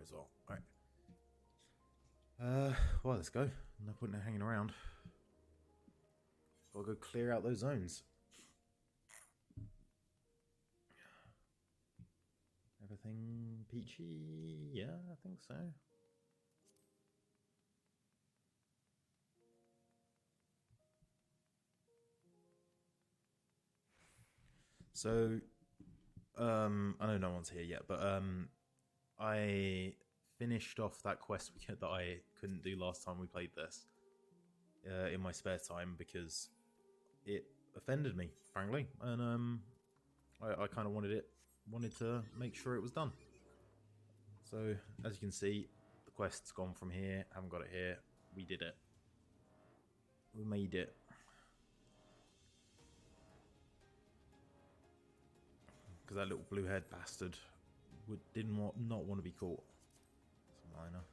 as well. Alright. Well, let's go. No point in hanging around. Gotta go clear out those zones. Everything peachy? Yeah, I think so. So, I know no one's here yet, but I finished off that quest that I couldn't do last time we played this in my spare time because it offended me, frankly, and I kind of wanted to make sure it was done. So, as you can see, the quest's gone from here. Haven't got it here. We did it. We made it. Because that little blue-haired bastard not want to be caught. It's a minor.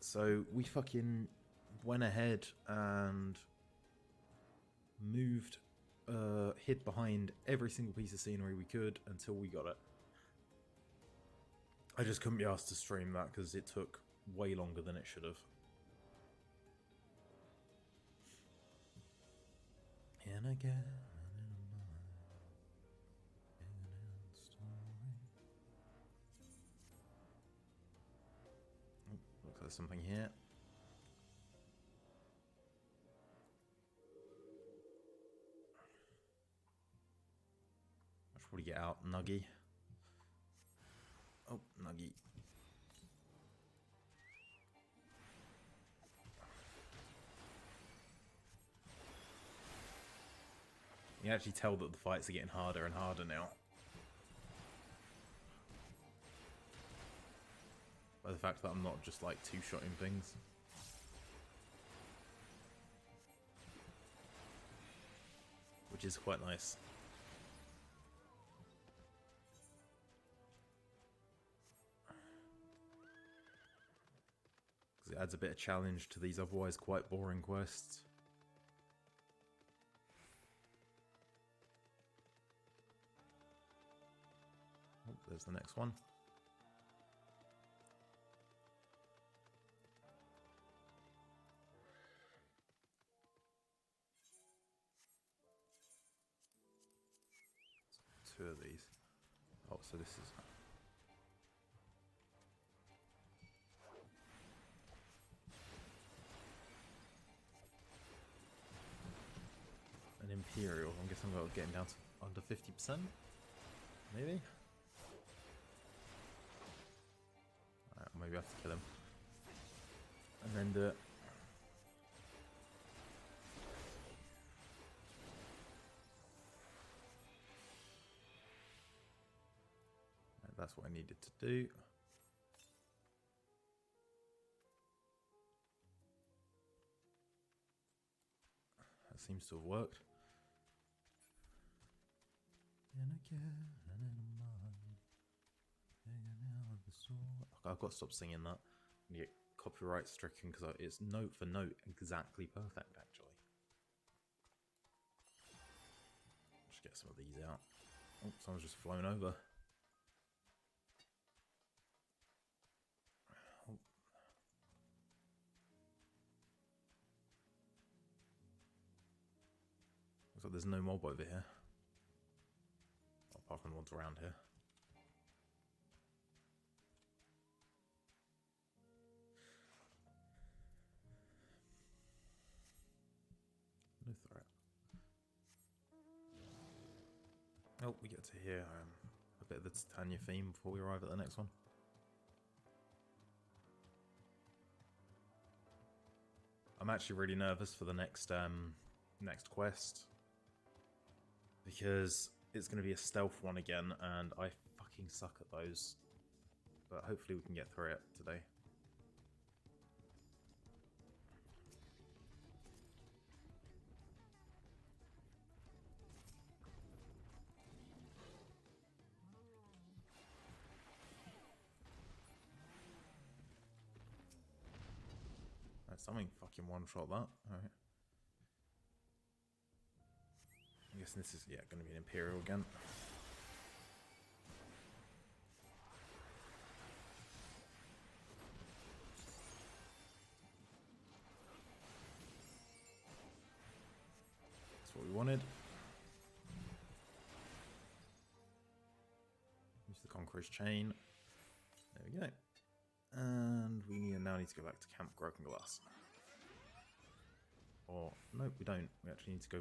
So we fucking went ahead and moved, hid behind every single piece of scenery we could until we got it. I just couldn't be asked to stream that because it took way longer than it should have. And again, oh, looks like there's something here. I should probably get out Nuggy. Oh, Nuggy. You can actually tell that the fights are getting harder and harder now. By the fact that I'm not just like two-shotting things. Which is quite nice. Because it adds a bit of challenge to these otherwise quite boring quests. Oh, there's the next one. Two of these. Oh, so this is... an Imperial. I'm guessing I'm getting down to under 50%? Maybe? Alright, maybe I have to kill him. And then do it. Right, that's what I needed to do. That seems to have worked. And again, and in mind, I've got to stop singing that. I'm gonna get copyright stricken because it's note for note exactly perfect, actually. Just get some of these out. Oh, someone's just flown over. Oh. Looks like there's no mob over here. Apart from the ones around here. No threat. Oh, we get to hear a bit of the Titania theme before we arrive at the next one. I'm actually really nervous for the next next quest because it's going to be a stealth one again, and I fucking suck at those. But hopefully we can get through it today. Right, something fucking one-shot that. Alright. I'm guessing this is, yeah, going to be an Imperial again. the Conqueror's Chain. There we go. And we now need to go back to Camp Broken Glass. Or, nope, we don't. We actually need to go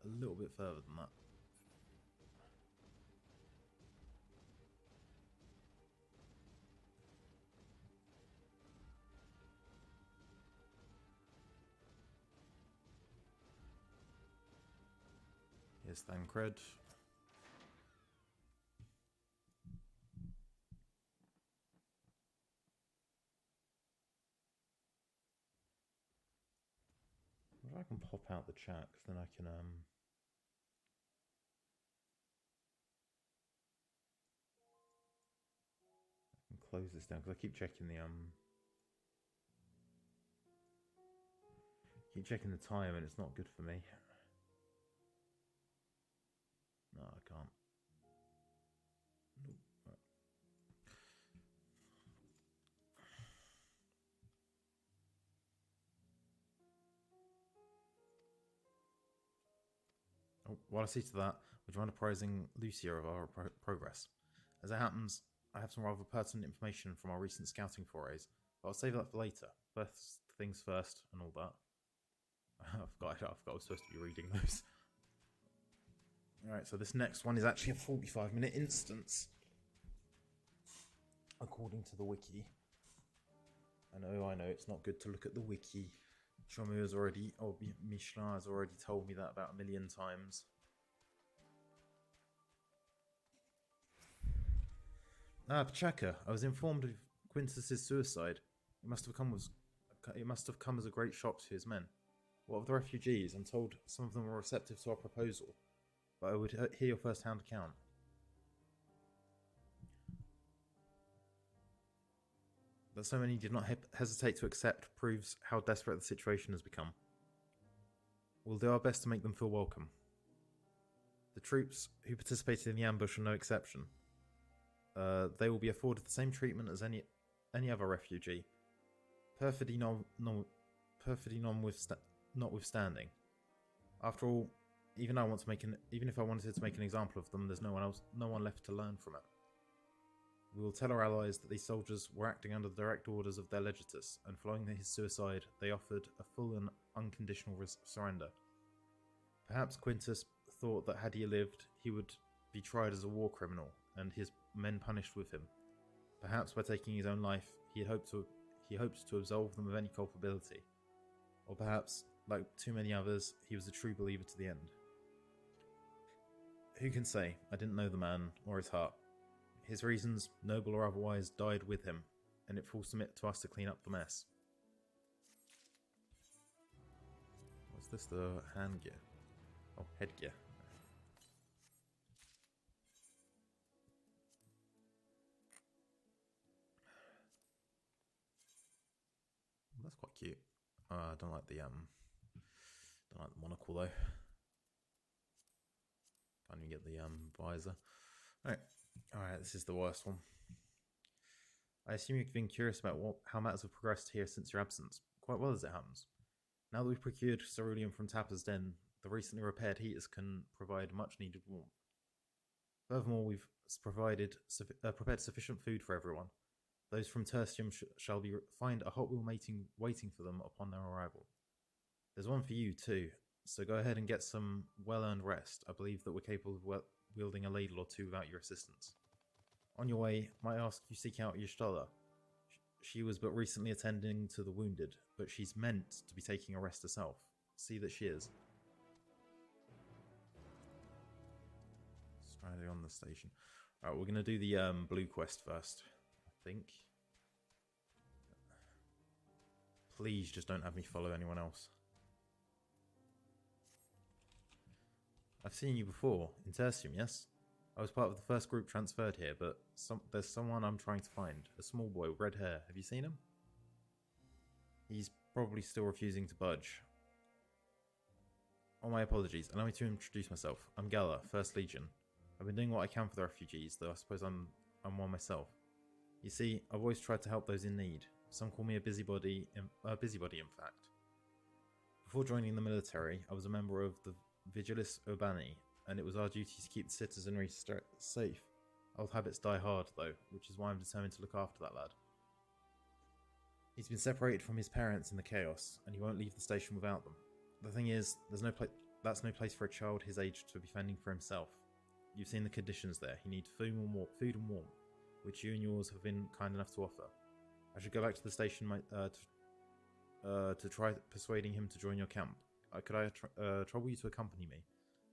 a little bit further than that. Here's Thancred. I can pop out the chat, because then I can close this down, because I keep checking the time and it's not good for me. No, I can't. Nope. Right. Oh, while I see to that, would you mind apprising Lucia of our progress? As it happens, I have some rather pertinent information from our recent scouting forays, but I'll save that for later. First things first and all that. I forgot I was supposed to be reading those. Alright, so this next one is actually a 45-minute instance, according to the wiki. I know, it's not good to look at the wiki. Chomu has already, or Michelin has already told me that about a million times. Pachaka, I was informed of Quintus's suicide. It must have come as a great shock to his men. What of the refugees? I'm told some of them were receptive to our proposal, but I would hear your first-hand account. That so many did not hesitate to accept proves how desperate the situation has become. We'll do our best to make them feel welcome. The troops who participated in the ambush are no exception. They will be afforded the same treatment as any other refugee. Perfidy notwithstanding. After all, even if I wanted to make an example of them, there's no one left to learn from it. We will tell our allies that these soldiers were acting under the direct orders of their legatus, and following his suicide, they offered a full and unconditional surrender. Perhaps Quintus thought that had he lived, he would be tried as a war criminal, and his men punished with him. Perhaps by taking his own life, he hoped to absolve them of any culpability. Or perhaps, like too many others, he was a true believer to the end. Who can say? I didn't know the man, or his heart. His reasons, noble or otherwise, died with him, and it falls to us to clean up the mess. What's this, the hand gear? Oh, headgear. That's quite cute. I don't like the monocle though. Can't even get the visor. Alright, this is the worst one. I assume you've been curious about how matters have progressed here since your absence. Quite well as it happens. Now that we've procured ceruleum from Tapper's Den, the recently repaired heaters can provide much needed warmth. Furthermore, we've prepared sufficient food for everyone. Those from Tertium shall find a hot wheel waiting for them upon their arrival. There's one for you too, so go ahead and get some well-earned rest. I believe that we're capable of wielding a ladle or two without your assistance. On your way, might ask you seek out Y'shtola. She was but recently attending to the wounded, but she's meant to be taking a rest herself. See that she is. Stranded on the station. Alright, we're going to do the blue quest first, I think. Please just don't have me follow anyone else. I've seen you before, in Tertium, yes? I was part of the first group transferred here, but there's someone I'm trying to find. A small boy with red hair. Have you seen him? He's probably still refusing to budge. Oh, my apologies. Allow me to introduce myself. I'm Gala, 1st Legion. I've been doing what I can for the refugees, though I suppose I'm one myself. You see, I've always tried to help those in need. Some call me a busybody, in fact. Before joining the military, I was a member of the Vigilis Urbani, and it was our duty to keep the citizenry safe. Old habits die hard, though, which is why I'm determined to look after that lad. He's been separated from his parents in the chaos, and he won't leave the station without them. The thing is, that's no place for a child his age to be fending for himself. You've seen the conditions there. He needs food and warmth, which you and yours have been kind enough to offer. I should go back to the station to try persuading him to join your camp. Could I trouble you to accompany me?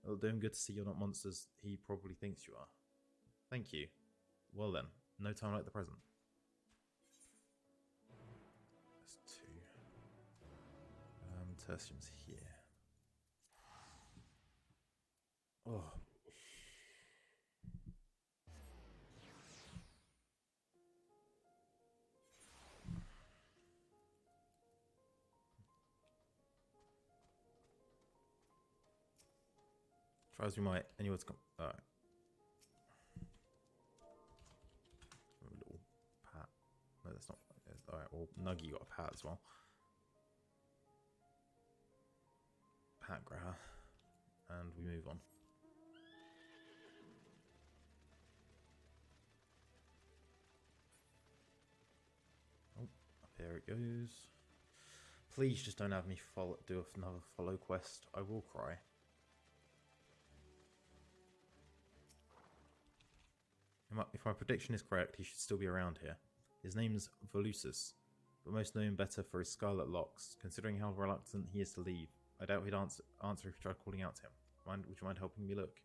It'll do him good to see you're not monsters he probably thinks you are. Thank you. Well then, no time like the present. That's 2. Tertium's here. Oh. Try as we might, anyone's come. Alright. A little pat. No, that's not. Alright, well, Nuggy got a pat as well. Pat Graha. And we move on. Oh, up here it goes. Please just don't have me do another follow quest. I will cry. If my prediction is correct, he should still be around here. His name's Volusus, but most know him better for his scarlet locks. Considering how reluctant he is to leave, I doubt he'd answer if you tried calling out to him. Would you mind helping me look?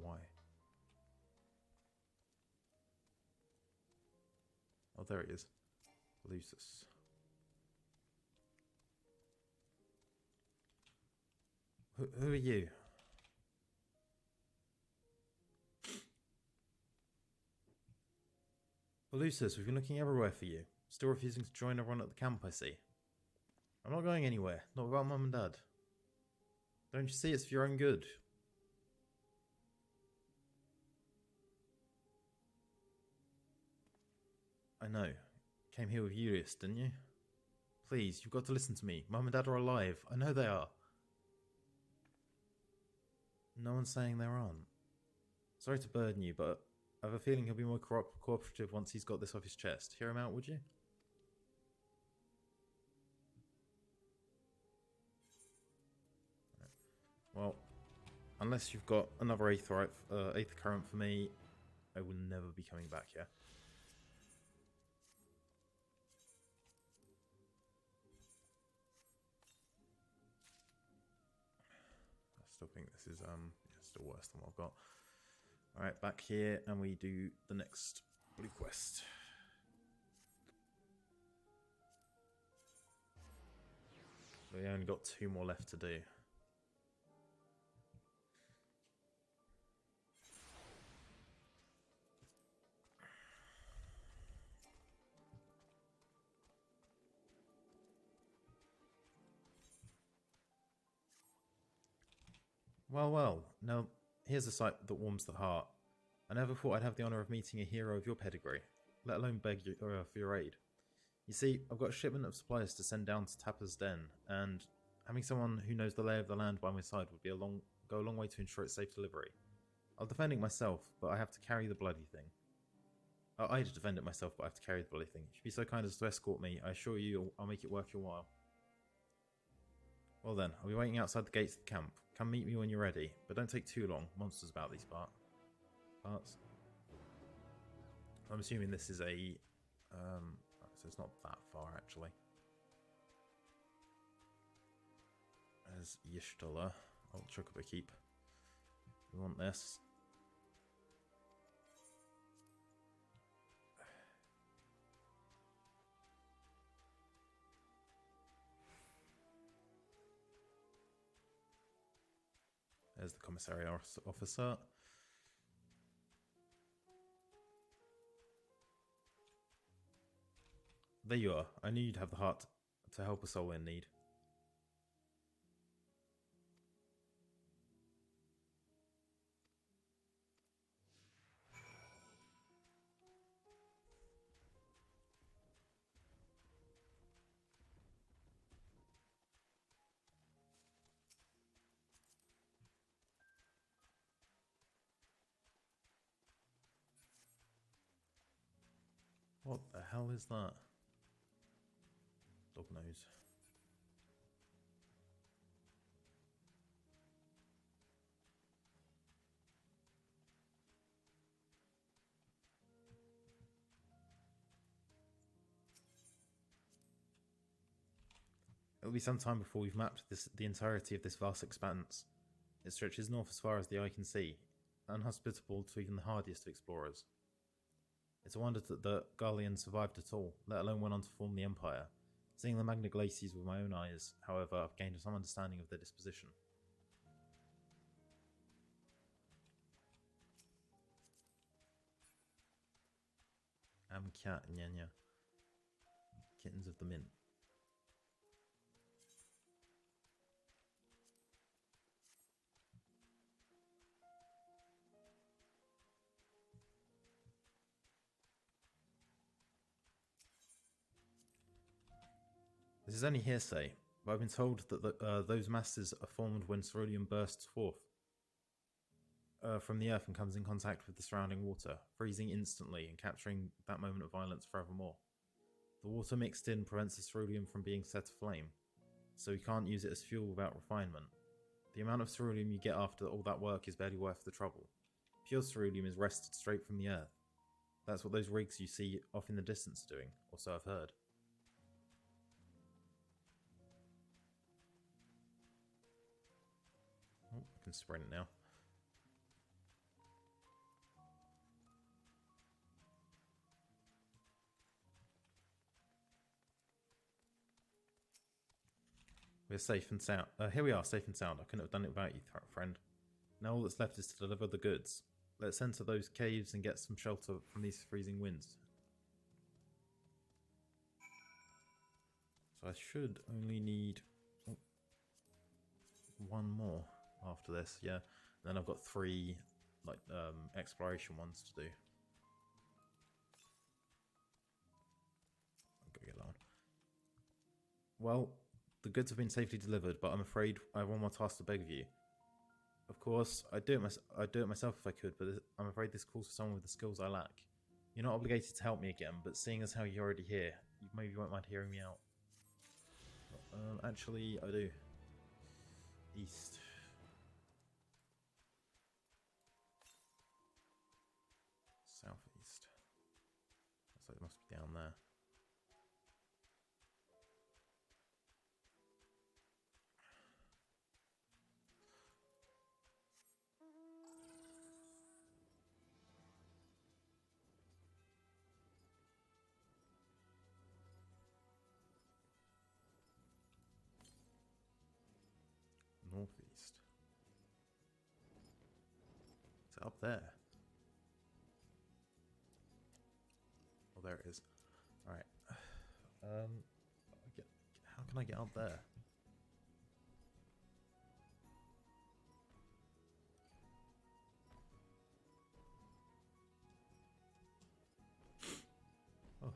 Why? Oh, there he is. Lucis. Who are you? Lucis, we've been looking everywhere for you. Still refusing to join everyone at the camp, I see. I'm not going anywhere. Not without Mum and Dad. Don't you see it's for your own good? I know. Came here with Julius, didn't you? Please, you've got to listen to me. Mum and Dad are alive. I know they are. No one's saying there aren't. Sorry to burden you, but I have a feeling he'll be more cooperative once he's got this off his chest. Hear him out, would you? Well, unless you've got another eighth current for me, I will never be coming back here. I still think this is still worse than what I've got. Alright, back here, and we do the next blue quest. We only got 2 more left to do. Well, well, now here's a sight that warms the heart. I never thought I'd have the honour of meeting a hero of your pedigree, let alone beg you for your aid. You see, I've got a shipment of supplies to send down to Tapper's Den, and having someone who knows the lay of the land by my side would be go a long way to ensure its safe delivery. I'll defend it myself, but I have to carry the bloody thing. I'd defend it myself, but I have to carry the bloody thing. If you'd be so kind as to escort me, I assure you I'll make it worth your while. Well then, I'll be waiting outside the gates of the camp. Come meet me when you're ready, but don't take too long. Monsters about these parts. I'm assuming this is a... so it's not that far, actually. There's Y'shtola. Oh, Chocobo Keep. We want this. There's the commissary officer. There you are. I knew you'd have the heart to help a soul in need. What the hell is that? Dog nose. It'll be some time before we've mapped the entirety of this vast expanse. It stretches north as far as the eye can see, unhospitable to even the hardiest of explorers. It's a wonder that the Garleans survived at all, let alone went on to form the Empire. Seeing the Magna Glacies with my own eyes, however, I've gained some understanding of their disposition. Cat Nyanya. Kittens of the Mint. This is only hearsay, but I've been told that those masses are formed when ceruleum bursts forth from the earth and comes in contact with the surrounding water, freezing instantly and capturing that moment of violence forevermore. The water mixed in prevents the ceruleum from being set aflame, so you can't use it as fuel without refinement. The amount of ceruleum you get after all that work is barely worth the trouble. Pure ceruleum is wrested straight from the earth. That's what those rigs you see off in the distance are doing, or so I've heard. Oh, I can sprint now. We're safe and sound. Here we are, safe and sound. I couldn't have done it without you, friend. Now all that's left is to deliver the goods. Let's enter those caves and get some shelter from these freezing winds. So I should only need one more after this, yeah. And then I've got 3 like exploration ones to do. I'm gonna get that one. Well, the goods have been safely delivered, but I'm afraid I have one more task to beg of you. Of course, I'd do it myself if I could, but I'm afraid this calls for someone with the skills I lack. You're not obligated to help me again, but seeing as how you're already here, you maybe won't mind hearing me out. Actually, I do. East. Southeast. So it must be down there. Northeast. Is it up there? Oh, there it is. Alright. How can I get up there? Oh.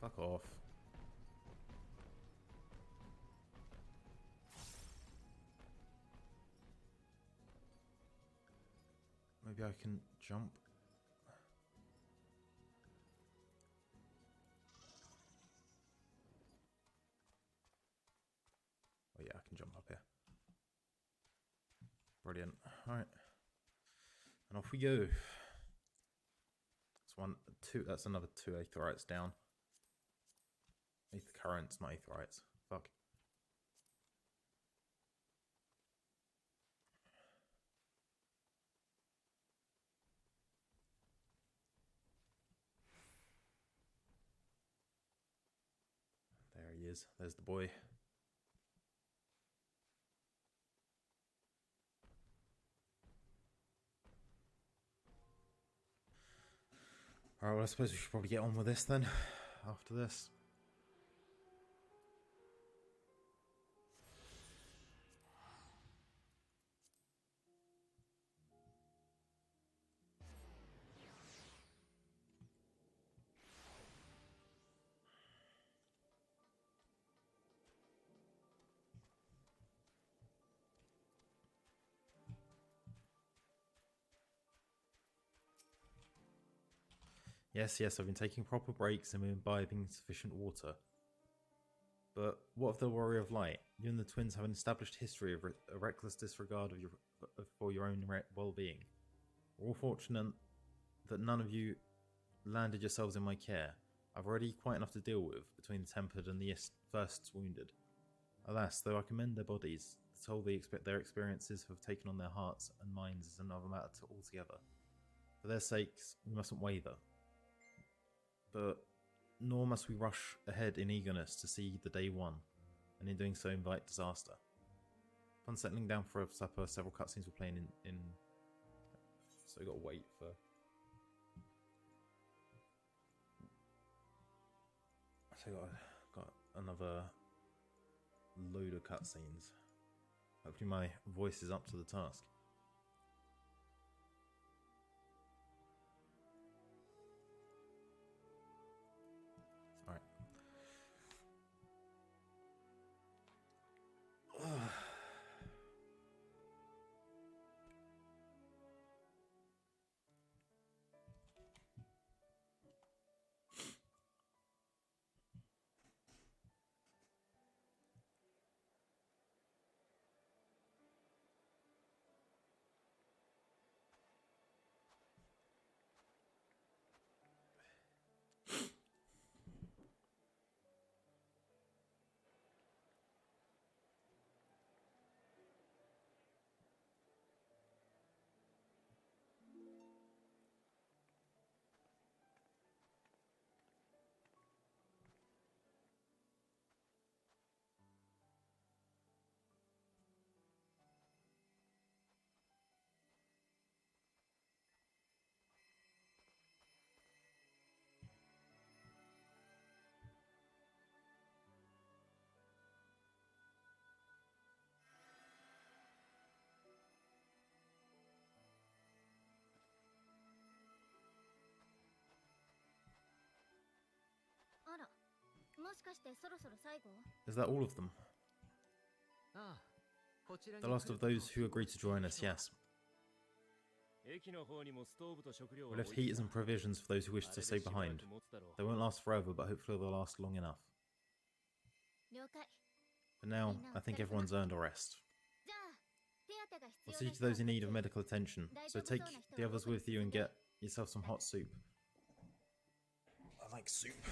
Fuck off. Maybe I can jump. Oh yeah, I can jump up here. Brilliant. Alright. And off we go. That's another 2 aetherites down. Aether currents, not aetherites. Fuck. There he is. There's the boy. Alright, well I suppose we should probably get on with this then. after this. Yes, I've been taking proper breaks and been imbibing sufficient water. But what of the Warrior of Light? You and the twins have an established history of a reckless disregard for your own well-being. We're all fortunate that none of you landed yourselves in my care. I've already quite enough to deal with between the tempered and the first wounded. Alas, though I commend their bodies, the toll their experiences have taken on their hearts and minds is another matter altogether. For their sakes, we mustn't waver. But nor must we rush ahead in eagerness to see the day one, and in doing so invite disaster. Upon settling down for supper, several cutscenes were playing in so I gotta wait for... So I got another load of cutscenes. Hopefully my voice is up to the task. Alright. Is that all of them? The last of those who agreed to join us, yes. We left heaters and provisions for those who wish to stay behind. They won't last forever, but hopefully they'll last long enough. For now, I think everyone's earned a rest. We'll see to those in need of medical attention, so take the others with you and get yourself some hot soup. I like soup.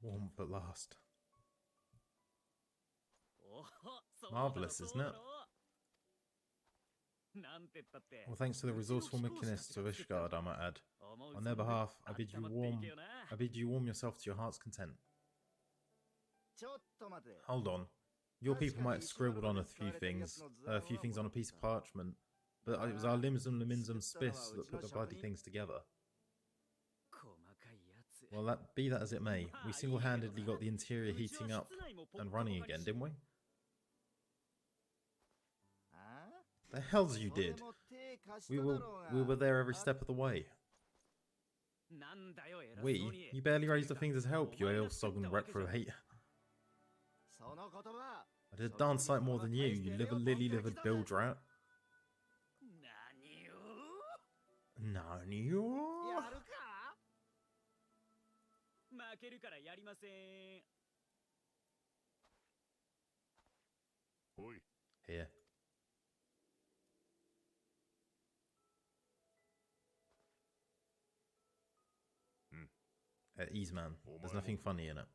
Warmth at last. Marvellous, isn't it? Well, thanks to the resourceful mechanists of Ishgard, I might add. On their behalf, I bid you warm yourself to your heart's content. Hold on. Your people might have scribbled on a few things on a piece of parchment, but it was our Limsum Liminsum Spiffs that put the bloody things together. Well, be that as it may, we single-handedly got the interior heating up and running again, didn't we? The hells you did! We were there every step of the way. You barely raised a finger to help, you ale-soggen reprobate. I did a darn sight more than you lily-livered bilge rat. Nanyo? やるか？負けるからやりません。おい。 Here. Ease man. There's nothing funny in it.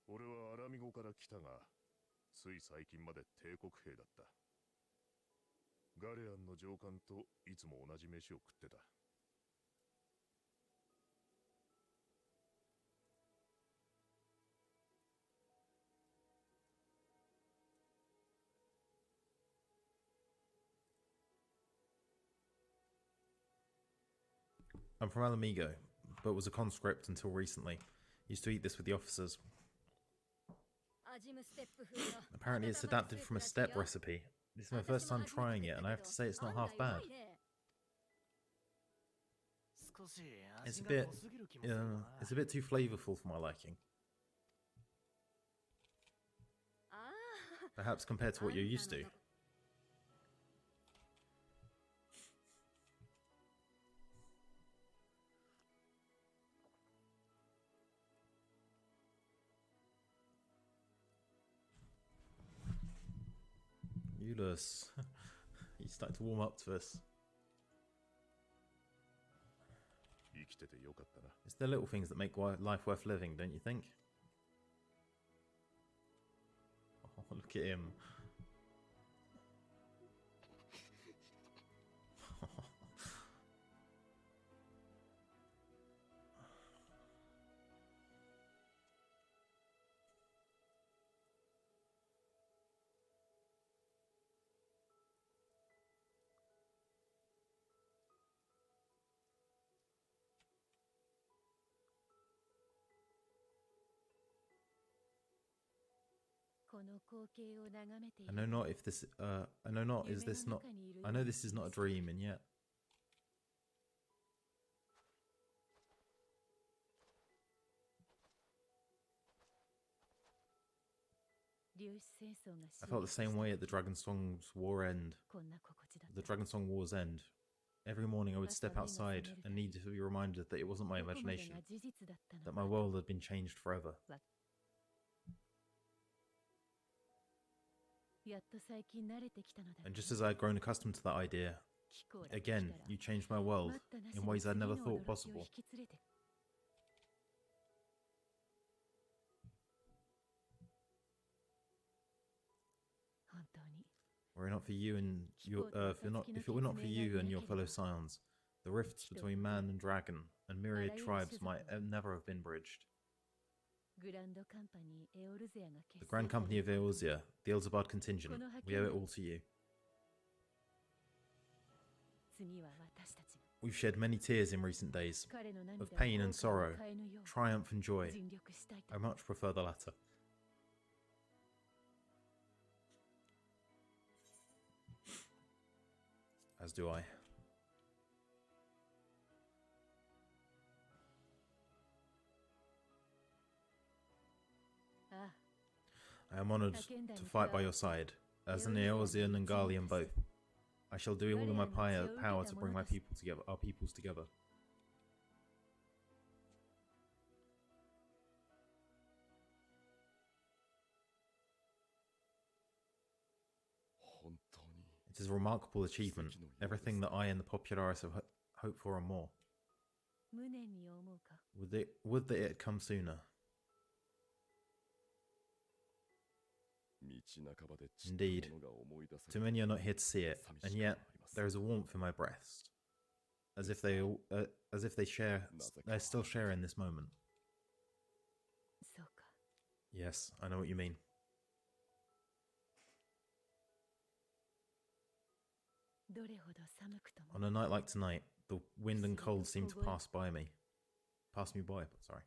俺はアラミゴから来たが、つい最近まで帝国兵だった。ガレアンの上官といつも同じ飯を食ってた。I'm from Alamigo, but was a conscript until recently. Used to eat this with the officers. Apparently it's adapted from a steppe recipe. This is my first time trying it, and I have to say it's not half bad. It's a bit too flavorful for my liking. Perhaps compared to what you're used to. Euless. He's starting to warm up to us. It's the little things that make life worth living, don't you think? Oh, look at him. I know not if this I know not is this not I know this is not a dream, and yet I felt the same way at the Dragonsong's War's end. Every morning I would step outside and need to be reminded that it wasn't my imagination, that my world had been changed forever. And just as I had grown accustomed to that idea, again, you changed my world in ways I'd never thought possible. Were it not for you and your, if it were not for you and your fellow scions, the rifts between man and dragon and myriad tribes might never have been bridged. The Grand Company of Eorzea, the Elzebad contingent, we owe it all to you. We've shed many tears in recent days, of pain and sorrow, triumph and joy. I much prefer the latter. As do I. I am honoured to fight by your side, as an Eorzean and Garlean both. I shall do all in my power to bring my people together, our peoples together. It is a remarkable achievement, everything that I and the popularis have hoped for and more. Would that it had come sooner. Indeed, too many are not here to see it, and yet there is a warmth in my breast, as if they still share in this moment. Yes, I know what you mean. On a night like tonight, the wind and cold seem to pass me by, sorry.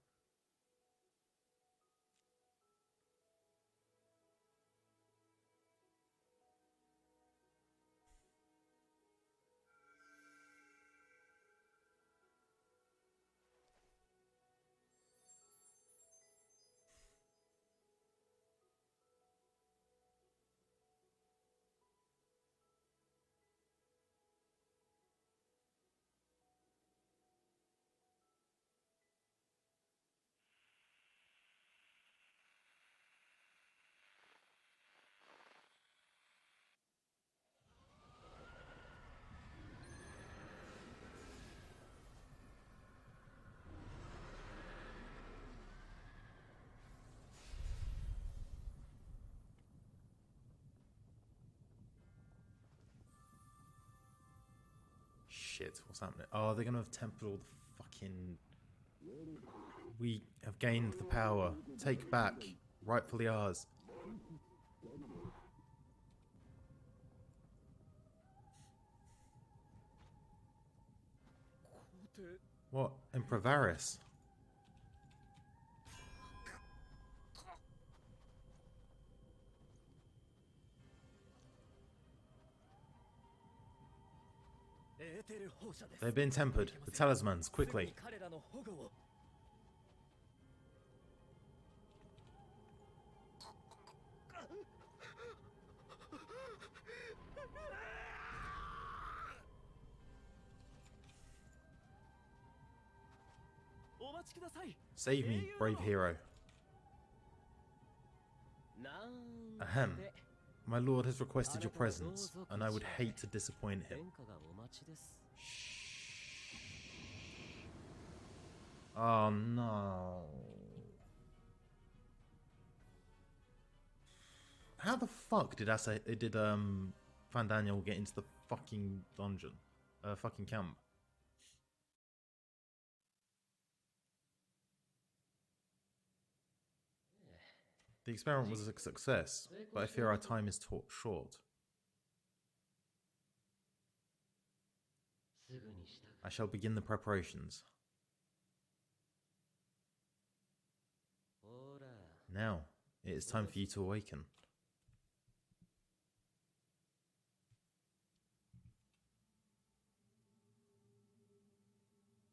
shit, what's happening? Oh, they're gonna have tempered all the fucking... We have gained the power. Take back. Rightfully ours. What? Emperor Varys? They've been tempered. The talismans, quickly. Save me, brave hero. Ahem. My lord has requested your presence, and I would hate to disappoint him. Oh no. How the fuck did Van Daniel get into the fucking dungeon? Fucking camp. The experiment was a success, but I fear our time is short. I shall begin the preparations. Now, it is time for you to awaken.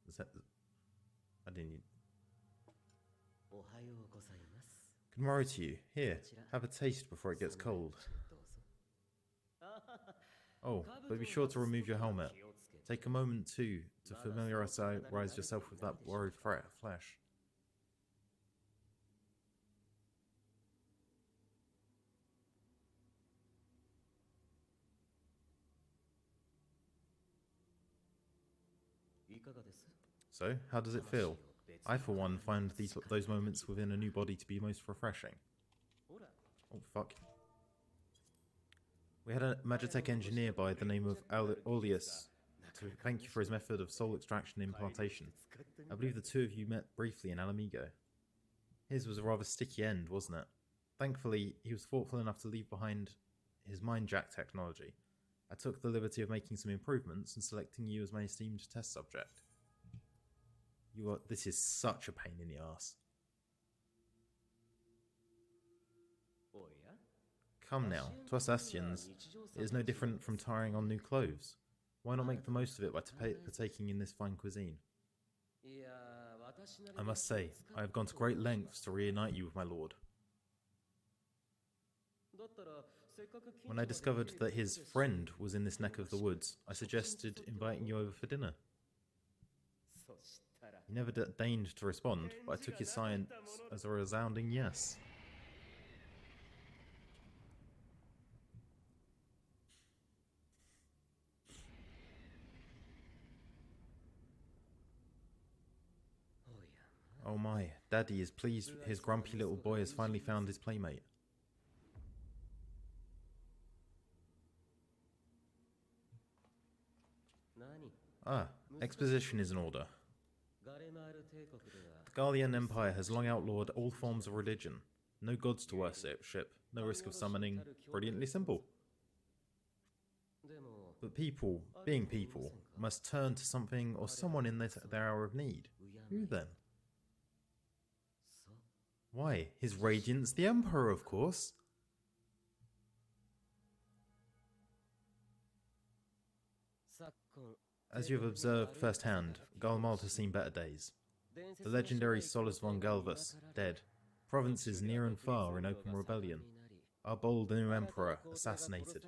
Is that... I didn't... Good morrow to you. Here, have a taste before it gets cold. Oh, but be sure to remove your helmet. Take a moment too to familiarize yourself with that borrowed flesh. So, how does it feel? I, for one, find those moments within a new body to be most refreshing. Oh, fuck. We had a Magitech engineer by the name of Oleus to thank you for his method of soul extraction and implantation. I believe the two of you met briefly in Alamigo. His was a rather sticky end, wasn't it? Thankfully, he was thoughtful enough to leave behind his mind jack technology. I took the liberty of making some improvements and selecting you as my esteemed test subject. This is such a pain in the ass. Come now, to us Astians, it is no different from trying on new clothes. Why not make the most of it by partaking in this fine cuisine? I must say, I have gone to great lengths to reunite you with my lord. When I discovered that his friend was in this neck of the woods, I suggested inviting you over for dinner. He never deigned to respond, but I took his silence as a resounding yes. Oh my, Daddy is pleased his grumpy little boy has finally found his playmate. Ah, exposition is in order. The Garlean Empire has long outlawed all forms of religion. No gods to worship, no risk of summoning. Brilliantly simple. But people, being people, must turn to something or someone in their hour of need. Who then? Why, His Radiance the Emperor, of course. As you have observed firsthand, Galmald has seen better days. The legendary Solus von Galvus, dead. Provinces near and far in open rebellion. Our bold new emperor, assassinated.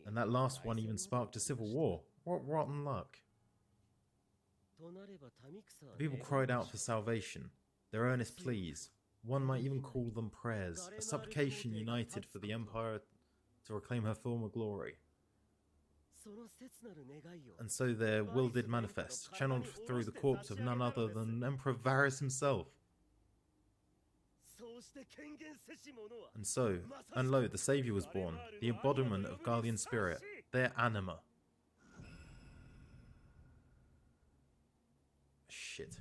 And that last one even sparked a civil war. What rotten luck. The people cried out for salvation, their earnest pleas. One might even call them prayers, a supplication united for the empire to reclaim her former glory. And so their will did manifest, channeled through the corpse of none other than Emperor Varys himself. And lo, the Saviour was born, the embodiment of Garlean spirit, their anima. Shit.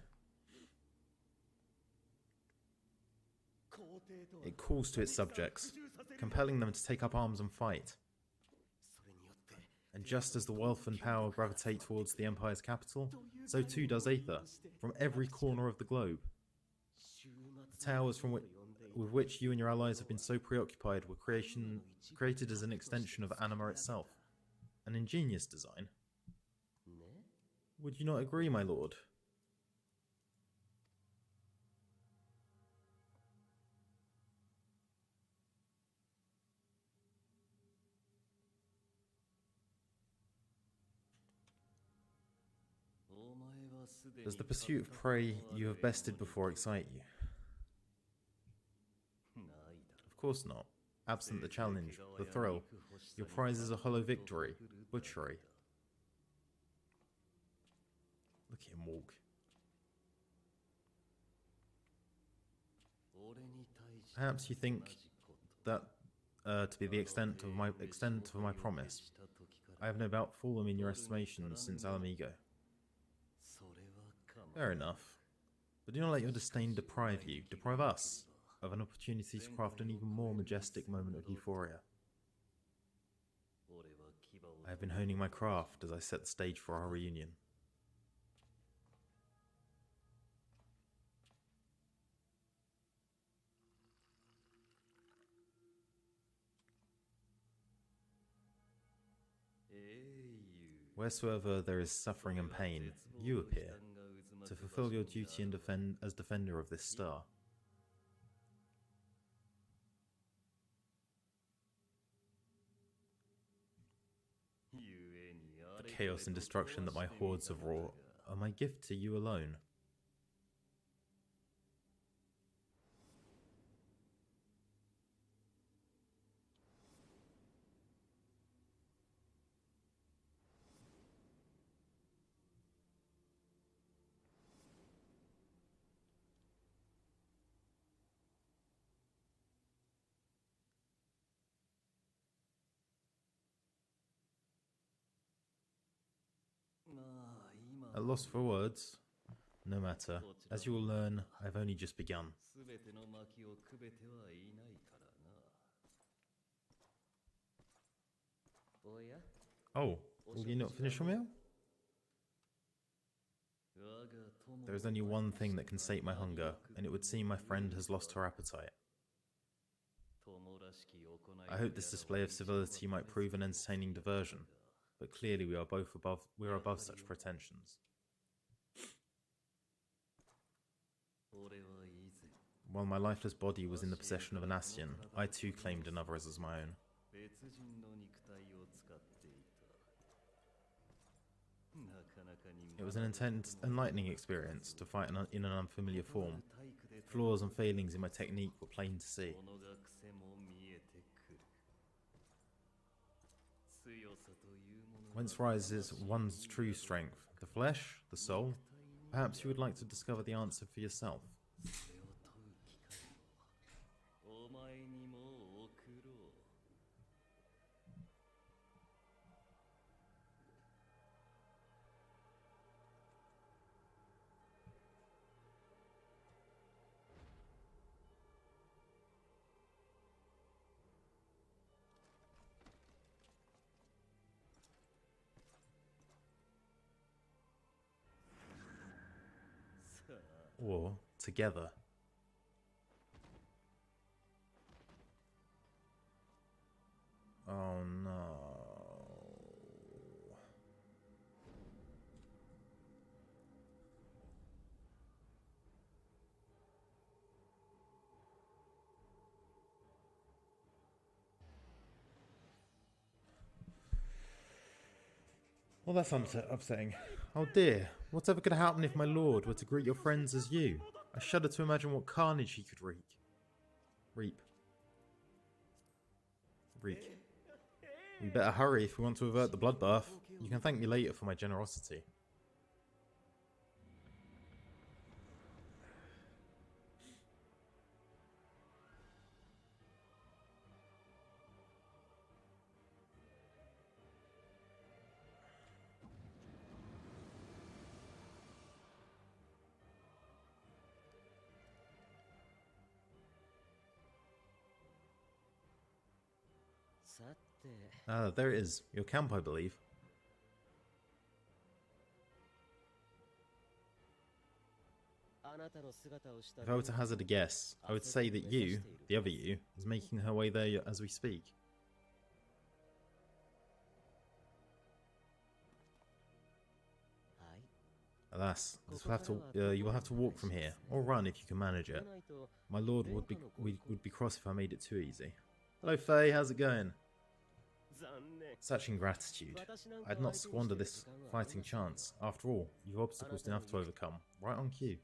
It calls to its subjects, compelling them to take up arms and fight. And just as the wealth and power gravitate towards the Empire's capital, so too does Aether, from every corner of the globe. The towers with which you and your allies have been so preoccupied were created as an extension of Anima itself. An ingenious design. Would you not agree, my lord? Does the pursuit of prey you have bested before excite you? Of course not. Absent the challenge, the thrill, your prize is a hollow victory, butchery. Look at him walk. Perhaps you think that to be the extent of my promise. I have no doubt fallen in your estimation since Alamigo. Fair enough. But do not let your disdain deprive us, of an opportunity to craft an even more majestic moment of euphoria. I have been honing my craft as I set the stage for our reunion. Wheresoever there is suffering and pain, you appear, to fulfill your duty and as defender of this star. The chaos and destruction that my hordes have wrought are my gift to you alone. At loss for words? No matter. As you will learn, I have only just begun. Oh, will you not finish your meal? There is only one thing that can sate my hunger, and it would seem my friend has lost her appetite. I hope this display of civility might prove an entertaining diversion, but clearly we are above such pretensions. While my lifeless body was in the possession of an Ascian, I too claimed another as my own. It was an intense, enlightening experience to fight in an unfamiliar form. Flaws and failings in my technique were plain to see. Whence rises one's true strength? The flesh? The soul? Perhaps you would like to discover the answer for yourself. Or together. Oh no. Well, that's upsetting. Oh dear, whatever could happen if my lord were to greet your friends as you? I shudder to imagine what carnage he could reap. We better hurry if we want to avert the bloodbath. You can thank me later for my generosity. Ah, there it is. Your camp, I believe. If I were to hazard a guess, I would say that you, the other you, is making her way there as we speak. Alas, you will have to walk from here, or run if you can manage it. My lord would be cross if I made it too easy. Hello Faye, how's it going? Such ingratitude. I'd not squander this fighting chance. After all, you've obstacles enough to overcome. Right on cue.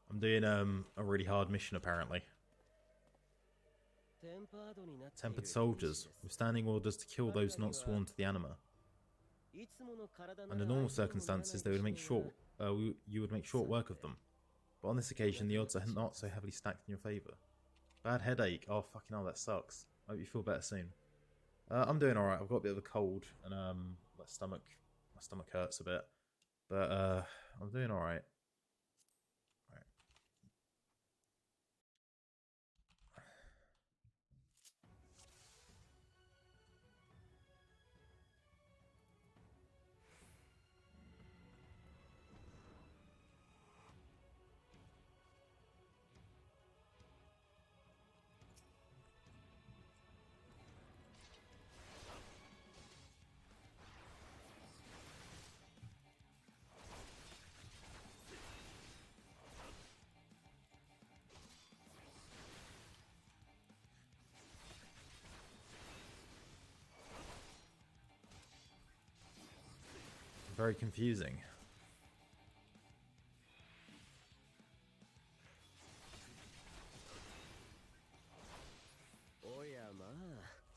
I'm doing a really hard mission apparently. Tempered soldiers, with standing orders to kill those not sworn to the anima. Under normal circumstances, they would make you would make short work of them. But on this occasion, the odds are not so heavily stacked in your favour. Bad headache. Oh, fucking hell, that sucks. I hope you feel better soon. I'm doing alright. I've got a bit of a cold, and my stomach hurts a bit. But I'm doing alright. Very confusing.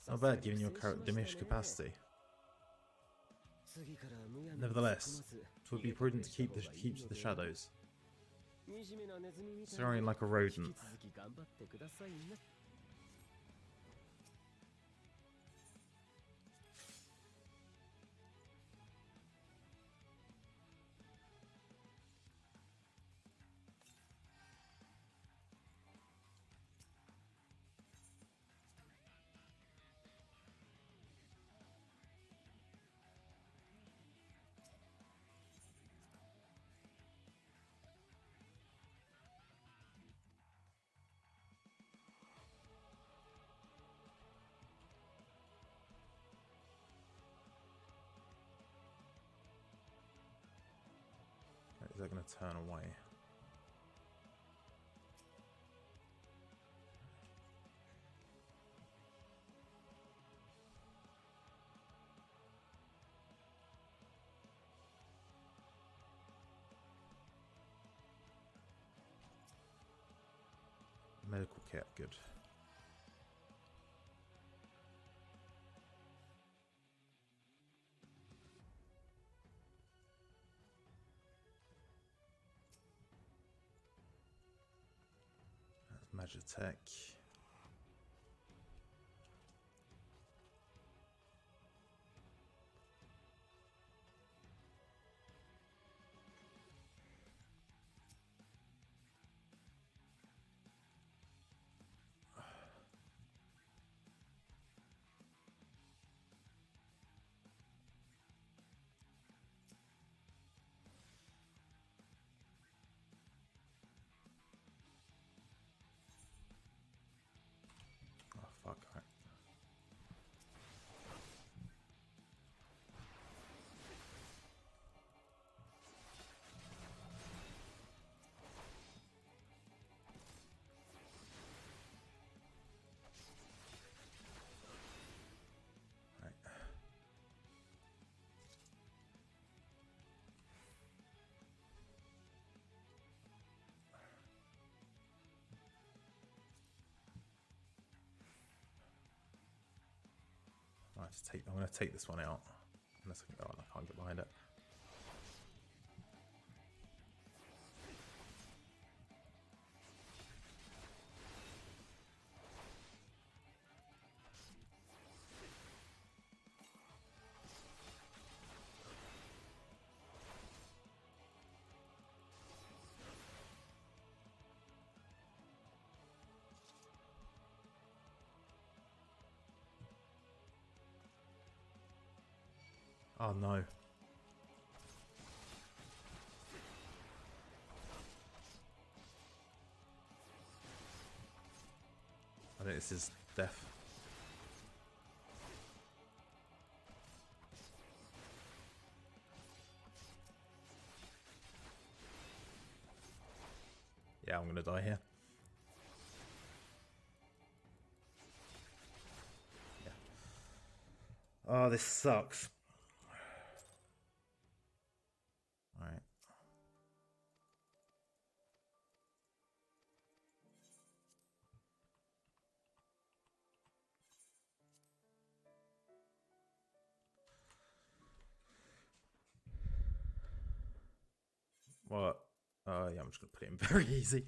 Not bad given your diminished capacity. Nevertheless, it would be prudent to keep to the shadows. Soaring like a rodent. Is that going to turn away? Medical kit, good. Magitech. Oh fuck, right. I'm going to take this one out. Unless I can go on, I can't get behind it. Oh no. I think this is death. Yeah, I'm gonna die here. Yeah. Oh, this sucks. Alright. What? Yeah, I'm just gonna put it in very easy.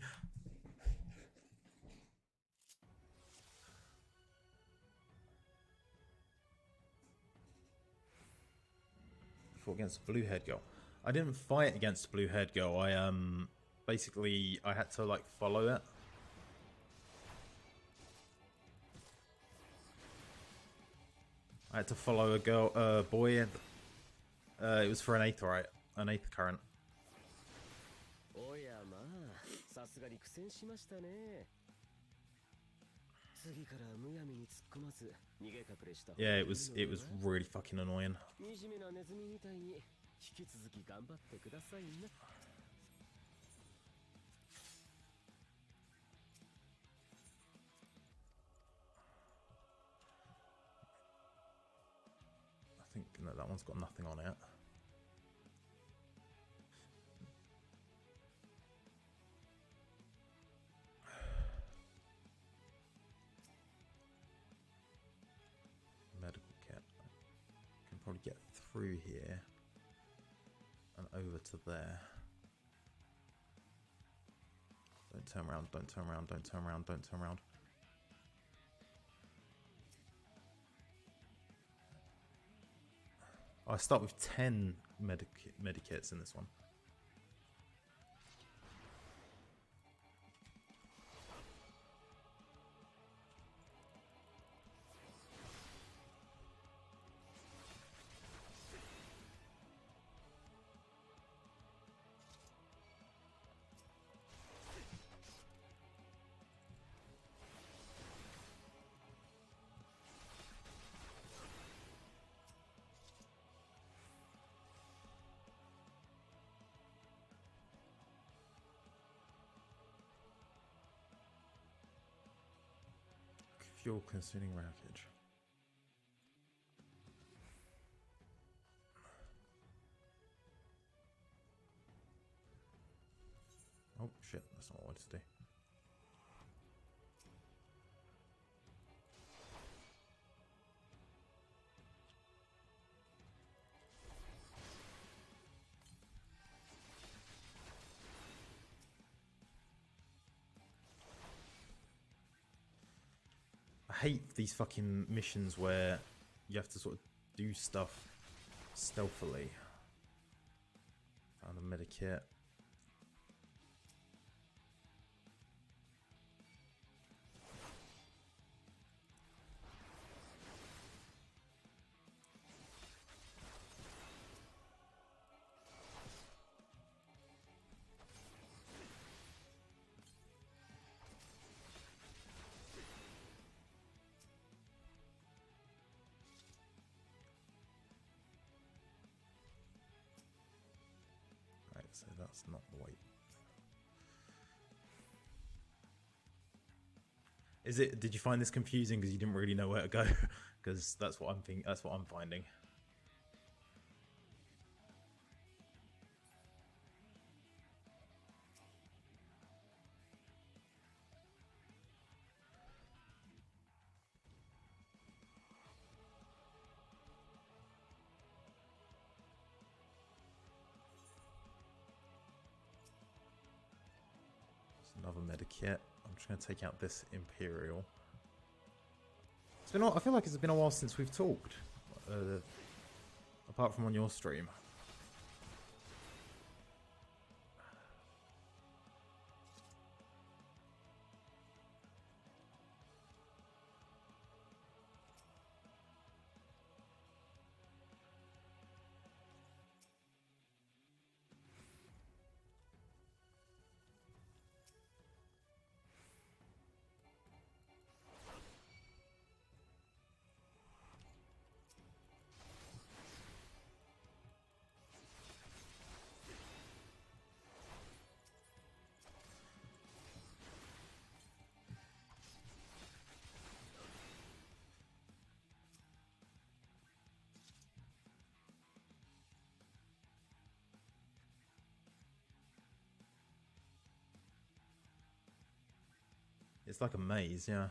Fought against blue haired girl. I didn't fight against blue haired girl. I basically I had to like follow it. I had to follow a girl, boy, and it was for an aetheryte, an aether current. Yeah, it was really fucking annoying. I think no, that one's got nothing on it. Medical kit. Can probably get through here and over to there. Don't turn around, don't turn around, don't turn around, don't turn around. I start with 10 medikits in this one. Fuel consuming wreckage. Oh shit, that's not what I wanted to do. I hate these fucking missions where you have to sort of do stuff stealthily. Found a medikit. So that's not the way. Is it? Did you find this confusing because you didn't really know where to go? Because that's what I'm thinking. That's what I'm finding. Another medikit. I'm just going to take out this Imperial. It's been. I feel like it's been a while since we've talked, apart from on your stream. It's like a maze, yeah.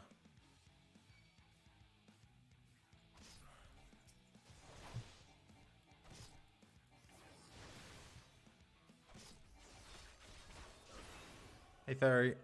Hey, Fairy.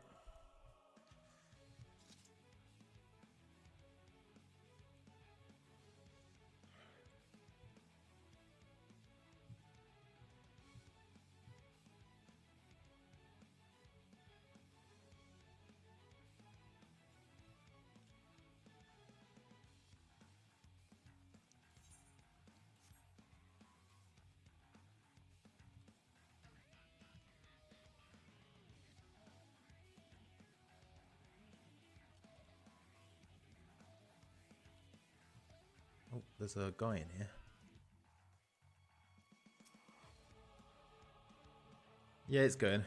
Oh, there's a guy in here. Yeah, it's good.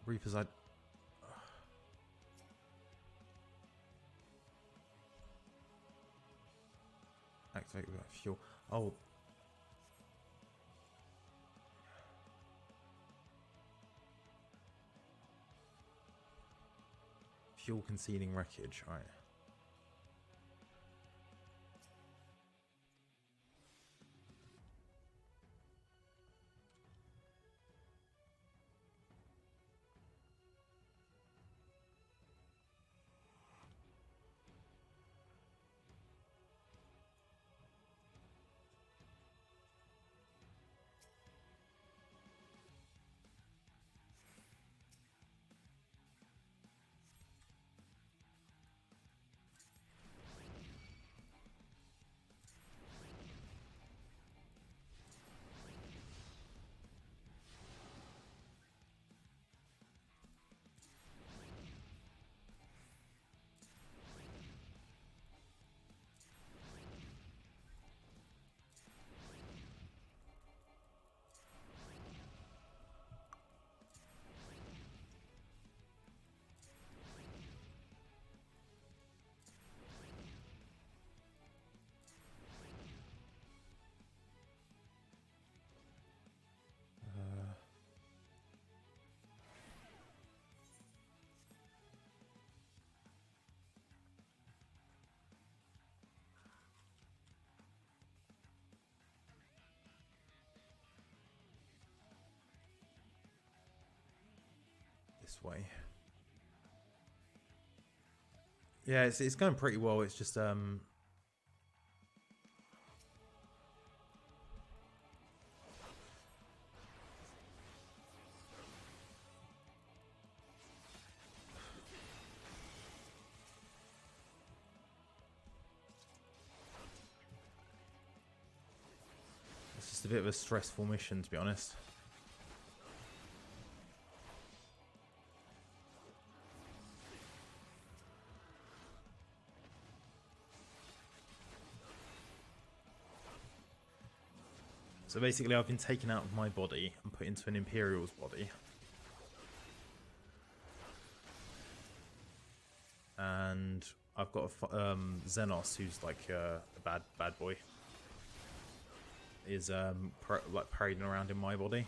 Reapers, I... Activate with fuel. Oh. Fuel conceding wreckage, right. This way. Yeah, it's going pretty well. It's just it's just a bit of a stressful mission, to be honest. So basically, I've been taken out of my body and put into an Imperial's body. And I've got a Xenos, who's like a bad boy, is like parading around in my body.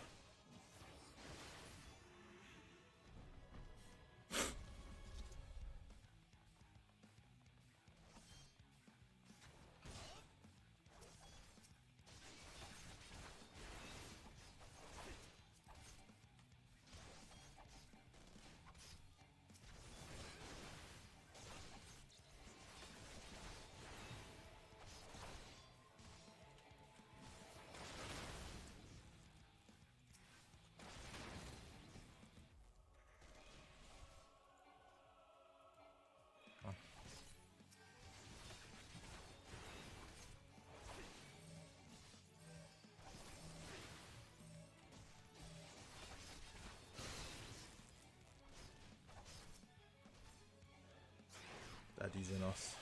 Daddy Xenos.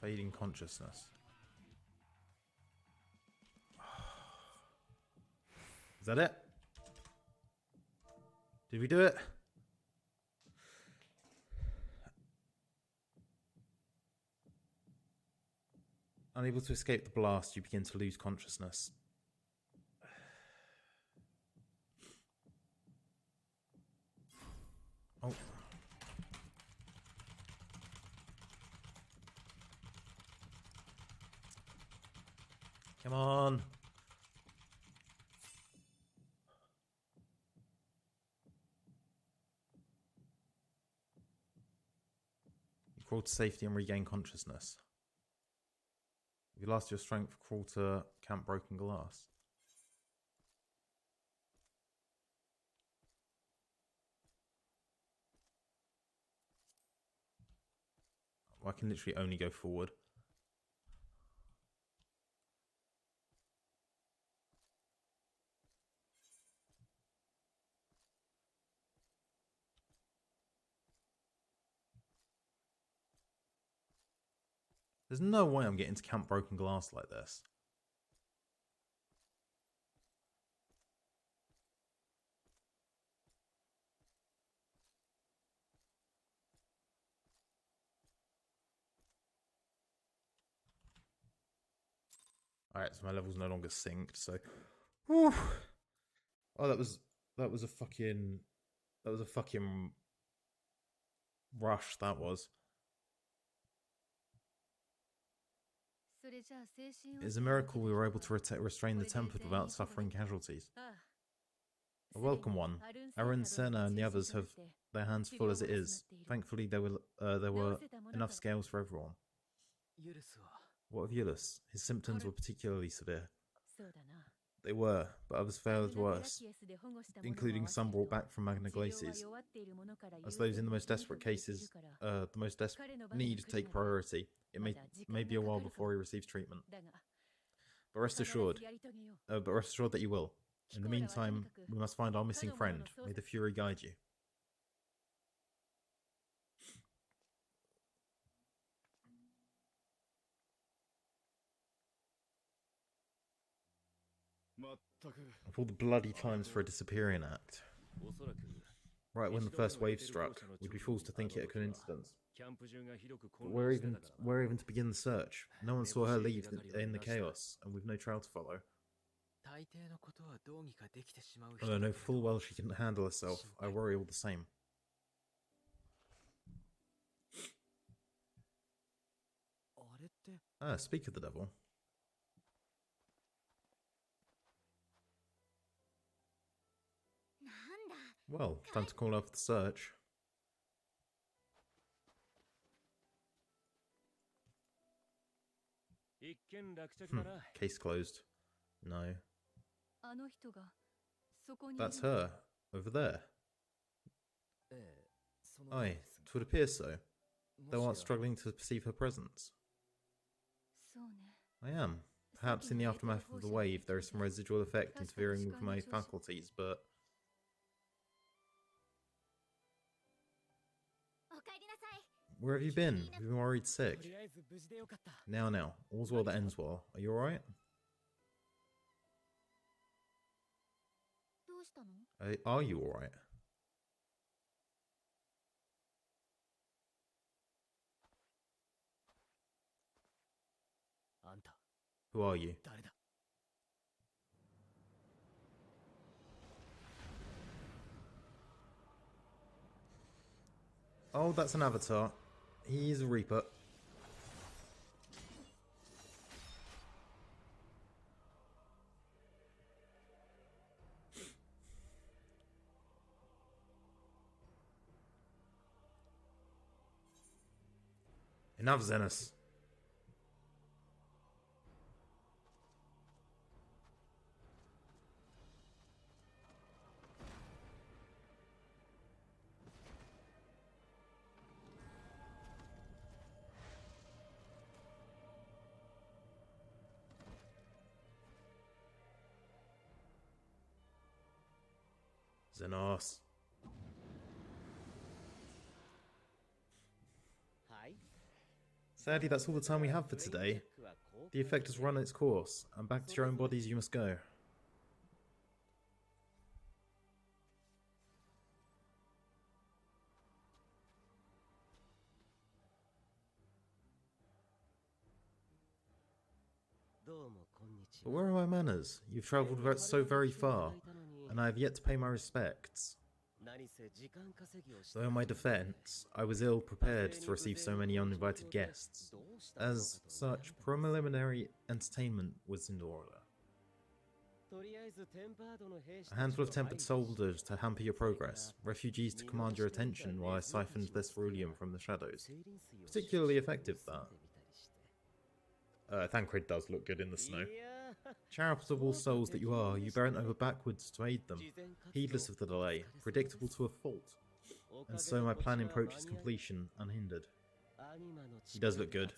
Fading consciousness. that it? Did we do it? Unable to escape the blast, you begin to lose consciousness. Oh. Come on. You crawl to safety and regain consciousness. If you lost your strength, crawl to Camp Broken Glass. I can literally only go forward. There's no way I'm getting to Camp Broken Glass like this. Alright, so my level's no longer synced, so... Whew. Oh, that was a fucking rush, that was. It's a miracle we were able to restrain the Tempest without suffering casualties. A welcome one. Aaron, Senna, and the others have their hands full as it is. Thankfully, there were enough scales for everyone. What of Euless? His symptoms were particularly severe. They were, but others fared worse, including some brought back from Magna Glacies. As those in the most desperate cases, the most desperate need take priority. It may be a while before he receives treatment. But rest assured that you will. In the meantime, we must find our missing friend. May the Fury guide you. Of all the bloody times for a disappearing act. Right when the first wave struck, we'd be fools to think it a coincidence. But where even to begin the search? No one saw her leave in the chaos, and we've no trail to follow. Although I know full well she can handle herself, I worry all the same. Ah, speak of the devil. Well, time to call off the search. Case closed. No. That's her. Over there. Aye, 'twould appear so. Thou art struggling to perceive her presence. I am. Perhaps in the aftermath of the wave there is some residual effect interfering with my faculties, but... Where have you been? We've been worried sick. Now, all's well that ends well. Are you alright? Are you alright? Who are you? Oh, that's an avatar. He's a Reaper. Enough, Xenos. Xenos. Sadly, that's all the time we have for today. The effect has run its course, and back to your own bodies you must go. But where are my manners? You've travelled so very far, and I have yet to pay my respects. Though in my defence, I was ill prepared to receive so many uninvited guests. As such, preliminary entertainment was in order. A handful of tempered soldiers to hamper your progress, refugees to command your attention while I siphoned their ceruleum from the shadows. Particularly effective, that. Thancred does look good in the snow. Charitable souls that you are, you bent over backwards to aid them, heedless of the delay, predictable to a fault. And so my plan approaches completion, unhindered. He does look good.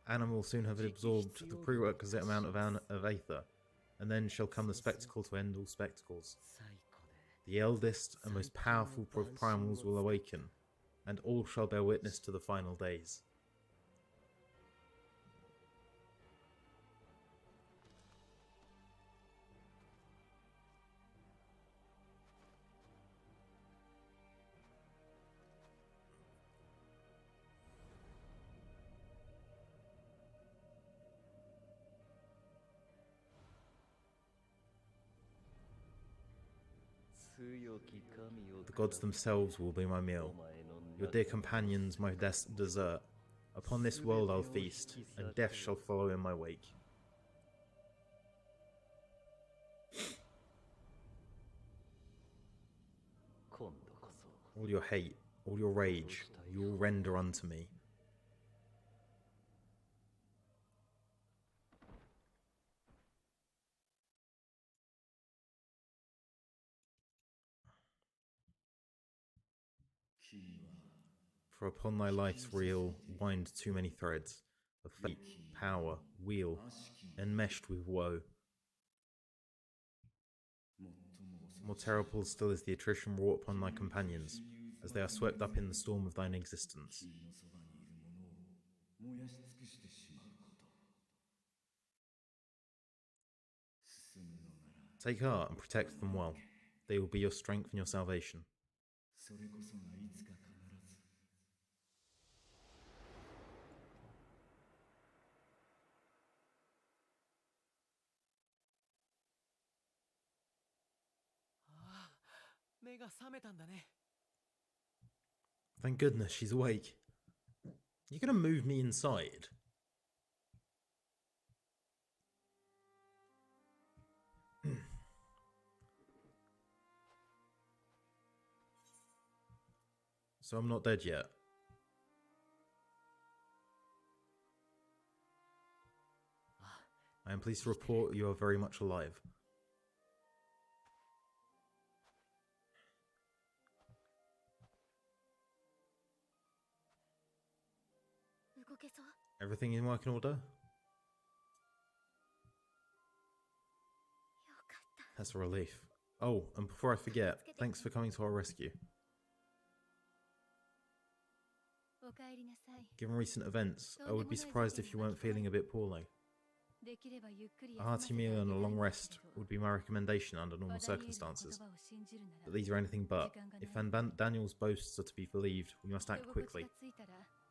Anima will soon have absorbed the prerequisite amount of aether, and then shall come the spectacle to end all spectacles. The eldest and most powerful of primals will awaken, and all shall bear witness to the final days. The gods themselves will be my meal, your dear companions my dessert. Upon this world I'll feast, and death shall follow in my wake. All your hate, all your rage, you will render unto me. For upon thy life's reel wind too many threads of fate, power, wheel, enmeshed with woe. More terrible still is the attrition wrought upon thy companions, as they are swept up in the storm of thine existence. Take heart and protect them well. They will be your strength and your salvation. Thank goodness she's awake. You're gonna move me inside. So I'm not dead yet. I am pleased to report you are very much alive. Everything in working order? That's a relief. Oh, and before I forget, thanks for coming to our rescue. Given recent events, I would be surprised if you weren't feeling a bit poorly. A hearty meal and a long rest would be my recommendation under normal circumstances, but these are anything but. If Van Daniel's boasts are to be believed, we must act quickly.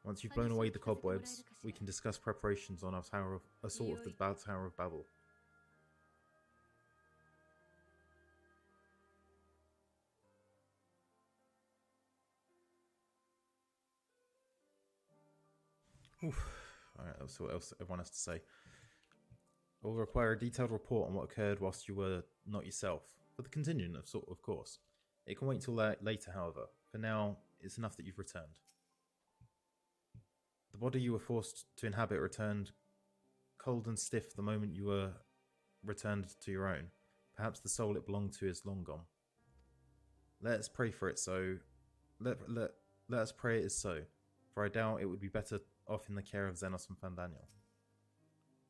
Once you've blown away the cobwebs, we can discuss preparations on our assault of the Tower of Babel. Alright, that's what else everyone has to say. It will require a detailed report on what occurred whilst you were not yourself. For the contingent, of course. It can wait till later, however. For now, it's enough that you've returned. The body you were forced to inhabit returned cold and stiff the moment you were returned to your own. Perhaps the soul it belonged to is long gone. Let us pray for it so. Let us pray it is so, for I doubt it would be better off in the care of Xenos and Fandaniel.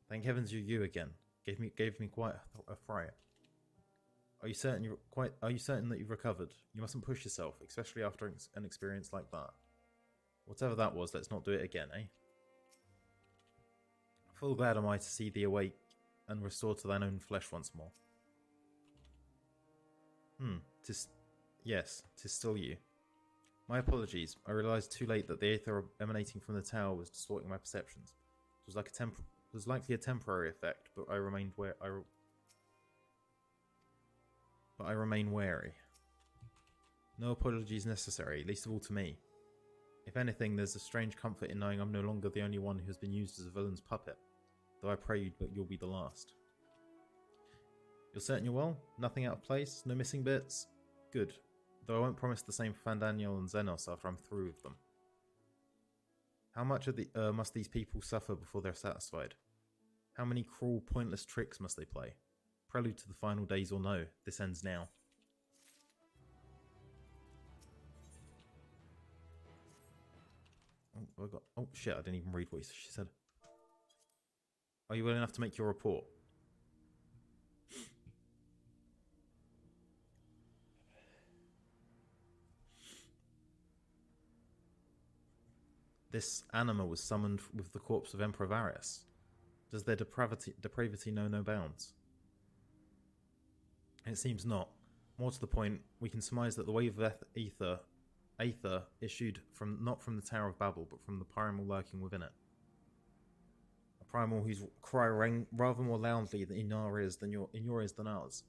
Thank heavens you're you again. Gave me quite a fright. Are you certain that you've recovered? You mustn't push yourself, especially after an experience like that. Whatever that was, let's not do it again, eh? Full glad am I to see thee awake and restored to thine own flesh once more. Yes, 'tis still you. My apologies. I realised too late that the aether emanating from the tower was distorting my perceptions. It was like a It was likely a temporary effect, but I remain wary. No apologies necessary, least of all to me. If anything, there's a strange comfort in knowing I'm no longer the only one who has been used as a villain's puppet, though I pray you'll be the last. You're certain you're well? Nothing out of place? No missing bits? Good. Though I won't promise the same for Fandaniel and Xenos after I'm through with them. How much must these people suffer before they're satisfied? How many cruel, pointless tricks must they play? Prelude to the final days or no, this ends now. Oh shit, I didn't even read what she said. Are you well enough to make your report? This anima was summoned with the corpse of Emperor Varys. Does their depravity know no bounds? It seems not. More to the point, we can surmise that the wave of aether issued not from the Tower of Babel, but from the primal lurking within it. A primal whose cry rang rather more loudly in your ears than ours.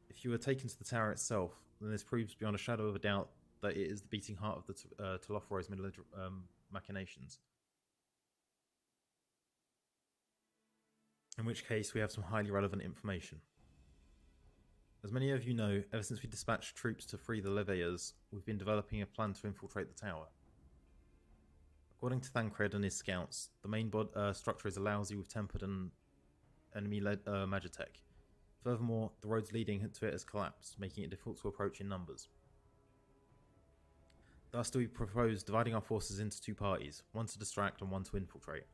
If you were taken to the tower itself, then this proves beyond a shadow of a doubt that it is the beating heart of the Telophoro's machinations. In which case, we have some highly relevant information. As many of you know, ever since we dispatched troops to free the Levias, we've been developing a plan to infiltrate the tower. According to Thancred and his scouts, the main structure is a lousy with tempered and enemy-led magitech. Furthermore, the roads leading to it has collapsed, making it difficult to approach in numbers. Thus do we propose dividing our forces into two parties, one to distract and one to infiltrate.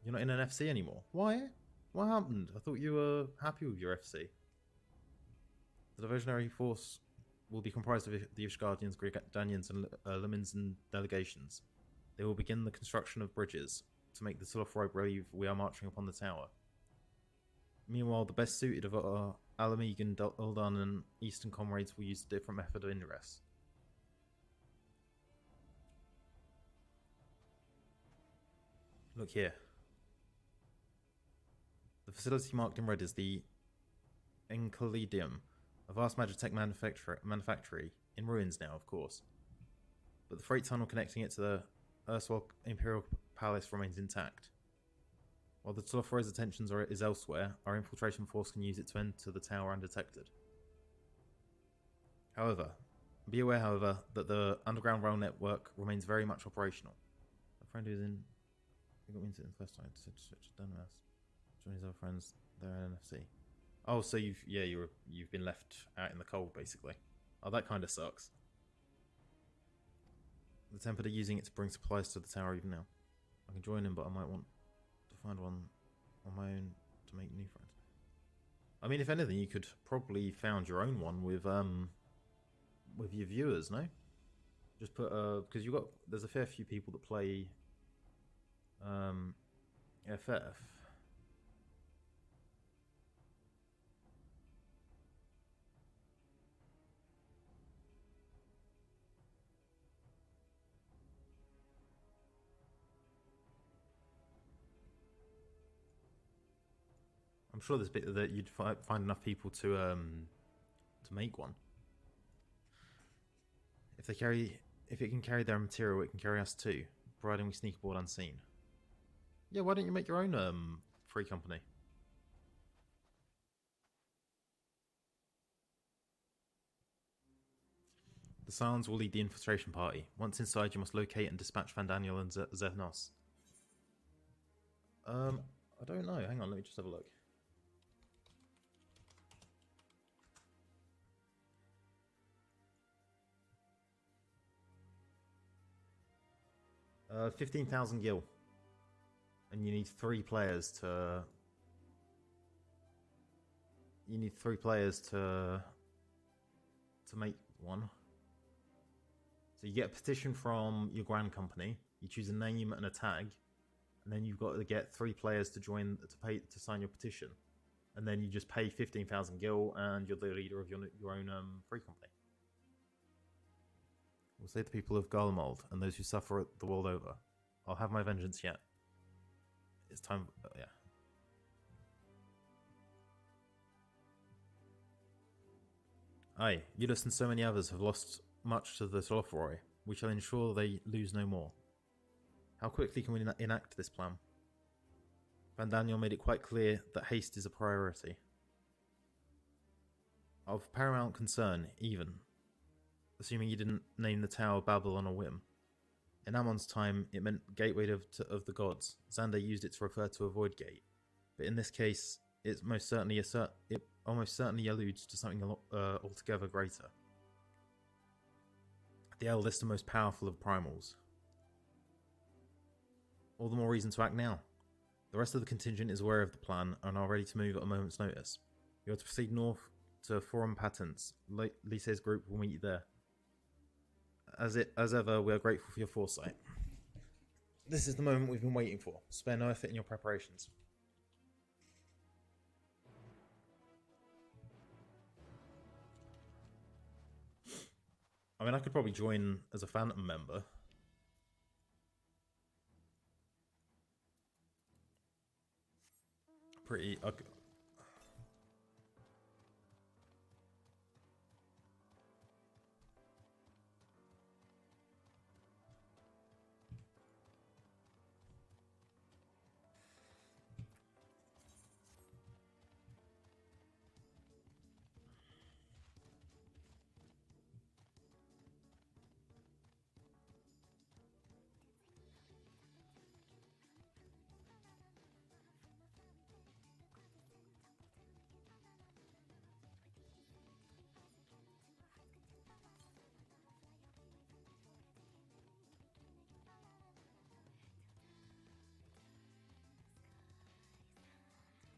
You're not in an FC anymore. Why? What happened? I thought you were happy with your FC. The diversionary force will be comprised of the Ishgardians, Danians, and Lemons and delegations. They will begin the construction of bridges to make the Telophoroi believe we are marching upon the tower. Meanwhile, the best suited of our Alamegan, Uldan, and Eastern comrades will use a different method of ingress. Look here. The facility marked in red is the Encoledium, a vast magitech manufactory, in ruins now, of course. But the freight tunnel connecting it to the erstwhile Imperial Palace remains intact. While the Telophoro's attention is elsewhere, our infiltration force can use it to enter the tower undetected. However, be aware, that the underground rail network remains very much operational. A friend who's in... We got me into it the first time to switch to Dunmas. Join his other friends there at NFC. Oh, so you've been left out in the cold, basically. Oh, that kind of sucks. The Tempered are using it to bring supplies to the tower even now. I can join him, but I might want to find one on my own to make new friends. I mean, if anything, you could probably found your own one with your viewers, no? Just put because there's a fair few people that play FF. I'm sure there's a bit that you'd find enough people to make one. If it can carry their material, it can carry us too, providing we sneak aboard unseen. Yeah, why don't you make your own free company? The Scions will lead the infiltration party. Once inside, you must locate and dispatch Fandaniel and Xenos. I don't know. Hang on, let me just have a look. 15,000 gil. And you need 3 players to... You need 3 players to make one. So you get a petition from your grand company. You choose a name and a tag. And then you've got to get 3 players to to sign your petition. And then you just pay 15,000 gil and you're the leader of your own free company. We'll save the people of Garlemald and those who suffer the world over. I'll have my vengeance yet. It's time. Yeah. Aye, Ulysses and so many others have lost much to the Tolothroi. We shall ensure they lose no more. How quickly can we enact this plan? Van Daniel made it quite clear that haste is a priority. Of paramount concern, even, assuming you didn't name the Tower Babel on a whim. In Ammon's time, it meant Gateway of the Gods. Xander used it to refer to a Void Gate. But in this case, it almost certainly alludes to something altogether greater. The eldest and most powerful of primals. All the more reason to act now. The rest of the contingent is aware of the plan and are ready to move at a moment's notice. You are to proceed north to Forum Patents. Lise's group will meet you there. As ever, we are grateful for your foresight. This is the moment we've been waiting for. Spare no effort in your preparations. I mean, I could probably join as a Phantom member. Pretty...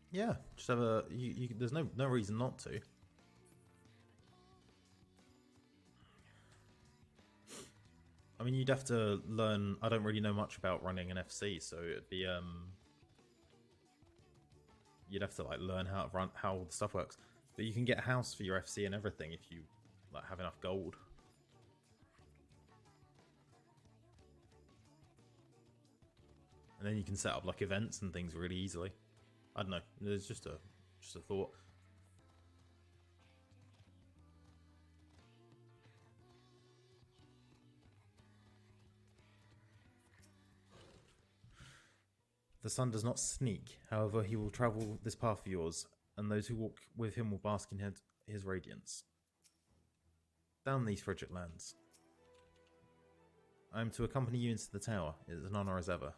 Yeah, just have a... there's no reason not to. I mean, you'd have to learn... I don't really know much about running an FC, so it'd be... You'd have to like learn how all the stuff works. But you can get a house for your FC and everything if you like have enough gold. And then you can set up like events and things really easily. I don't know. It's just a thought. The sun does not sneak. However, he will travel this path of yours, and those who walk with him will bask in his radiance. Down these frigid lands. I am to accompany you into the tower. It is an honor as ever.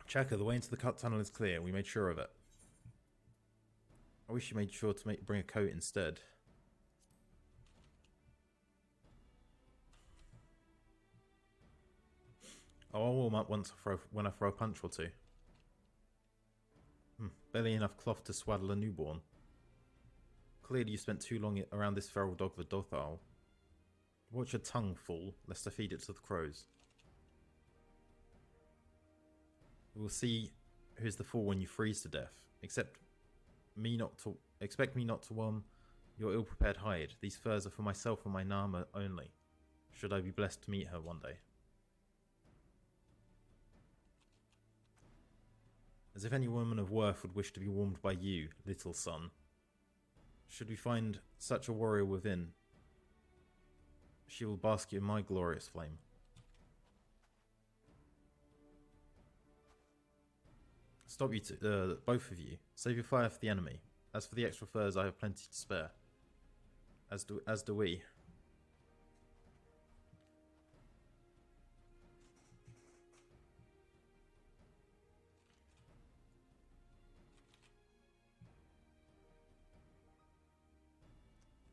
Chaka, the way into the cut tunnel is clear. We made sure of it. I wish you made sure to bring a coat instead. Oh, I'll warm up when I throw a punch or two. Barely enough cloth to swaddle a newborn. Clearly you spent too long around this feral dog for Dothal. Watch your tongue, fool, lest I feed it to the crows. We'll see who's the fool when you freeze to death. Expect me not to warm your ill-prepared hide. These furs are for myself and my Nama only. Should I be blessed to meet her one day. As if any woman of worth would wish to be warmed by you, little son. Should we find such a warrior within, she will bask you in my glorious flame. Stop you both of you. Save your fire for the enemy. As for the extra furs, I have plenty to spare. As do we.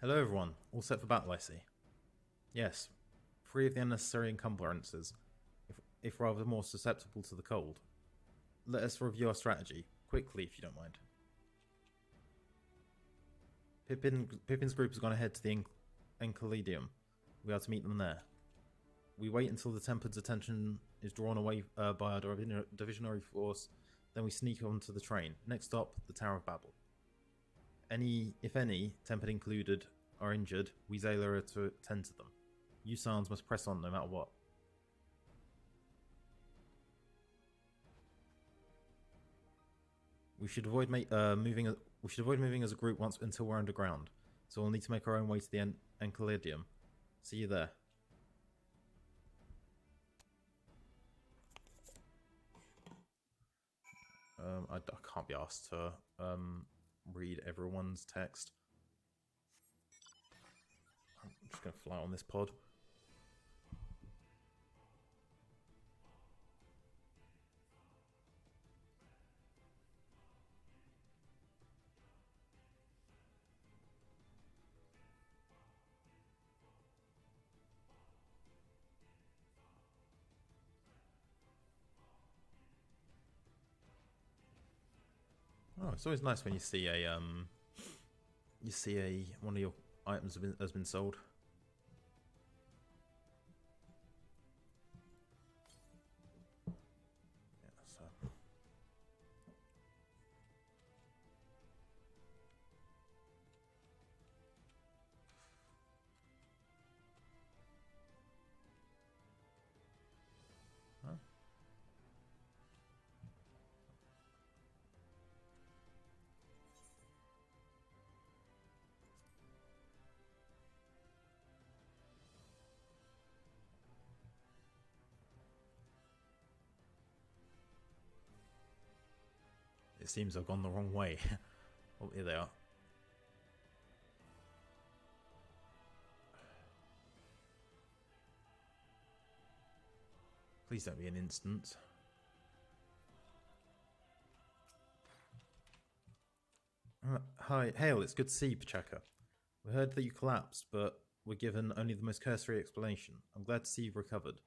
Hello everyone, all set for battle I see. Yes, free of the unnecessary encumbrances, if rather more susceptible to the cold. Let us review our strategy, quickly if you don't mind. Pippin's group has gone ahead to the Enchelidium. We are to meet them there. We wait until the Tempered's attention is drawn away by our divisionary force, then we sneak onto the train. Next stop, the Tower of Babel. If any, Tempered included, are injured, we Zayla are to tend to them. You Scions must press on no matter what. We should avoid moving. We should avoid moving as a group once until we're underground. So we'll need to make our own way to the Enchiridium. See you there. I can't be asked to read everyone's text. I'm just going to fly on this pod. Oh, it's always nice when you see a one of your items has been sold. Yeah, so. Huh? It seems I've gone the wrong way. Oh, here they are. Please don't be an instant. Hi, Hail, it's good to see you, Pachaka. We heard that you collapsed, but were given only the most cursory explanation. I'm glad to see you've recovered.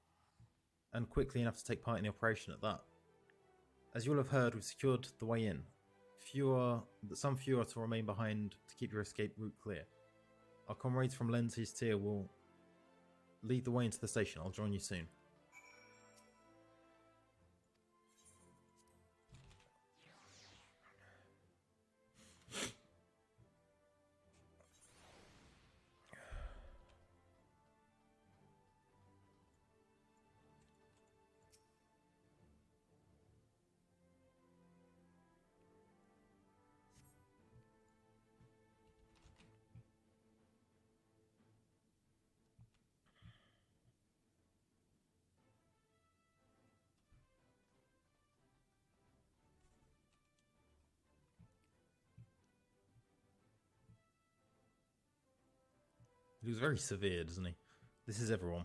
And quickly enough to take part in the operation at that. As you will have heard, we've secured the way in. Some few are to remain behind to keep your escape route clear. Our comrades from Lentis tier will lead the way into the station. I'll join you soon. He was very severe, doesn't he? This is everyone.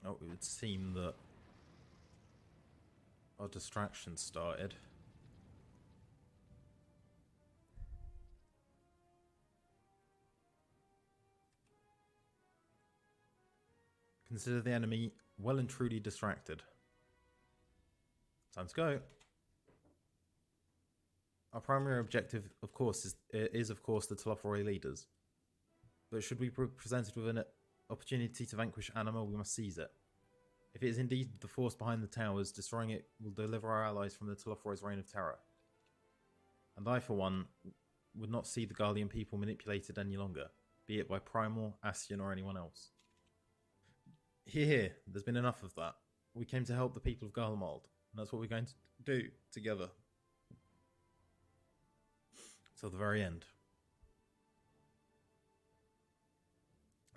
Oh, it would seem that our distraction started. Consider the enemy well and truly distracted. Time to go. Our primary objective, of course, is of course the Telophoroi leaders. But should we be presented with an opportunity to vanquish Anima, we must seize it. If it is indeed the force behind the towers, destroying it will deliver our allies from the Telophoroi's reign of terror. And I, for one, would not see the Garlean people manipulated any longer, be it by Primal, Ascian, or anyone else. Here, there's been enough of that. We came to help the people of Garlemald, and that's what we're going to do together. Till the very end.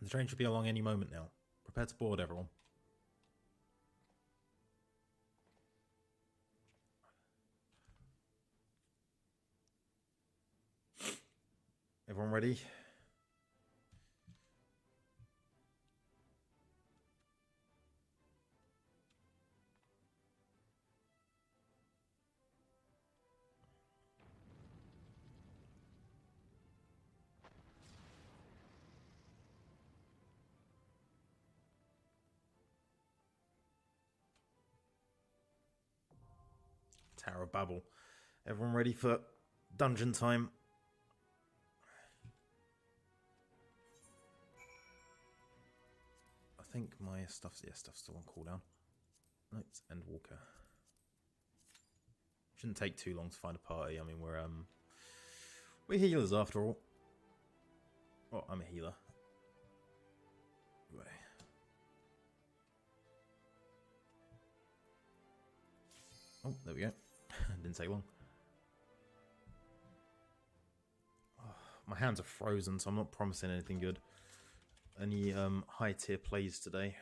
The train should be along any moment now. Prepare to board, everyone. Everyone ready? Tower of Babel. Everyone ready for dungeon time? I think my stuff's still on cooldown. Let's Endwalker. Shouldn't take too long to find a party. I mean, we're healers after all. Oh, I'm a healer. Oh, there we go. Didn't take long. My hands are frozen, so I'm not promising anything good. Any high tier plays today.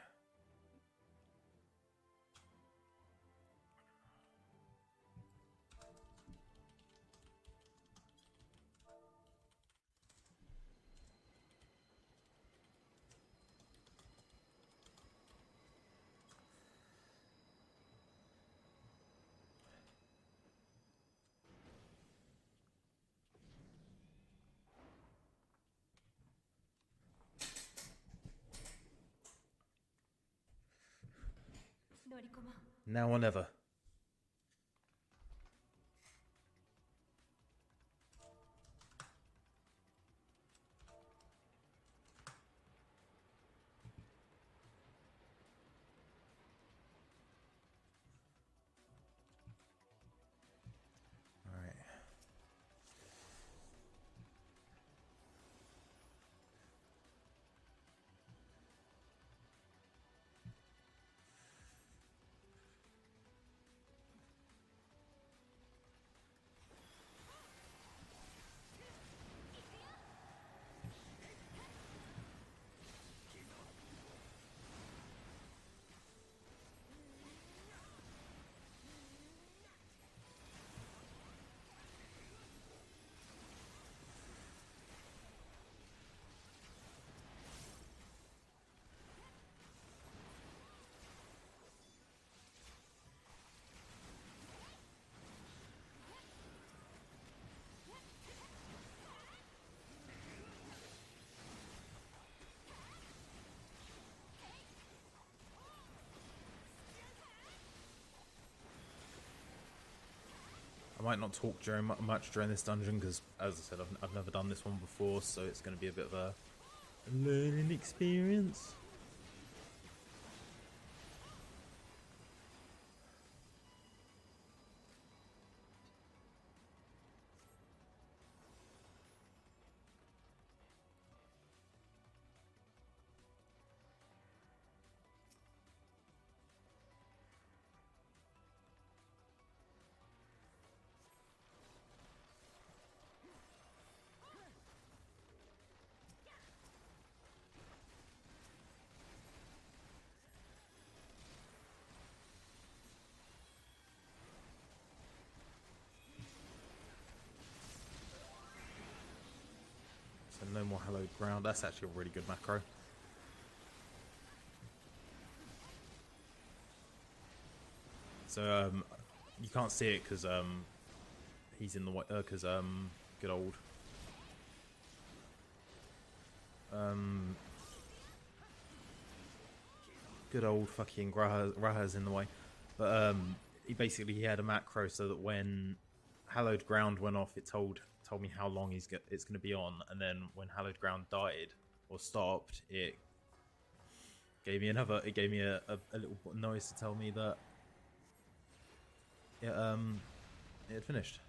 Now or never. All right. I might not talk much during this dungeon because, as I said, I've never done this one before, so it's going to be a bit of a learning experience. So no more hallowed ground. That's actually a really good macro. So you can't see it because he's in the way. Because good old good old fucking Raha's in the way. But he had a macro so that when hallowed ground went off, it told me how long it's going to be on, and then when hallowed ground died or stopped, it gave me a little noise to tell me that it had finished.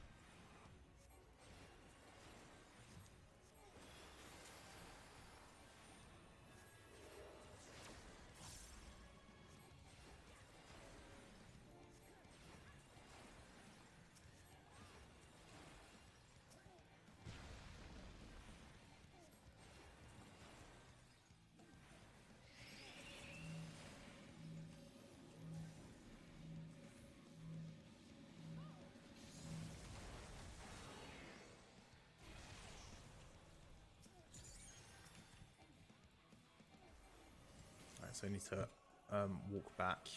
So I need to walk back.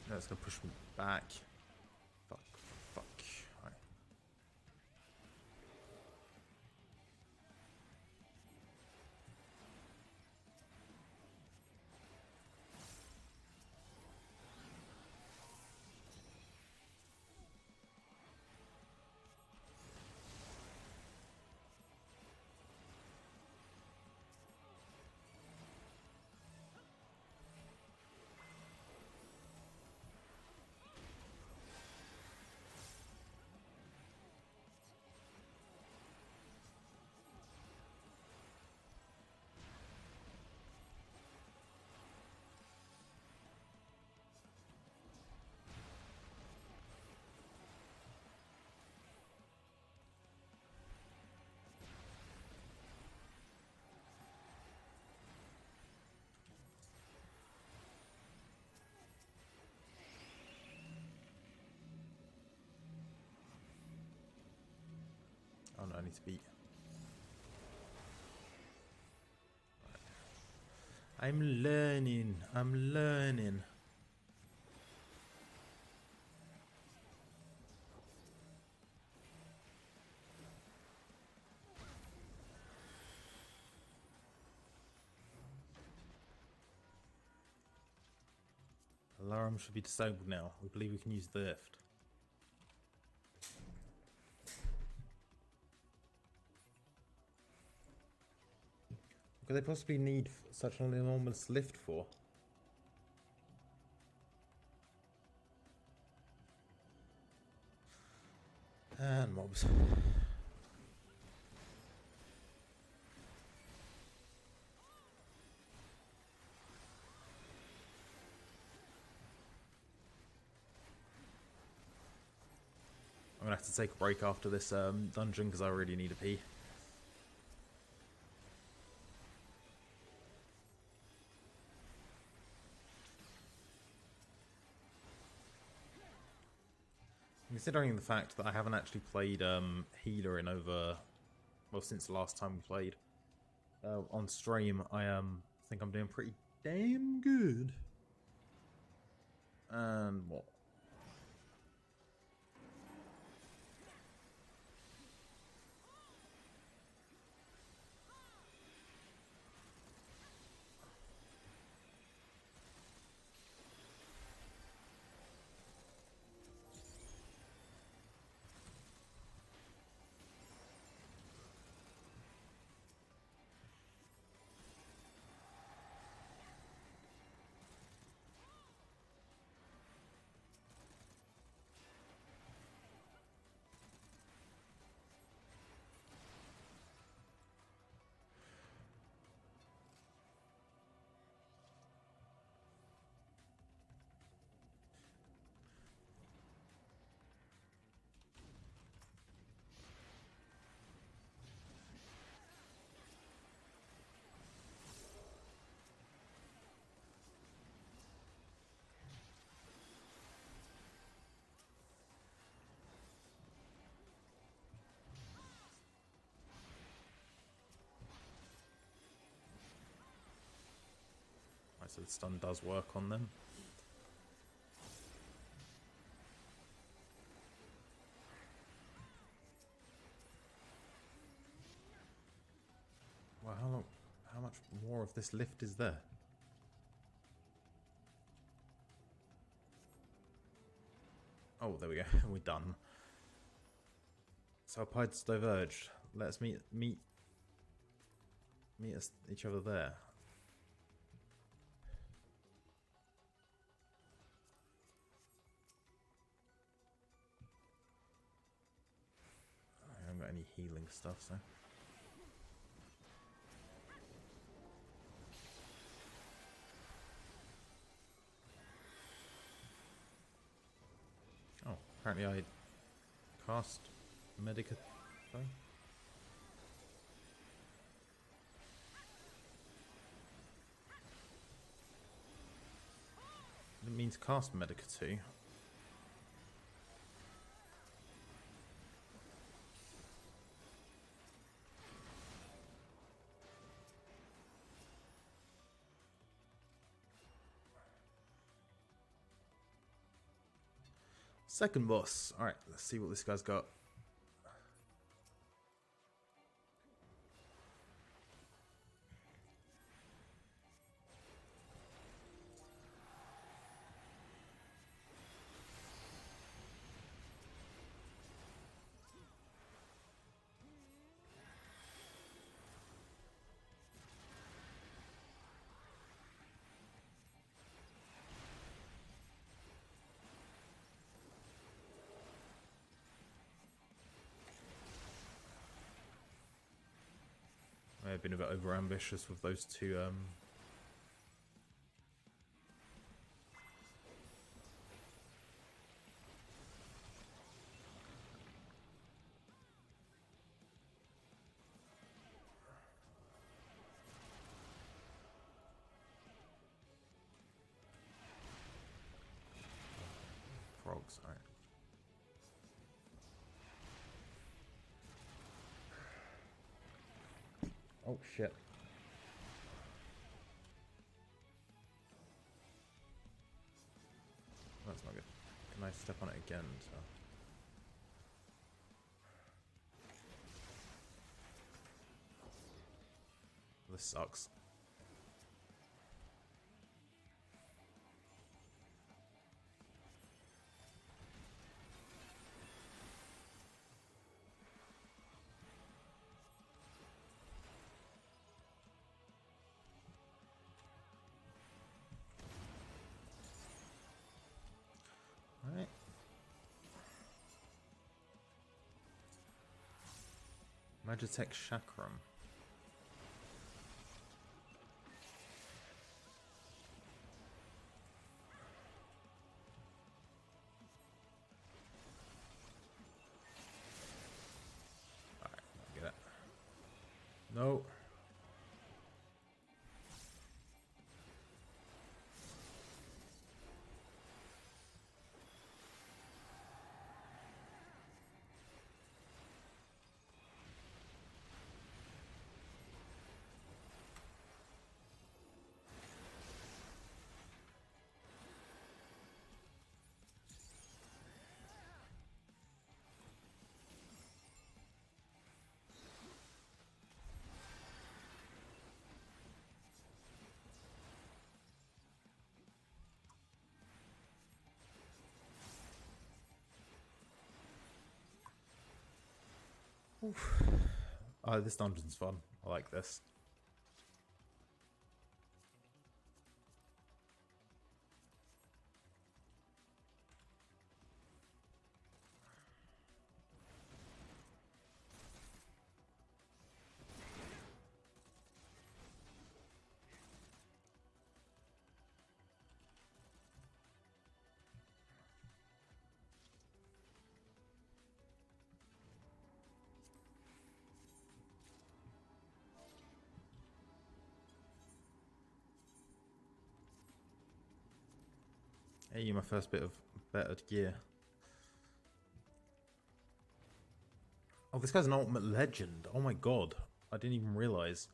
No, it's gonna push me back. Fuck. All right. I need to beat. I'm learning. I'm learning. Alarm should be disabled now. We believe we can use the lift. What could they possibly need such an enormous lift for? And mobs. I'm gonna have to take a break after this dungeon because I really need a pee. Considering the fact that I haven't actually played healer in over, well, since the last time we played on stream, I think I'm doing pretty damn good. And what? So the stun does work on them. Well, how much more of this lift is there? Oh, there we go. We're done. So our paths diverged. Let us meet us each other there. I haven't got any healing stuff, so. Oh, apparently I cast Medica though. Didn't mean to cast Medica 2. Second boss. Alright, let's see what this guy's got. I may have been a bit over ambitious with those two frogs. Alright. Oh shit. That's not good. Can I step on it again? So. This sucks. Alright. Magitech Chakram. Alright, get it. No. Oof. Oh, this dungeon's fun. I like this. Hey, my first bit of bettered gear. Oh, this guy's an ultimate legend. Oh my god. I didn't even realize.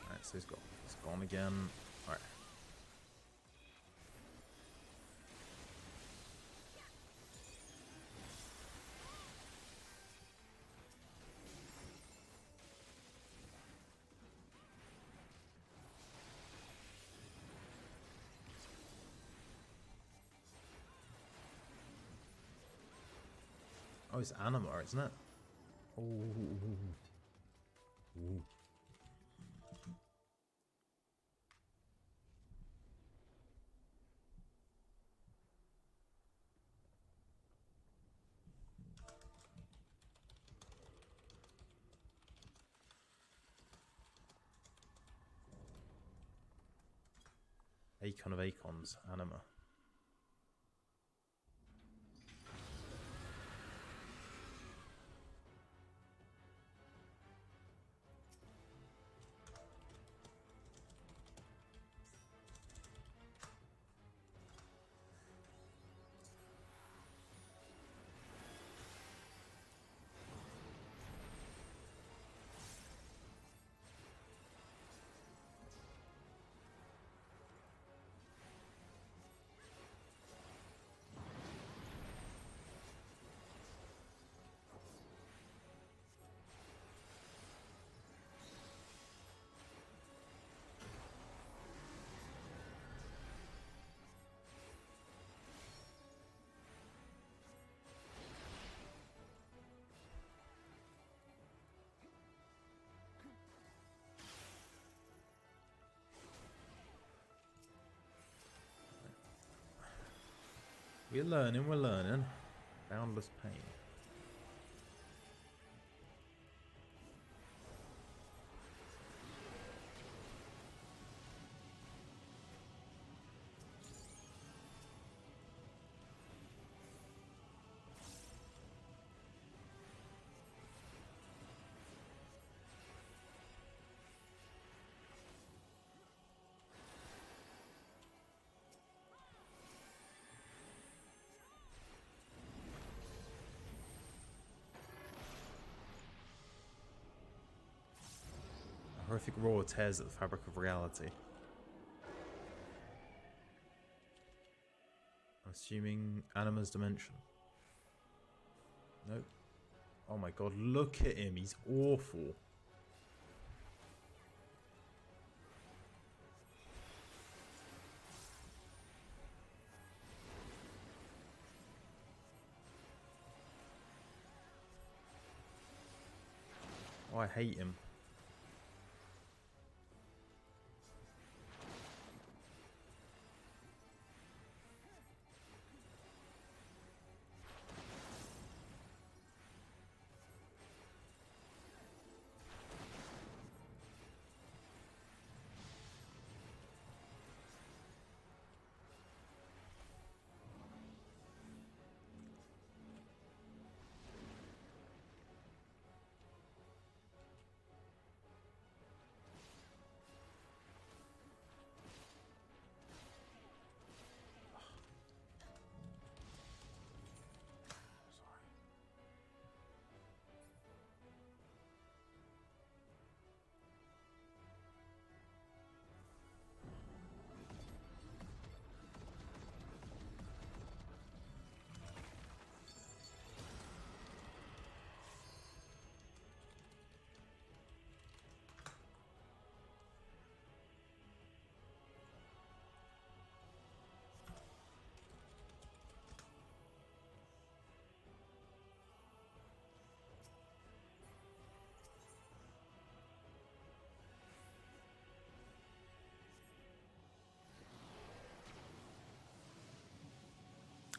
Alright, so he's gone again. Alright. Oh, it's Anima, isn't it? Oh. Ooh. Acon of Acons, Anima. We're learning, we're learning. Boundless pain. A horrific roar tears at the fabric of reality. I'm assuming Anima's dimension. Nope. Oh my god, look at him. He's awful. Oh, I hate him.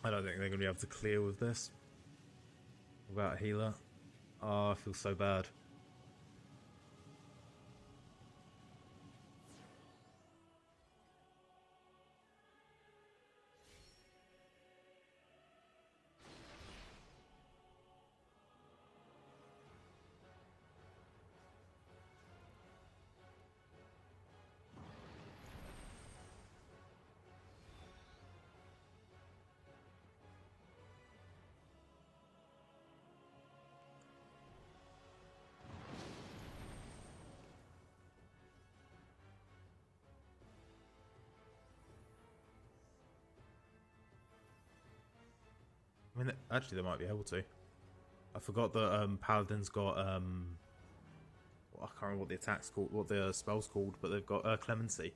I don't think they're going to be able to clear with this. Without a healer. Oh, I feel so bad. I mean, actually, they might be able to. I forgot that Paladin's got I can't remember what the attack's called, what the spell's called, but they've got Clemency.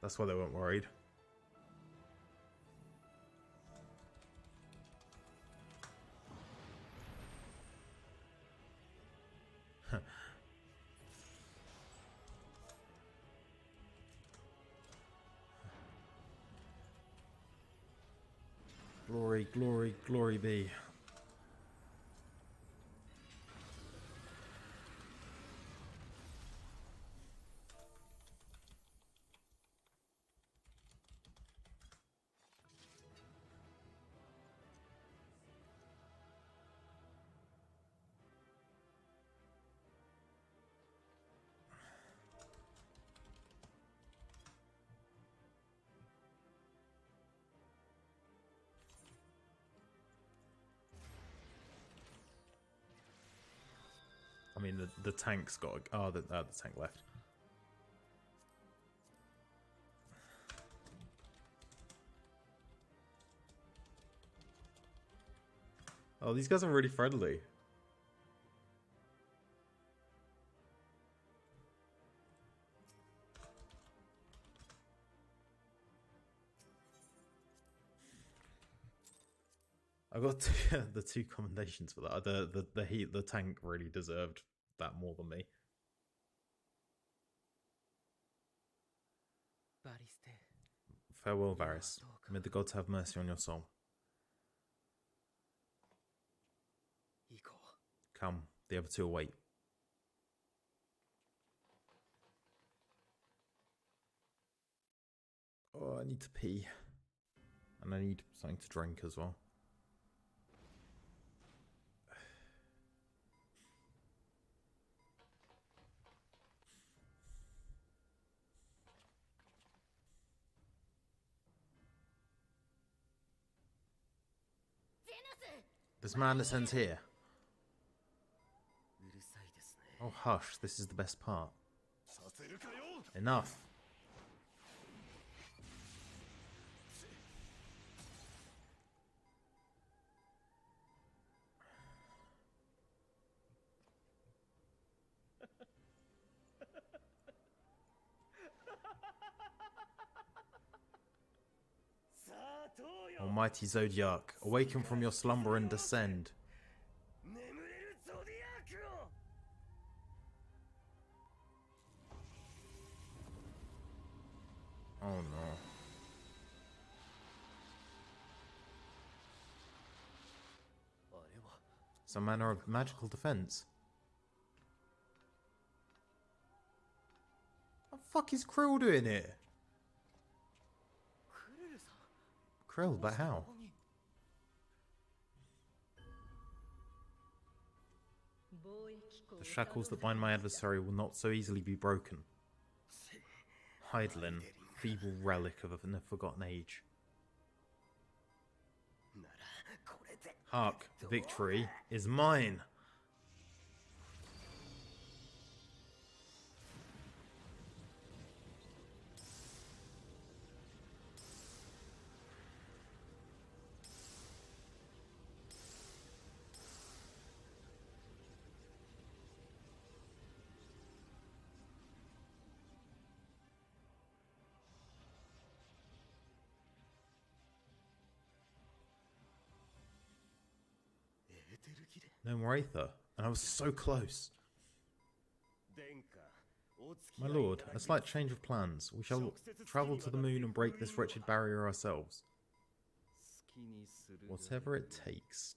That's why they weren't worried. Glory, glory, glory be. I mean, the tank's got... Oh, the tank left. Oh, these guys are really friendly. I got the two commendations for that. The tank really deserved that more than me. Farewell, Varys. May the gods have mercy on your soul. Come, the other two await. Oh, I need to pee. And I need something to drink as well. This man that sends here. Oh, hush, this is the best part. Enough. Almighty Zodiac, awaken from your slumber and descend. Oh no. Some manner of magical defense. What the fuck is Krill doing here? Krill, but how? The shackles that bind my adversary will not so easily be broken. Hydaelyn, feeble relic of a forgotten age. Hark, victory is mine! No more Aether, and I was so close. My lord, a slight change of plans. We shall travel to the moon and break this wretched barrier ourselves. Whatever it takes.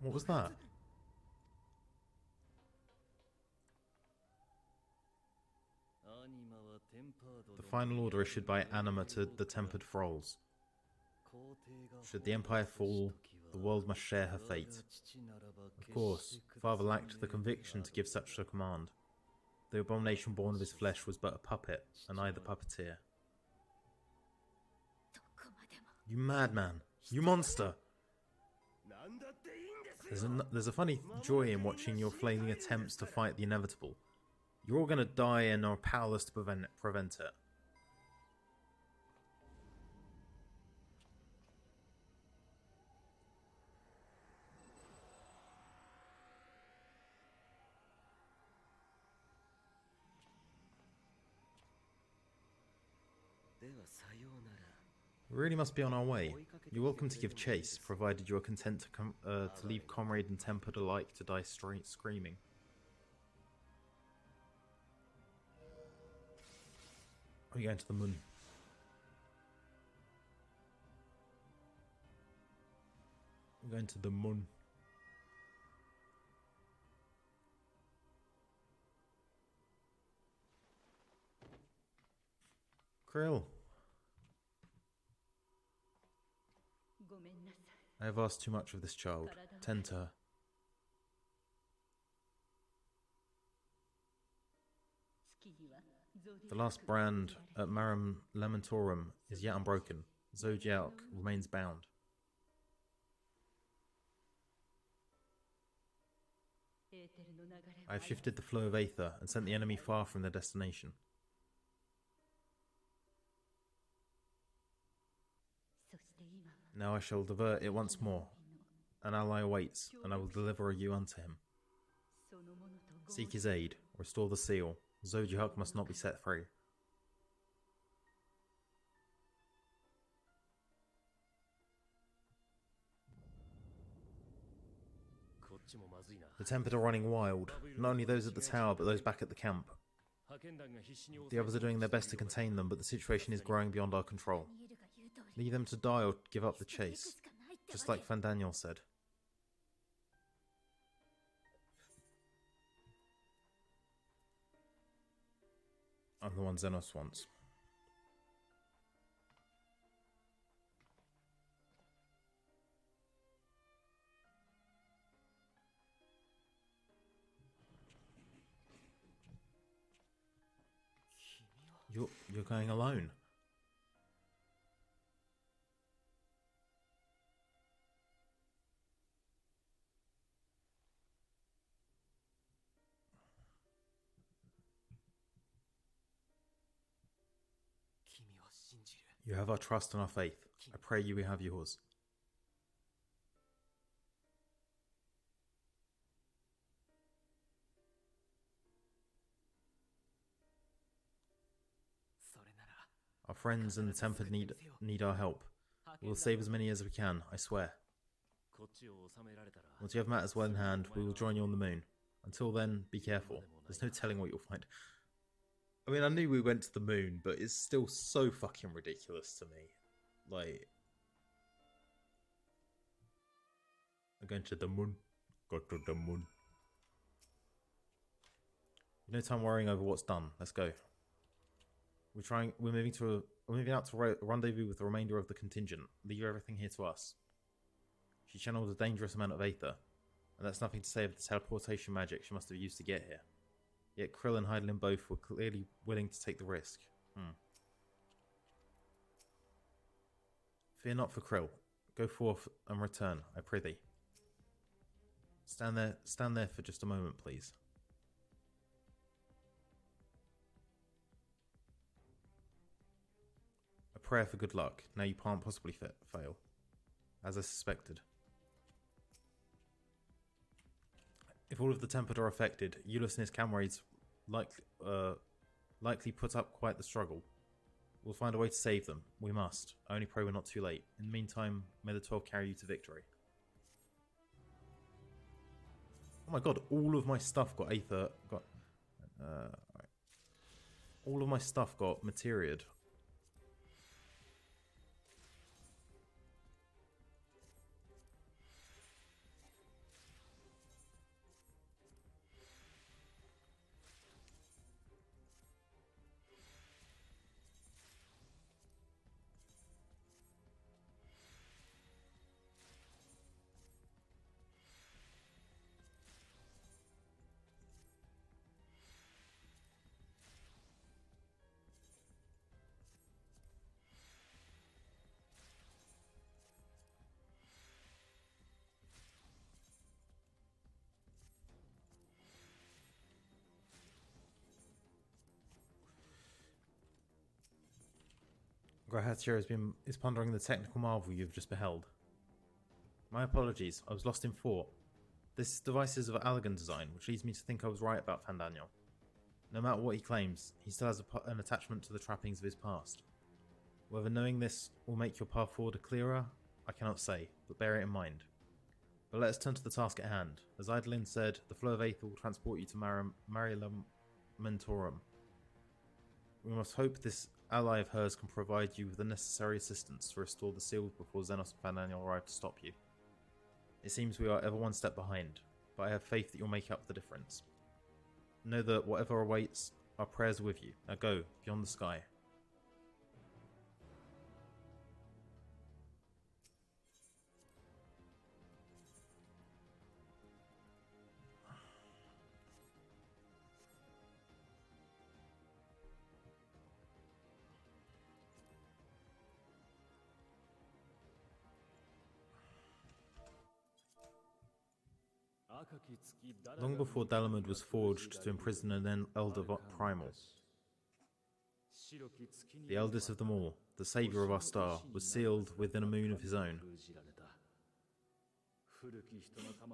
What was that? The final order issued by Anima to the Tempered Thralls. Should the Empire fall, the world must share her fate. Of course, Father lacked the conviction to give such a command. The abomination born of his flesh was but a puppet, and I the puppeteer. You madman! You monster! There's a funny joy in watching your flailing attempts to fight the inevitable. You're all gonna die and are powerless to prevent it. We really must be on our way. You're welcome to give chase, provided you are content to leave comrade and tempered alike to die screaming. Are you going to the moon? We're going to the moon. Krill. I have asked too much of this child. Tend to her. The last brand at Marum Lamentorum is yet unbroken. Zodiac remains bound. I have shifted the flow of Aether and sent the enemy far from their destination. Now I shall divert it once more. An ally awaits, and I will deliver you unto him. Seek his aid, restore the seal. Zodiac must not be set free. The Tempered are running wild, not only those at the tower, but those back at the camp. The others are doing their best to contain them, but the situation is growing beyond our control. Leave them to die or give up the chase, just like Fandaniel said. I'm the one Xenos wants. You're going alone. You have our trust and our faith. I pray you we have yours. Our friends and the Tempered need our help. We will save as many as we can, I swear. Once you have matters well in hand, we will join you on the moon. Until then, be careful. There's no telling what you'll find. I mean, I knew we went to the moon, but it's still so fucking ridiculous to me. Like... I'm going to the moon. Go to the moon. No time worrying over what's done. Let's go. We're moving out to rendezvous with the remainder of the contingent. Leave everything here to us. She channeled a dangerous amount of aether, and that's nothing to say of the teleportation magic she must have used to get here. Yet Krill and Heidelin both were clearly willing to take the risk. Fear not for Krill. Go forth and return, I prithee. Stand there for just a moment, please. A prayer for good luck. Now you can't possibly fail. As I suspected. If all of the Tempered are affected, Eulus and his comrades likely put up quite the struggle. We'll find a way to save them. We must. I only pray we're not too late. In the meantime, may the 12 carry you to victory. Oh my god, all of my stuff got aether. Right. All of my stuff got materiaed. Grahatio is pondering the technical marvel you've just beheld. My apologies, I was lost in thought. This device is of Allegan design, which leads me to think I was right about Fandaniel. No matter what he claims, he still has an attachment to the trappings of his past. Whether knowing this will make your path forward clearer, I cannot say, but bear it in mind. But let us turn to the task at hand. As Heidelin said, the flow of aether will transport you to Marilam Mentorum. We must hope this ally of hers can provide you with the necessary assistance to restore the seal before Xenos and Fandaniel arrive to stop you. It seems we are ever one step behind, but I have faith that you'll make up the difference. Know that whatever awaits, our prayers are with you. Now go, beyond the sky. Long before Dalamud was forged to imprison an elder primal, The eldest of them all, the saviour of our star, was sealed within a moon of his own.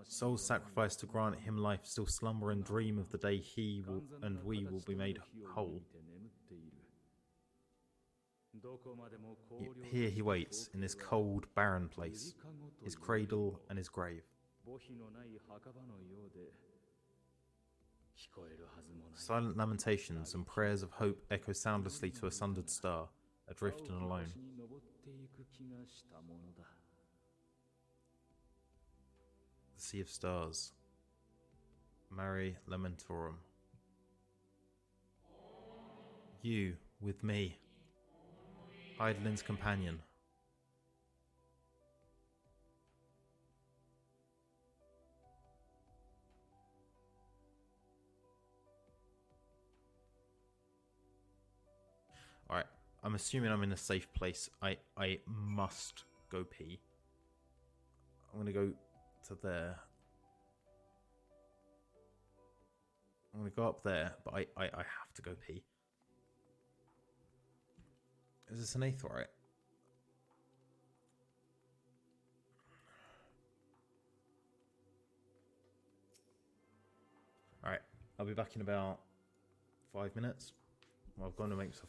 Souls sacrificed to grant him life still slumber and dream of the day he and we will be made whole. Here he waits, in this cold, barren place, his cradle and his grave. Silent lamentations and prayers of hope echo soundlessly to a sundered star, adrift and alone. The Sea of Stars. Mare Lamentorum. You, with me. Hydaelyn's companion. Alright, I'm assuming I'm in a safe place. I must go pee. I'm gonna go to there. I'm gonna go up there, but I have to go pee. Is this an aetheryte? Alright, I'll be back in about 5 minutes. Well, I've gone to make myself.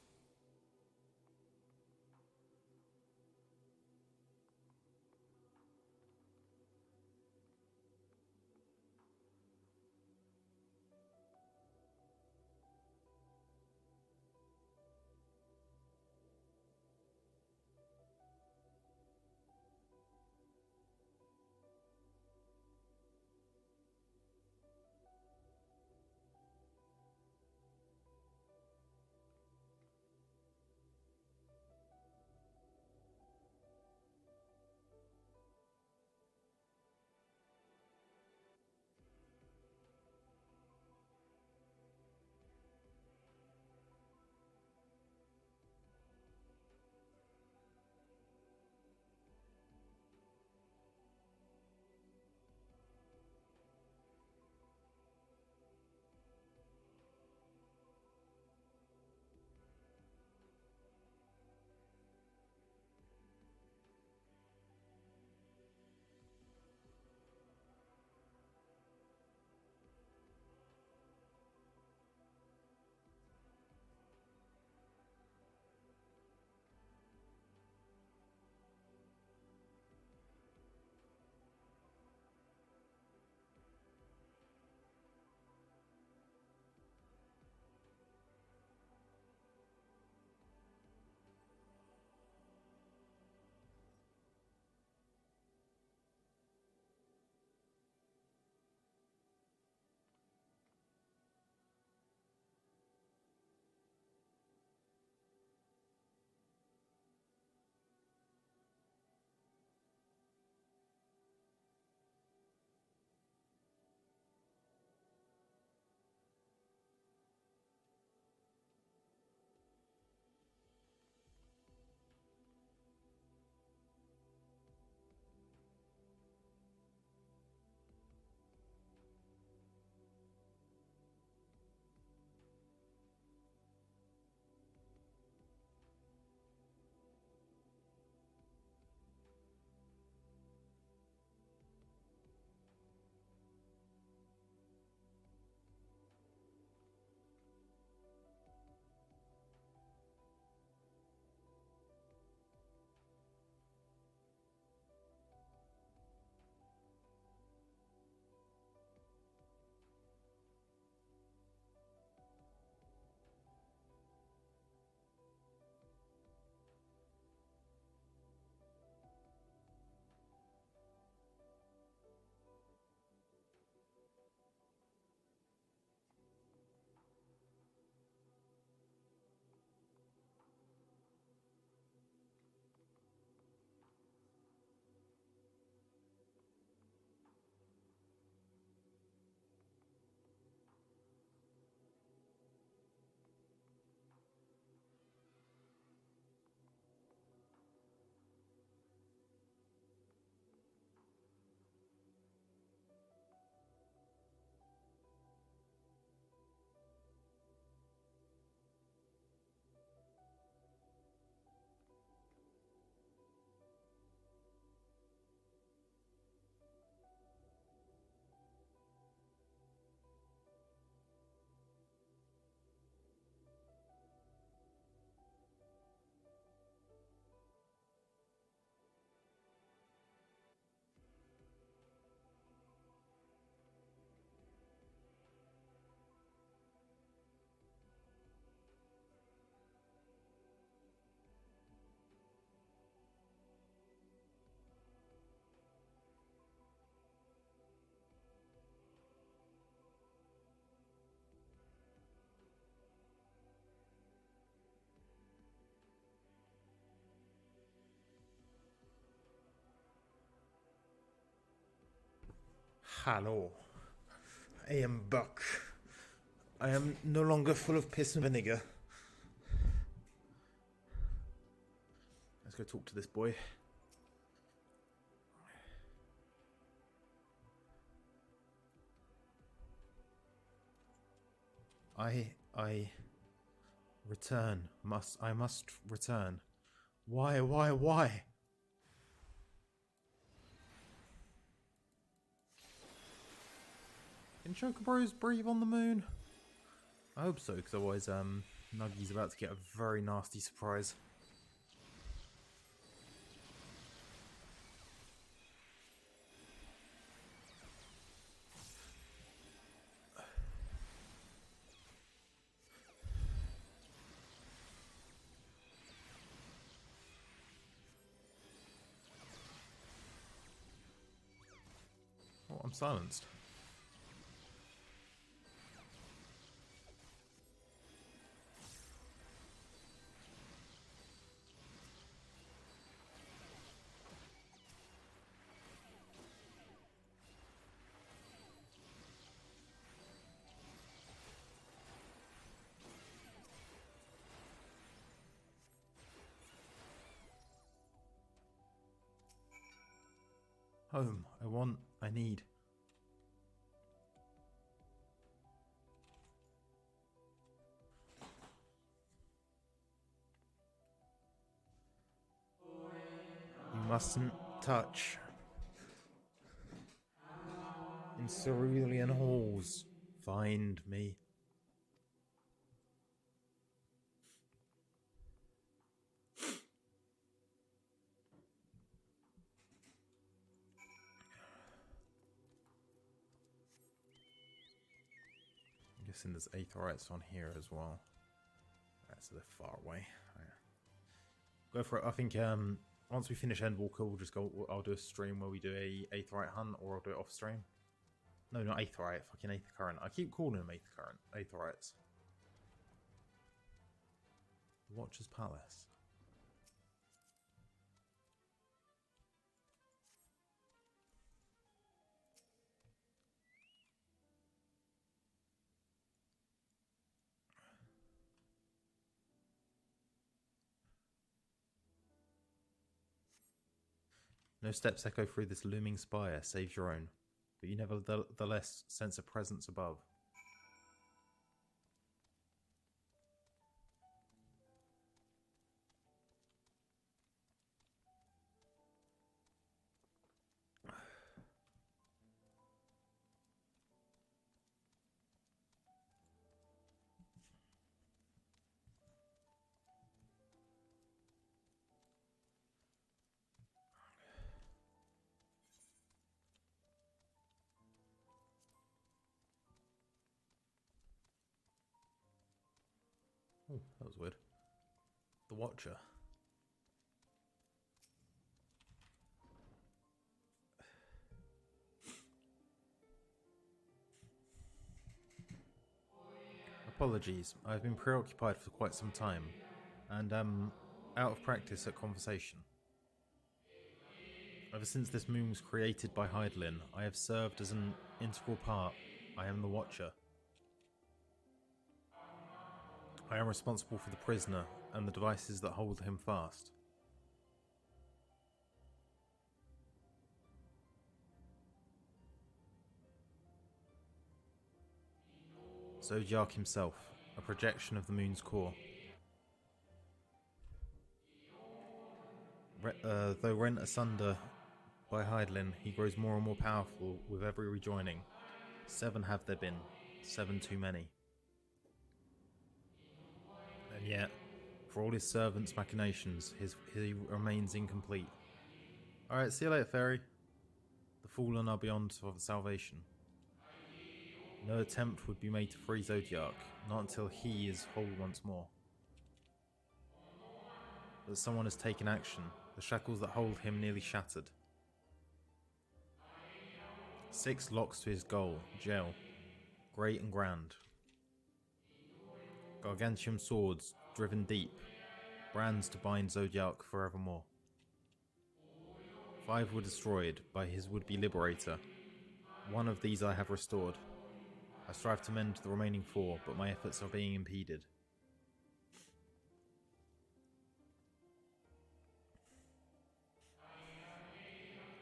Hello. I am Buck. I am no longer full of piss and vinegar. Let's go talk to this boy. I return. I must return. Why? Can chocobros breathe on the moon? I hope so, because otherwise, Nuggy's about to get a very nasty surprise. Oh, I'm silenced. Home. I need. You mustn't touch. In cerulean halls, find me. I'm guessing there's aetherites on here as well. Right, so they're far away. Right. Go for it. I think once we finish Endwalker, we'll just go. I'll do a stream where we do a aetherite hunt, or I'll do it off stream. No, not aetherite. Fucking aether current. I keep calling them aether current. Aetherites. The Watcher's Palace. No steps echo through this looming spire, save your own, but you nevertheless sense a presence above. Oh, that was weird. The Watcher. Apologies, I've been preoccupied for quite some time, and out of practice at conversation. Ever since this moon was created by Heidelin, I have served as an integral part. I am the Watcher. I am responsible for the prisoner and the devices that hold him fast. Zodiac himself, a projection of the moon's core. Though rent asunder by Heidelin, he grows more and more powerful with every rejoining. 7 have there been, 7 too many. And yet, for all his servants' machinations, he remains incomplete. Alright, see you later, Fairy. The fallen are beyond salvation. No attempt would be made to free Zodiac, not until he is whole once more. But someone has taken action. The shackles that hold him nearly shattered. 6 locks to his goal, jail. Great and grand. Gargantuan swords, driven deep. Brands to bind Zodiac forevermore. 5 were destroyed by his would-be liberator. One of these I have restored. I strive to mend the remaining 4, but my efforts are being impeded.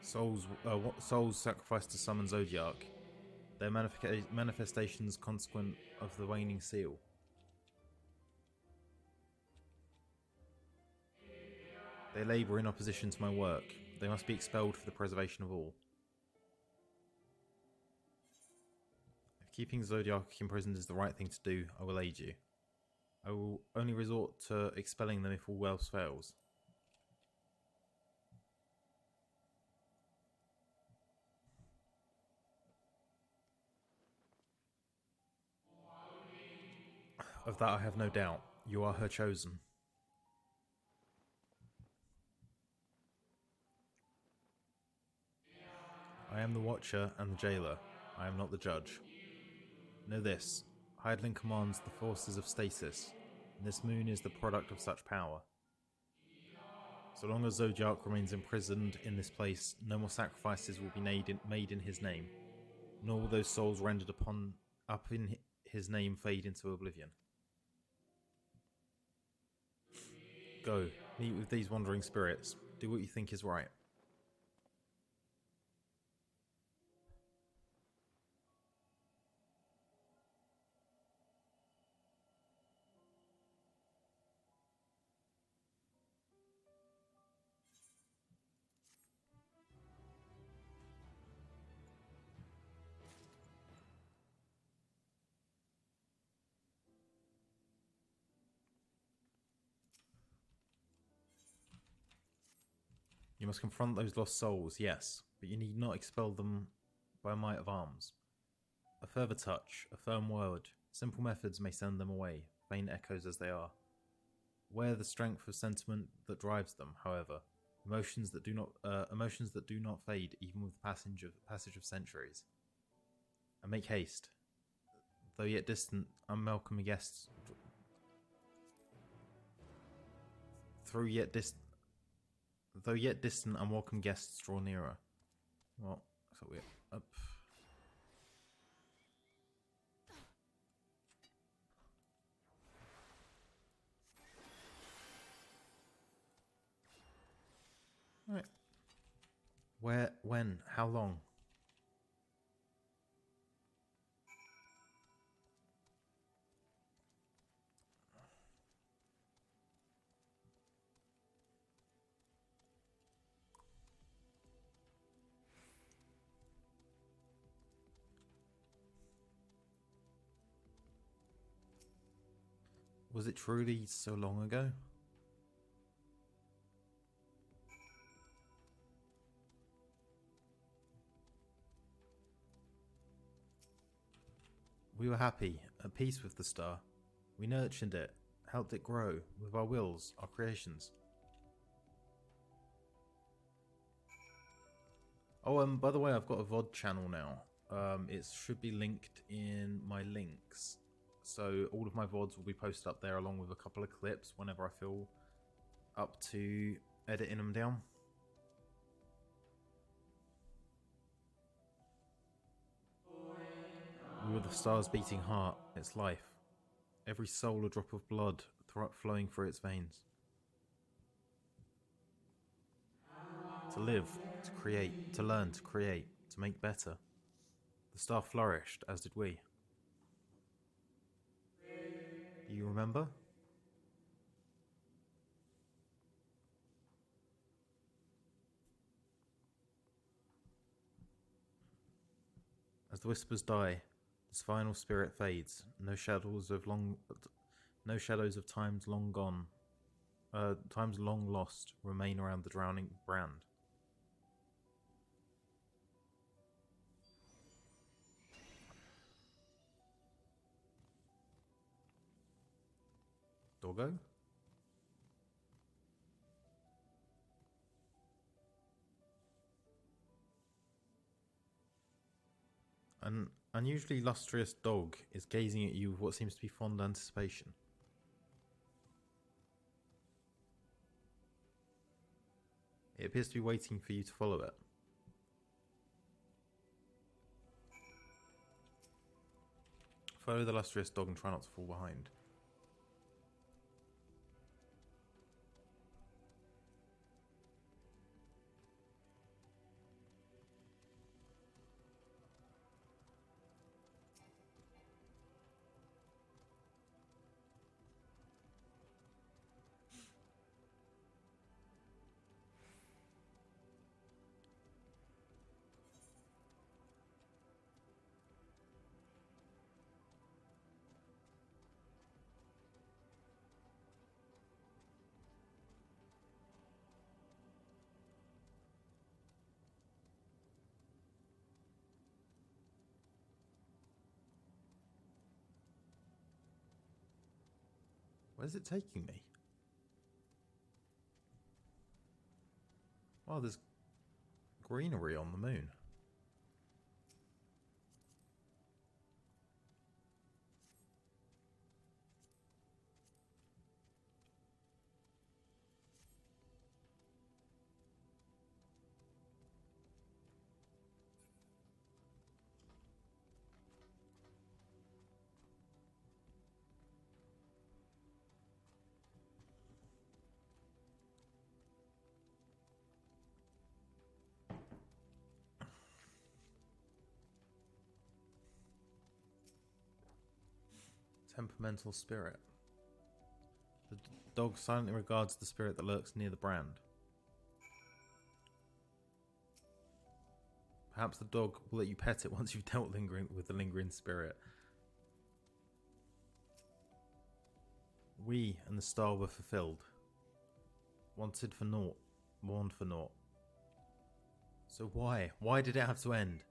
Souls sacrificed to summon Zodiac. Their manifestations consequent of the waning seal. They labour in opposition to my work. They must be expelled for the preservation of all. If keeping Zodiac imprisoned is the right thing to do, I will aid you. I will only resort to expelling them if all else fails. Of that I have no doubt. You are her chosen. I am the watcher and the jailer. I am not the judge. Know this. Hydaelyn commands the forces of stasis, and this moon is the product of such power. So long as Zodiac remains imprisoned in this place, no more sacrifices will be made in his name, nor will those souls rendered up in his name fade into oblivion. Go, meet with these wandering spirits. Do what you think is right. You must confront those lost souls, yes, but you need not expel them by might of arms. A further touch, a firm word, simple methods may send them away, faint echoes as they are. Aware the strength of sentiment that drives them, however, emotions that do not fade even with the passage of centuries. And make haste, though yet distant, unwelcome guests. Though yet distant, unwelcome guests draw nearer. Well, so we're up. Right. Where, when, how long? Was it truly so long ago? We were happy, at peace with the star. We nurtured it, helped it grow, with our wills, our creations. Oh, by the way, I've got a VOD channel now. It should be linked in my links. So all of my VODs will be posted up there along with a couple of clips whenever I feel up to editing them down. We were the star's beating heart, its life. Every soul a drop of blood flowing through its veins. To live, to create, to learn, to create, to make better. The star flourished, as did we. Do you remember? As the whispers die, this final spirit fades. No shadows of times long gone, times long lost, remain around the drowning brand. Doggo? An unusually lustrous dog is gazing at you with what seems to be fond anticipation. It appears to be waiting for you to follow it. Follow the lustrous dog and try not to fall behind. Where's it taking me? Oh, there's greenery on the moon. Temperamental spirit. The dog silently regards the spirit that lurks near the brand. Perhaps the dog will let you pet it once you've dealt with the lingering spirit. We and the star were fulfilled. Wanted for naught, mourned for naught. So why? Why did it have to end?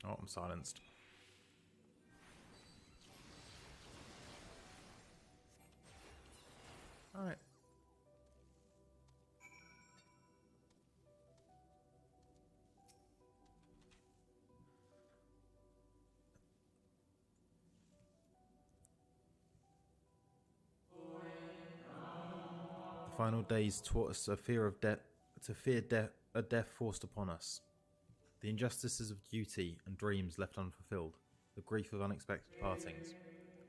Oh, I'm silenced. Alright. The final days taught us a fear of death, a death forced upon us. The injustices of duty and dreams left unfulfilled, the grief of unexpected partings.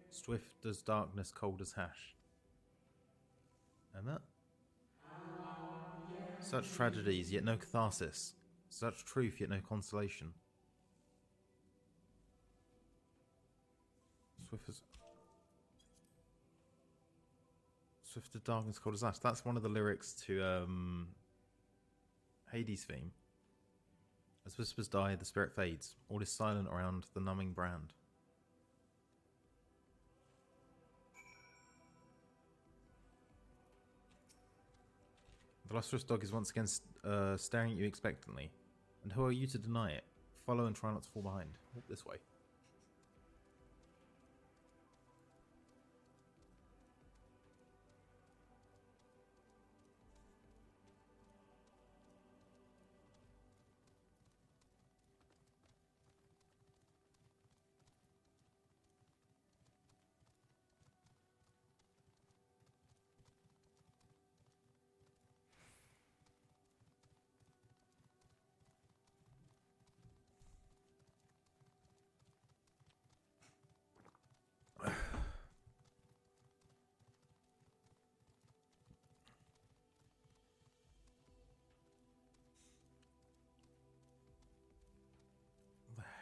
Swift as darkness, cold as hash. And that? Such tragedies, yet no catharsis. Such truth, yet no consolation. Swift as darkness, cold as ash. That's one of the lyrics to Hades' theme. As whispers die, the spirit fades. All is silent around the numbing brand. The lustrous dog is once again staring at you expectantly. And who are you to deny it? Follow and try not to fall behind. Walk this way.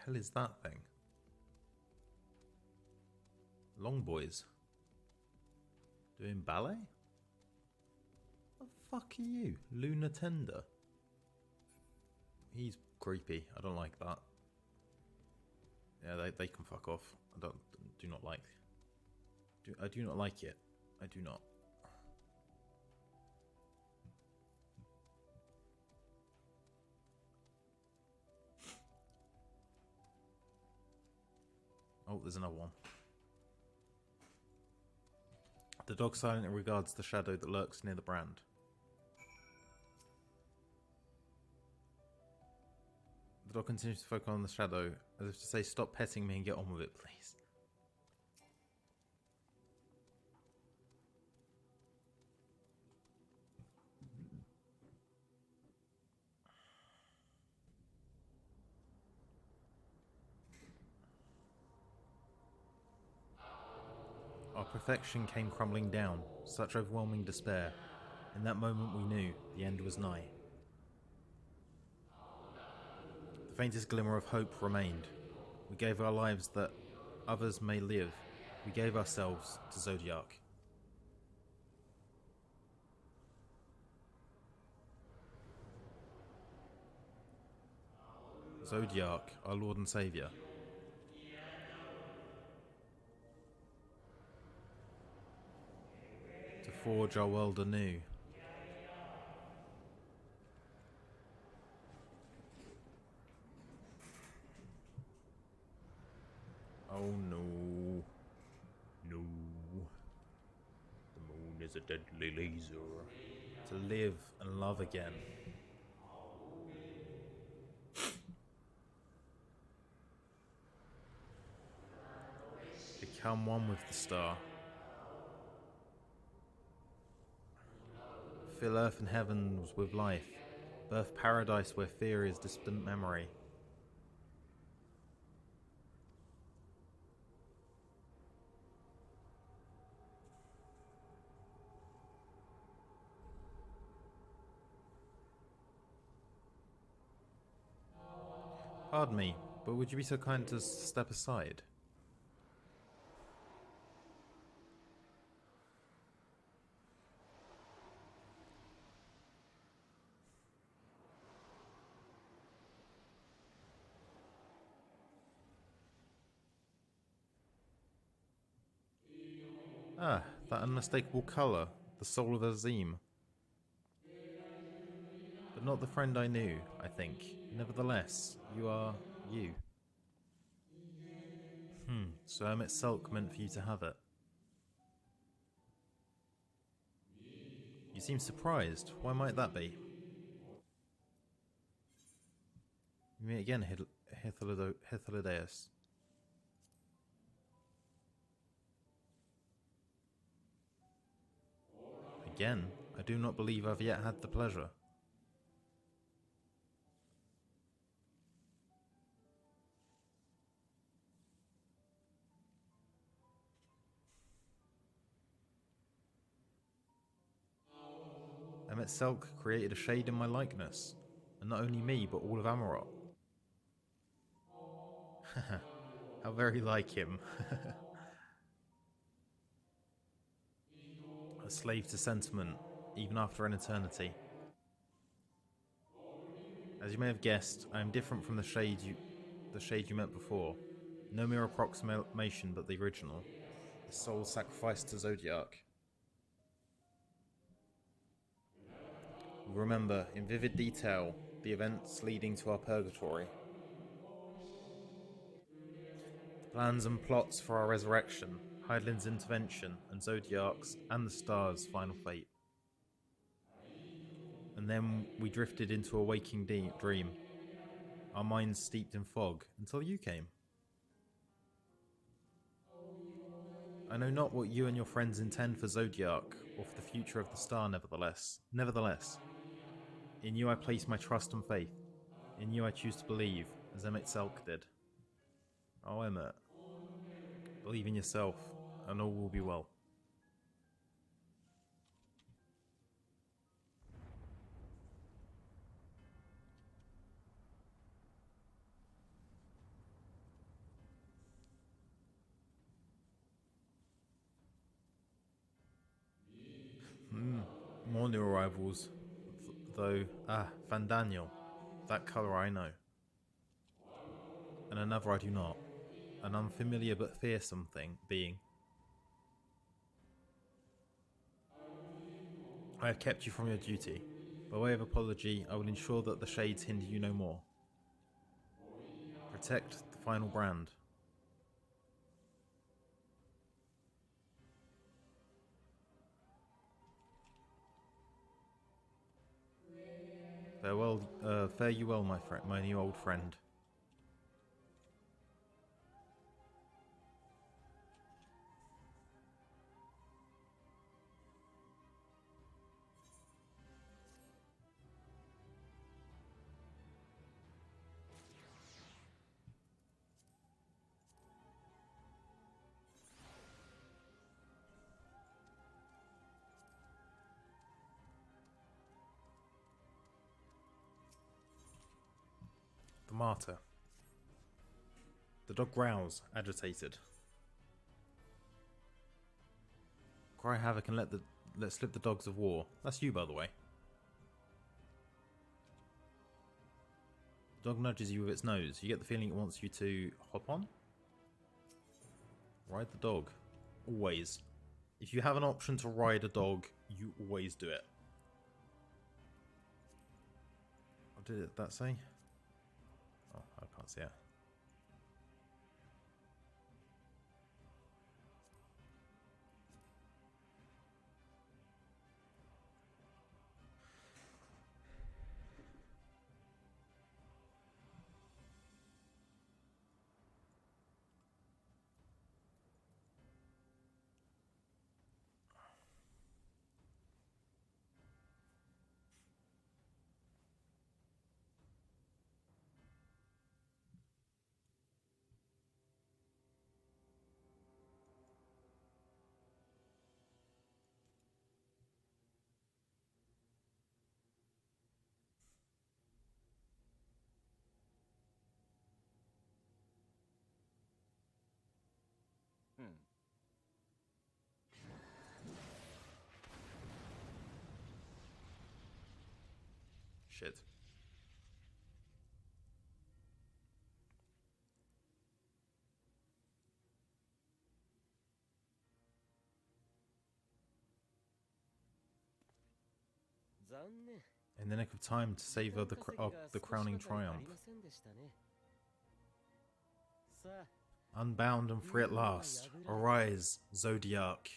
Hell is that thing? Long boys doing ballet? What the fuck are you? Luna Tender? He's creepy. I don't like that. Yeah, they can fuck off. I do not like. I do not like it. I do not. Oh, there's another one. The dog silently regards the shadow that lurks near the brand. The dog continues to focus on the shadow, as if to say, stop petting me and get on with it, please. Our perfection came crumbling down, such overwhelming despair. In that moment we knew the end was nigh. The faintest glimmer of hope remained. We gave our lives that others may live. We gave ourselves to Zodiac. Zodiac, our Lord and Saviour. To forge our world anew. Oh no. No. The moon is a deadly laser. To live and love again. Become one with the star. Fill earth and heavens with life. Birth paradise where fear is distant memory. Pardon me, but would you be so kind to step aside? Ah, that unmistakable colour, the soul of Azim. But not the friend I knew, I think. Nevertheless, you are you. So Emmett Selk meant for you to have it. You seem surprised. Why might that be? You meet again, Hythlodaeus. Again? I do not believe I've yet had the pleasure. Emmett Selk created a shade in my likeness, and not only me, but all of Amarot. How very like him. A slave to sentiment, even after an eternity. As you may have guessed, I am different from the shade you met before. No mere approximation, but the original. The soul sacrificed to Zodiac. We remember, in vivid detail, the events leading to our purgatory. The plans and plots for our resurrection, Hydaelyn's intervention, and Zodiac's and the stars' final fate. And then we drifted into a waking dream, our minds steeped in fog, until you came. I know not what you and your friends intend for Zodiac, or for the future of the star, nevertheless. In you I place my trust and faith. In you I choose to believe, as Emmett Selk did. Oh, Emmett. Believe in yourself, and all will be well. More new arrivals, though. Van Daniel. That colour I know. And another I do not. An unfamiliar but fearsome being. I have kept you from your duty. By way of apology, I will ensure that the shades hinder you no more. Protect the final brand. Farewell, fare you well, my friend, my new old friend. The martyr. The dog growls, agitated. Cry havoc and let slip the dogs of war. That's you, by the way. The dog nudges you with its nose. You get the feeling it wants you to hop on. Ride the dog. Always. If you have an option to ride a dog, you always do it. What did that say? Oh, I can't see it. Shit. In the nick of time to savor the crowning triumph. Unbound and free at last. Arise, Zodiac.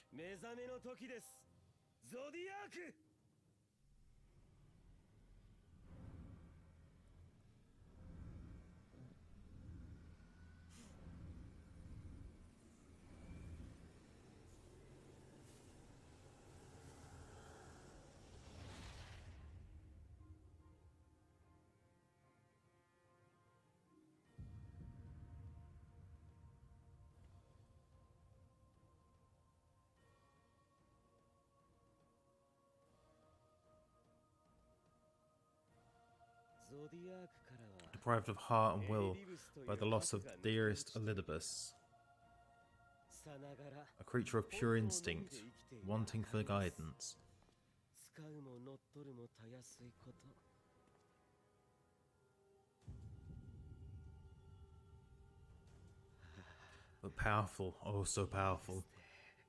Deprived of heart and will by the loss of the dearest Elidibus, a creature of pure instinct, wanting for guidance. But powerful, oh so powerful,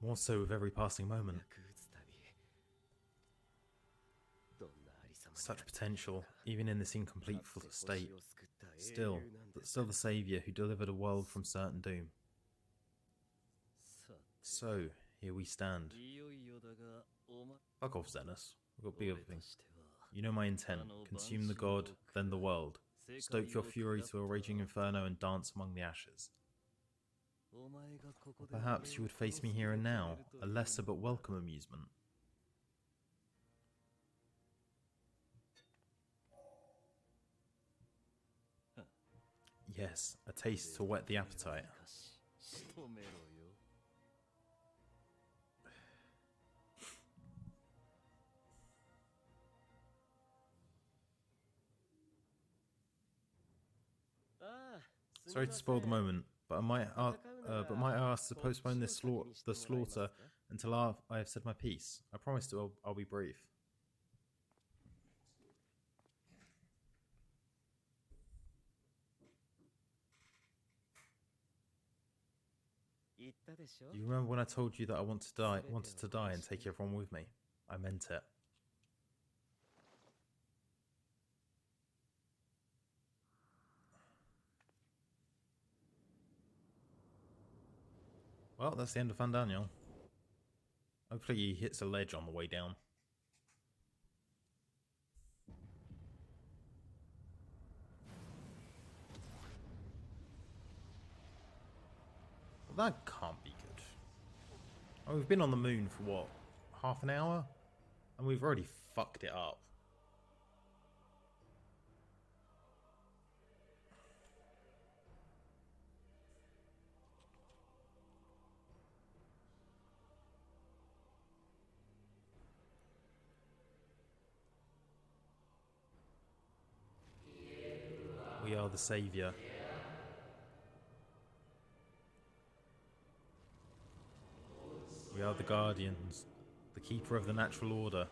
more so with every passing moment. Such potential, even in this incomplete state. Still the saviour who delivered a world from certain doom. So, here we stand. Fuck off, Xenos. I've got bigger things. You know my intent. Consume the god, then the world. Stoke your fury to a raging inferno and dance among the ashes. Or perhaps you would face me here and now, a lesser but welcome amusement. Yes, a taste to whet the appetite. Sorry to spoil the moment, but might I ask to postpone the slaughter until I have said my piece? I promise I'll be brief. Do you remember when I told you that I wanted to die and take everyone with me? I meant it. Well, that's the end of Fandaniel. Hopefully he hits a ledge on the way down. That can't be good. Oh, we've been on the moon for what? Half an hour? And we've already fucked it up. We are the savior. We are the guardians, the keeper of the natural order.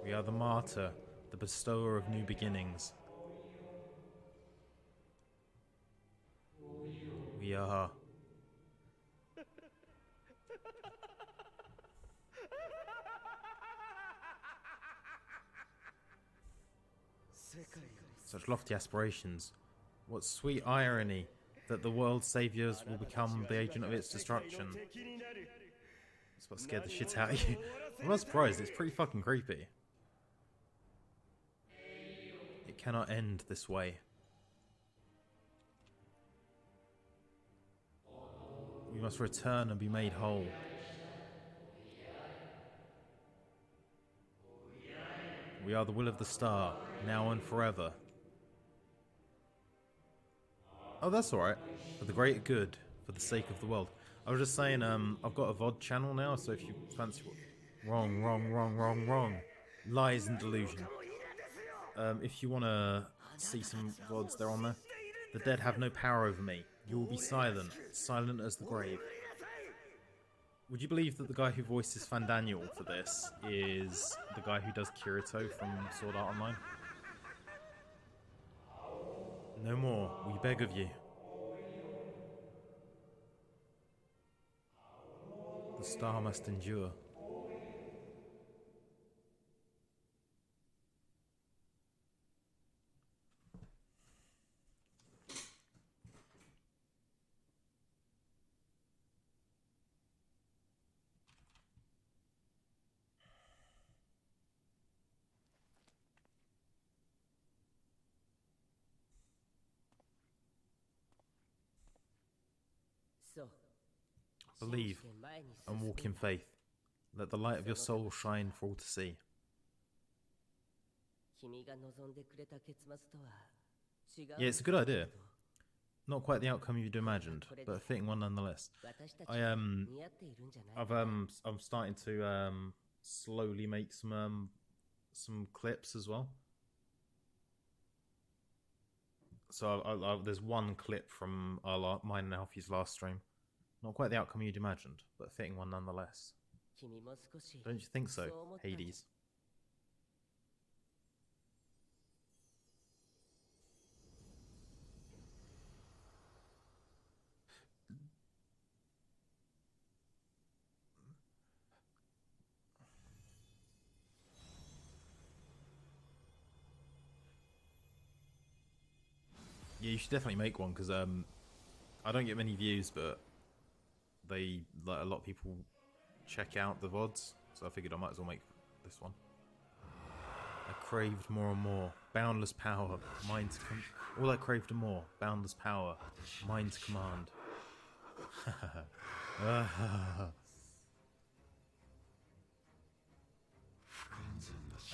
We are the martyr, the bestower of new beginnings. We are... Such lofty aspirations. What sweet irony that the world's saviors will become the agent of its destruction. That's what scared the shit out of you. I'm not surprised, it's pretty fucking creepy. It cannot end this way. We must return and be made whole. We are the will of the star, now and forever. Oh, that's alright. For the greater good, for the sake of the world. I was just saying, I've got a VOD channel now, so if you fancy... Wrong. Lies and delusion. If you want to see some VODs, they're on there. The dead have no power over me. You will be silent. Silent as the grave. Would you believe that the guy who voices Fandaniel for this is the guy who does Kirito from Sword Art Online? No more, we beg of you. The star must endure. Believe and walk in faith. Let the light of your soul shine for all to see. Yeah, it's a good idea. Not quite the outcome you'd imagined, but a fitting one nonetheless. I'm starting to slowly make some clips as well. So there's one clip from mine and Alfie's last stream. Not quite the outcome you'd imagined, but a fitting one nonetheless. Don't you think so, Hades? Yeah, you should definitely make one, because I don't get many views, but a lot of people check out the VODs, so I figured I might as well make this one. I craved more and more, boundless power, mind to all I craved and more, boundless power, mind to command.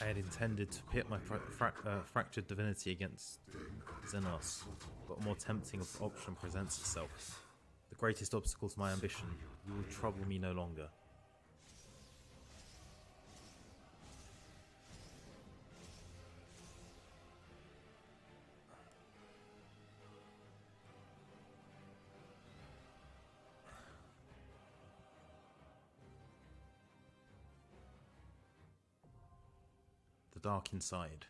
I had intended to pit my fractured divinity against Xenos, but a more tempting option presents itself. The greatest obstacle to my ambition. You will trouble me no longer. The dark inside.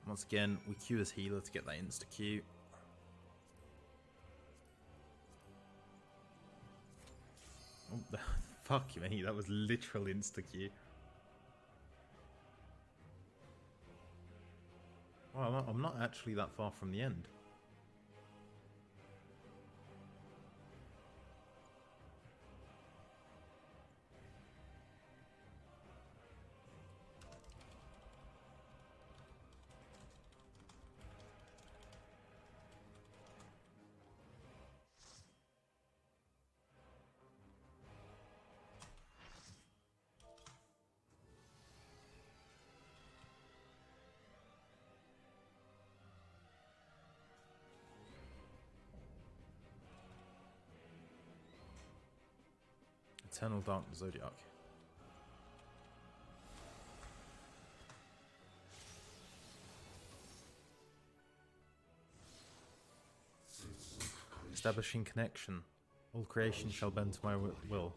Once again, we queue as healer to get that insta-Q. Oh, fuck me, that was literal insta-Q. Well, I'm not actually that far from the end. Eternal Dark Zodiac. Establishing connection. All creation shall bend to my will.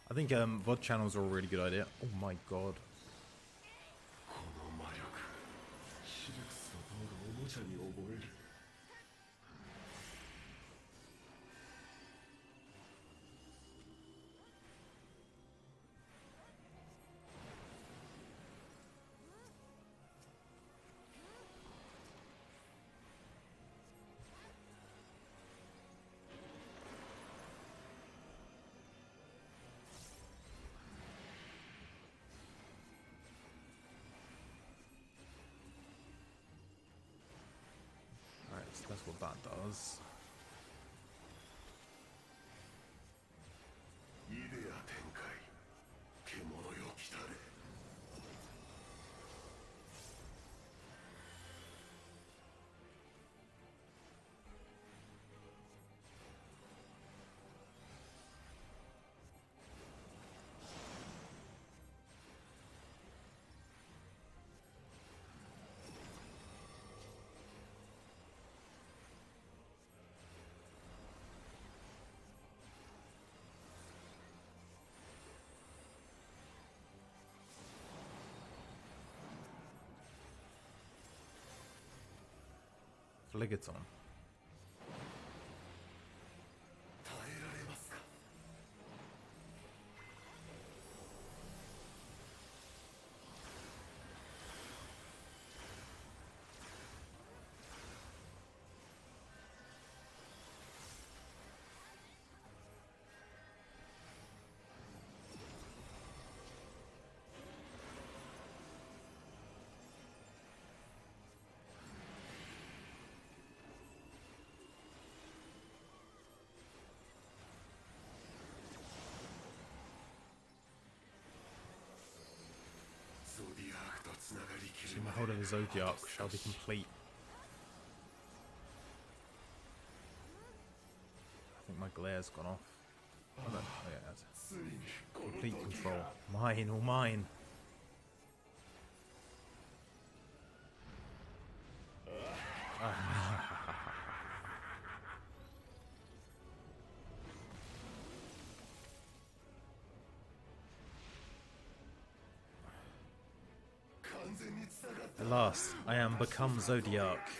I think VOD channels are a really good idea. Oh my god. So that's what that does. Fligaton. See, my hold of the Zodiac shall be complete. I think my glare's gone off. Oh, no. Oh, yeah, that's complete control. Mine, all mine. At last, I am become Zodiac.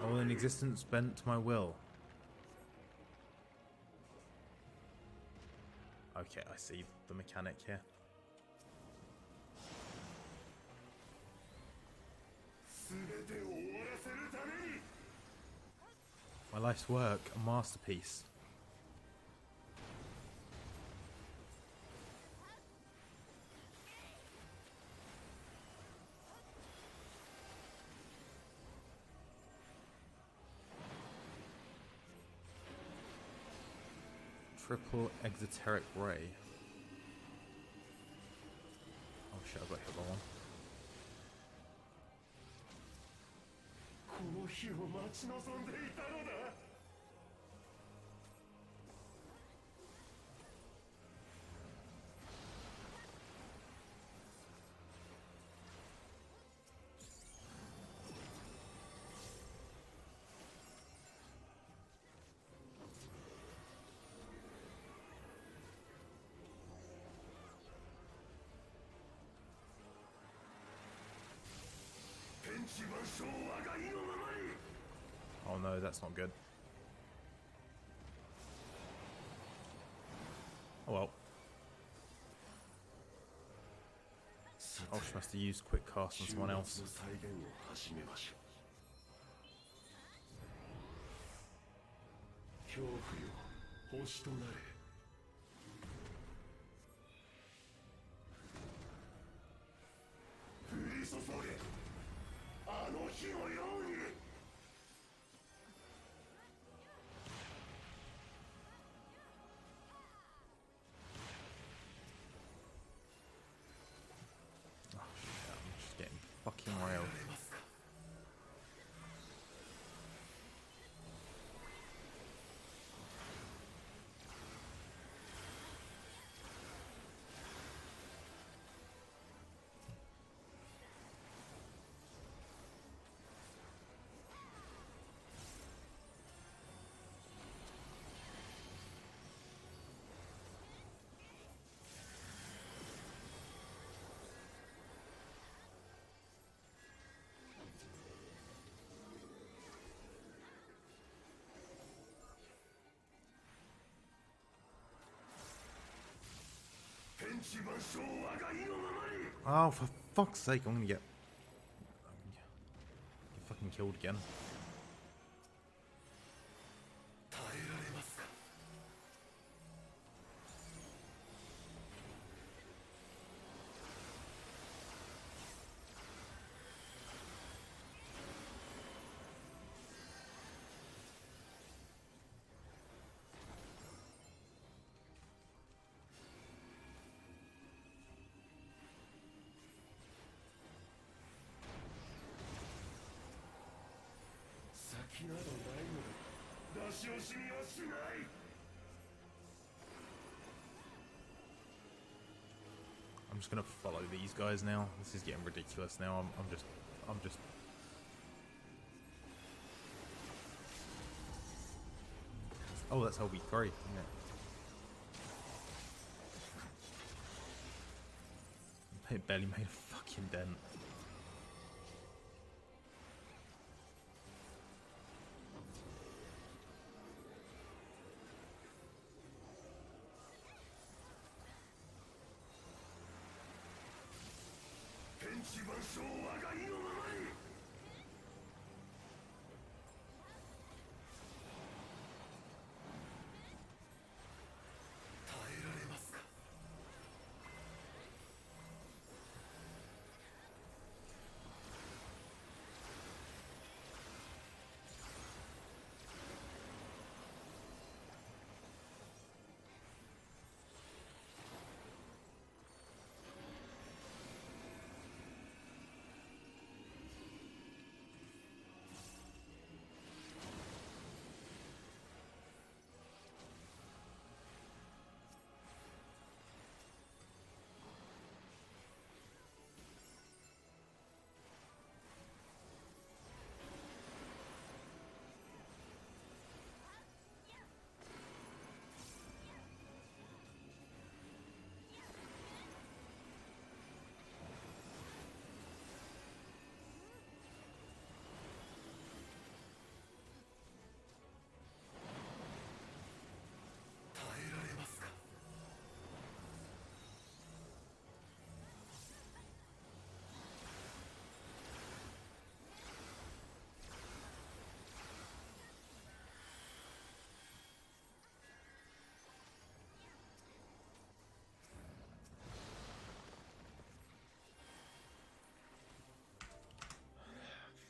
All in existence bent to my will. Okay, I see the mechanic here. My life's work, a masterpiece. Triple exoteric ray. Oh shit, I've got hit by one. Oh no, that's not good. Oh well. Oh, she must have used quick cast on someone else. Fucking railed. Oh, for fuck's sake, I'm gonna get fucking killed again. I'm just gonna follow these guys now. This is getting ridiculous now. I'm just. Oh, that's LB3. Yeah. It barely made a fucking dent.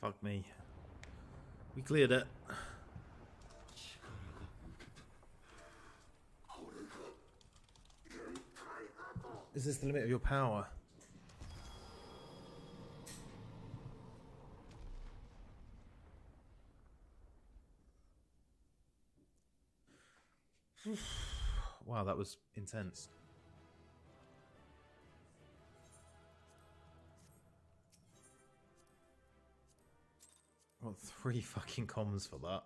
Fuck me. We cleared it. Is this the limit of your power? Wow, that was intense. What, 3 fucking comms for that?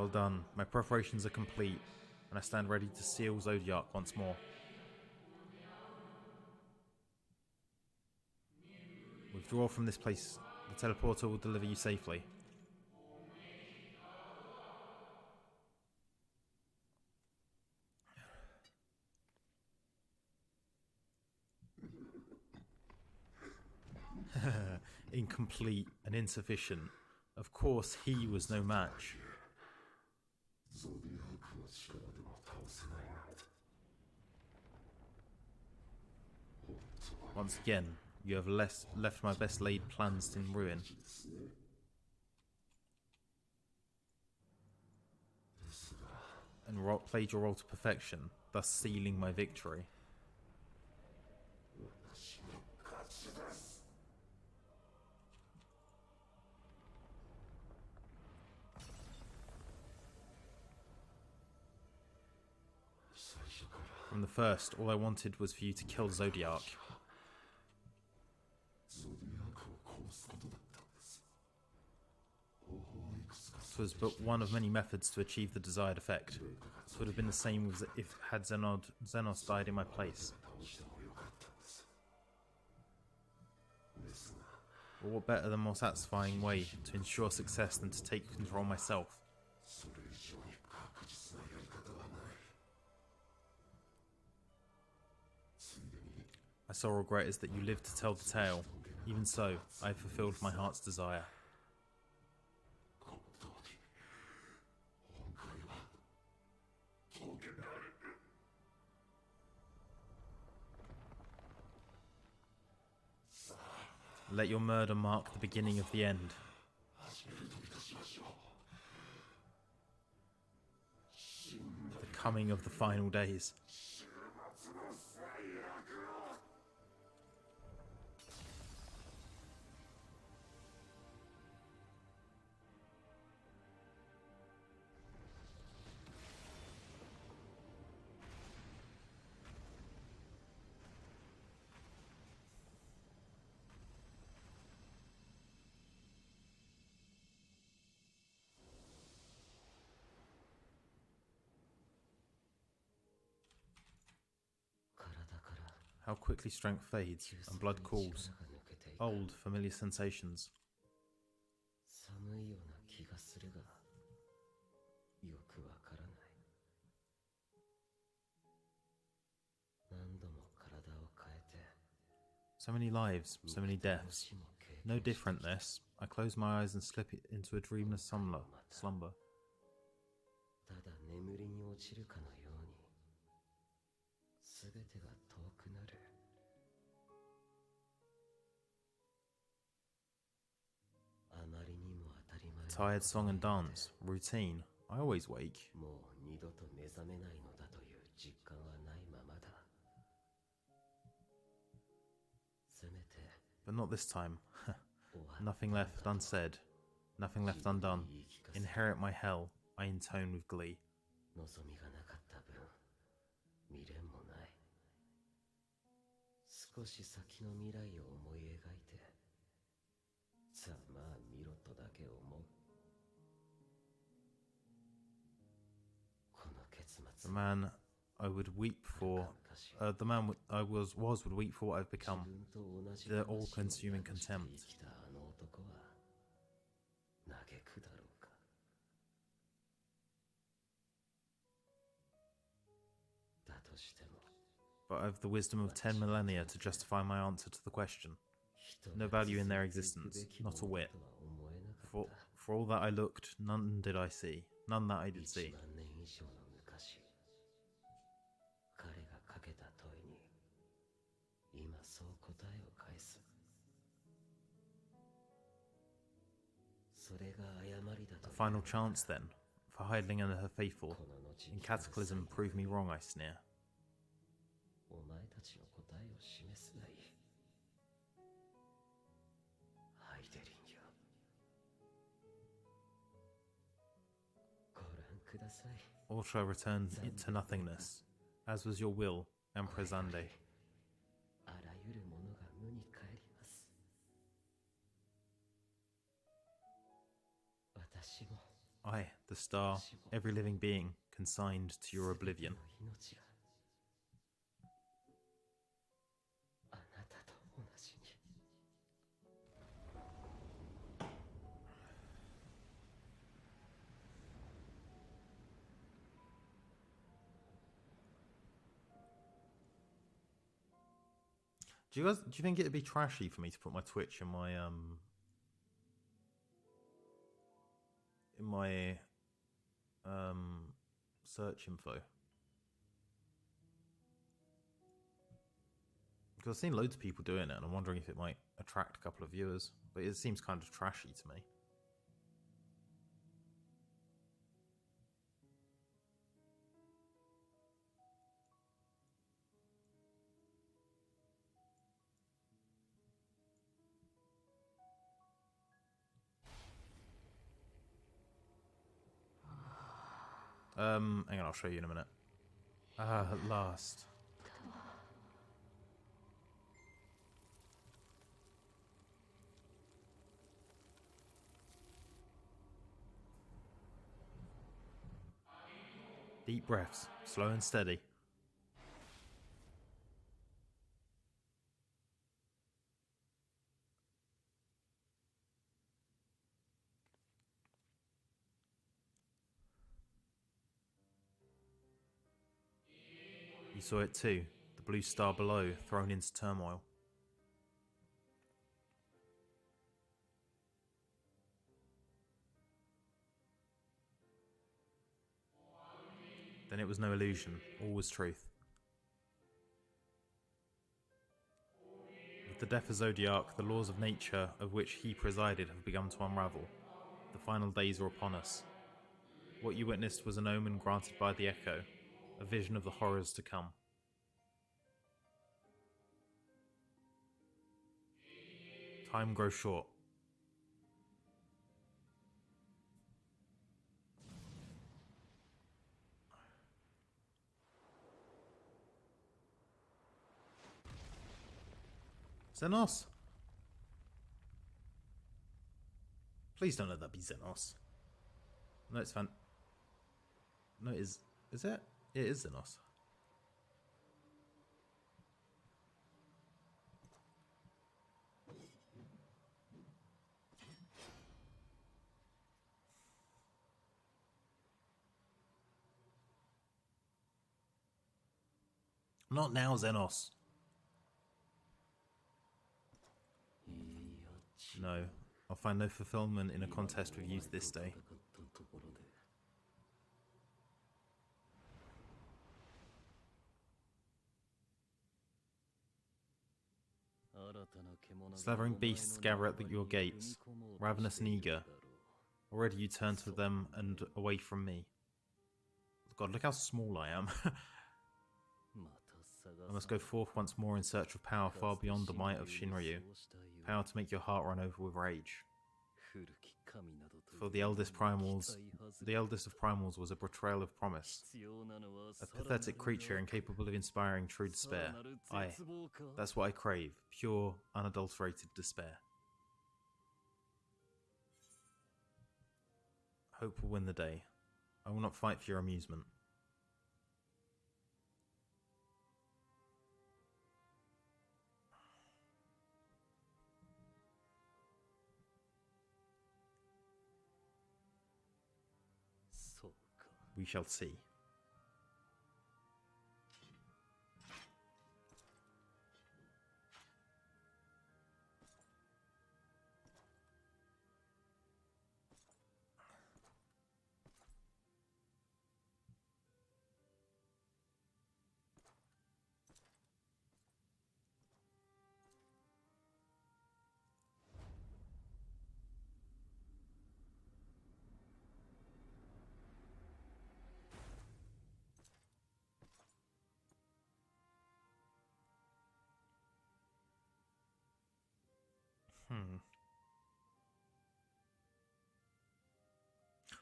Well done. My preparations are complete, and I stand ready to seal Zodiac once more. Withdraw from this place. The teleporter will deliver you safely. Incomplete and insufficient. Of course, he was no match. Once again, you have left my best laid plans in ruin. And played your role to perfection, thus sealing my victory. From the first, all I wanted was for you to kill Zodiac. It was but one of many methods to achieve the desired effect. It would have been the same if had Xenos died in my place. But what better than more satisfying way to ensure success than to take control myself? My sole regret is that you lived to tell the tale. Even so, I have fulfilled my heart's desire. Let your murder mark the beginning of the end. The coming of the final days. How quickly strength fades and blood cools. Old, familiar sensations. So many lives, so many deaths. No different this. I close my eyes and slip into a dreamless slumber. Tired song and dance, routine. I always wake. But not this time. Nothing left unsaid, nothing left undone. Inherit my hell, I intone with glee. The man I would weep for, the man I was would weep for what I've become. The all-consuming contempt. But I've the wisdom of 10 millennia to justify my answer to the question. No value in their existence, not a whit. For all that I looked, none did I see, none that I did see. A final chance then, for Heidling and her faithful. In Cataclysm, prove me wrong, I sneer. All shall return to nothingness, as was your will, Emperor Xande. I, the star, every living being, consigned to your oblivion. Do you think it'd be trashy for me to put my Twitch in my search info? Because I've seen loads of people doing it, and I'm wondering if it might attract a couple of viewers. But it seems kind of trashy to me. Hang on, I'll show you in a minute. Ah, at last. Deep breaths, slow and steady. You saw it too, the blue star below, thrown into turmoil. Then it was no illusion, all was truth. With the death of Zodiac, the laws of nature of which he presided have begun to unravel. The final days are upon us. What you witnessed was an omen granted by the echo, a vision of the horrors to come. Time grows short. Xenos? Please don't let that be Xenos. No, it's No, it is. Is it? It is Xenos. Not now, Xenos. No, I'll find no fulfillment in a contest with you this day. Slavering beasts gather at your gates, ravenous and eager. Already you turn to them and away from me. God, look how small I am. I must go forth once more in search of power far beyond the might of Shinryu. Power to make your heart run over with rage. For the eldest of primals was a betrayal of promise. A pathetic creature incapable of inspiring true despair. That's what I crave, pure, unadulterated despair. Hope will win the day. I will not fight for your amusement. We shall see.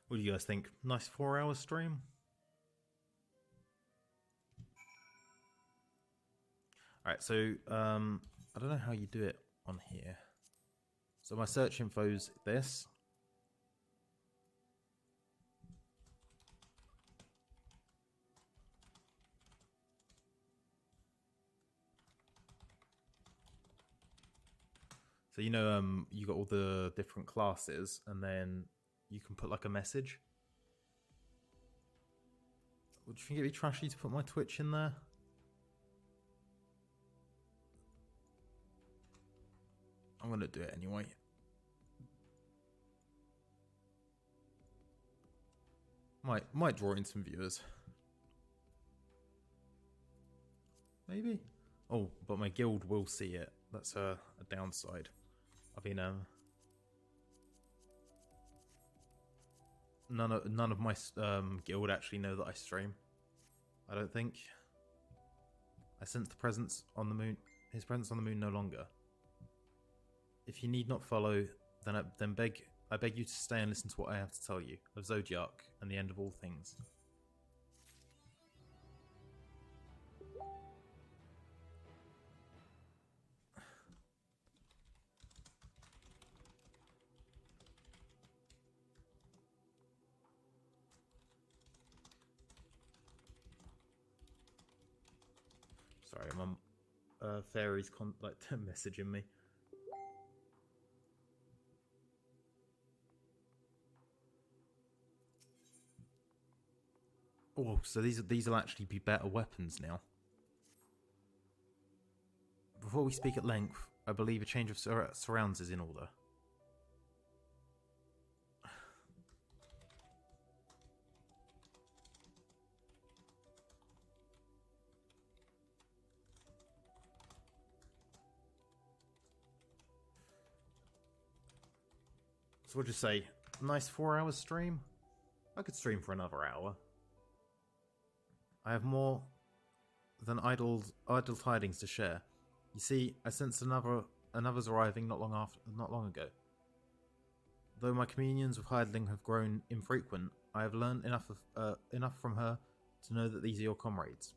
What do you guys think? Nice 4-hour stream? Alright, so I don't know how you do it on here. So my search info's this. So you know, you got all the different classes, and then you can put like a message. Would you think it'd be trashy to put my Twitch in there? I'm gonna do it anyway. Might draw in some viewers. Maybe. Oh, but my guild will see it. That's a downside. I mean, none of my guild actually know that I stream. I don't think. I sense the presence on the moon. His presence on the moon no longer. If you need not follow, then I beg you to stay and listen to what I have to tell you of Zodiac and the end of all things. Sorry, my fairy's like messaging me. Oh, so these will actually be better weapons now. Before we speak at length, I believe a change of surrounds is in order. So we'll just say, nice 4 hours stream? I could stream for another hour. I have more than idle tidings to share. You see, I sensed another's arriving not long ago. Though my communions with Heidling have grown infrequent, I have learned enough from her to know that these are your comrades.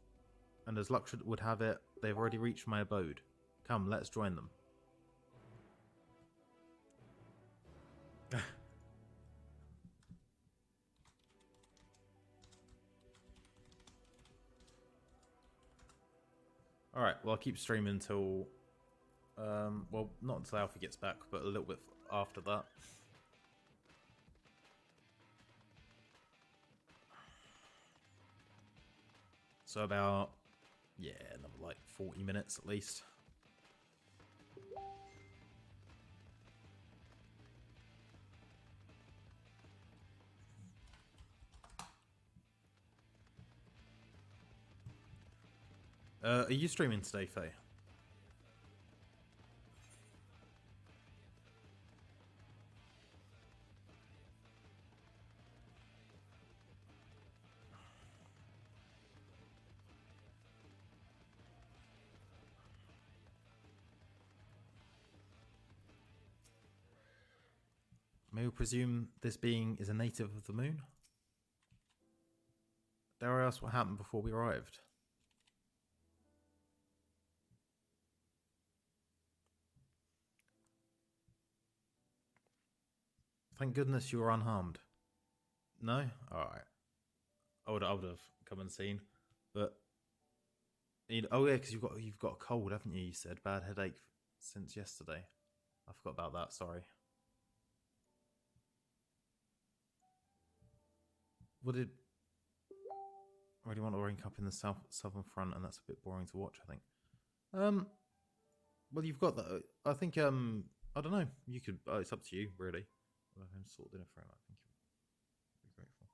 And as luck would have it, they have already reached my abode. Come, let's join them. Alright, well I'll keep streaming until... well, not until Alfie gets back, but a little bit after that. So about... yeah, another like 40 minutes at least. Are you streaming today, Faye? May we presume this being is a native of the moon? Dare I ask what happened before we arrived? Thank goodness you were unharmed. No? Alright. I would have come and seen. But... oh yeah, because you've got a cold, haven't you? You said bad headache since yesterday. I forgot about that, sorry. What did... I really want to rank up in the southern front, and that's a bit boring to watch, I think. Well, you've got that. I think, I don't know. You could... it's up to you, really. Well, I've sorted in a frame. I think you'll be grateful.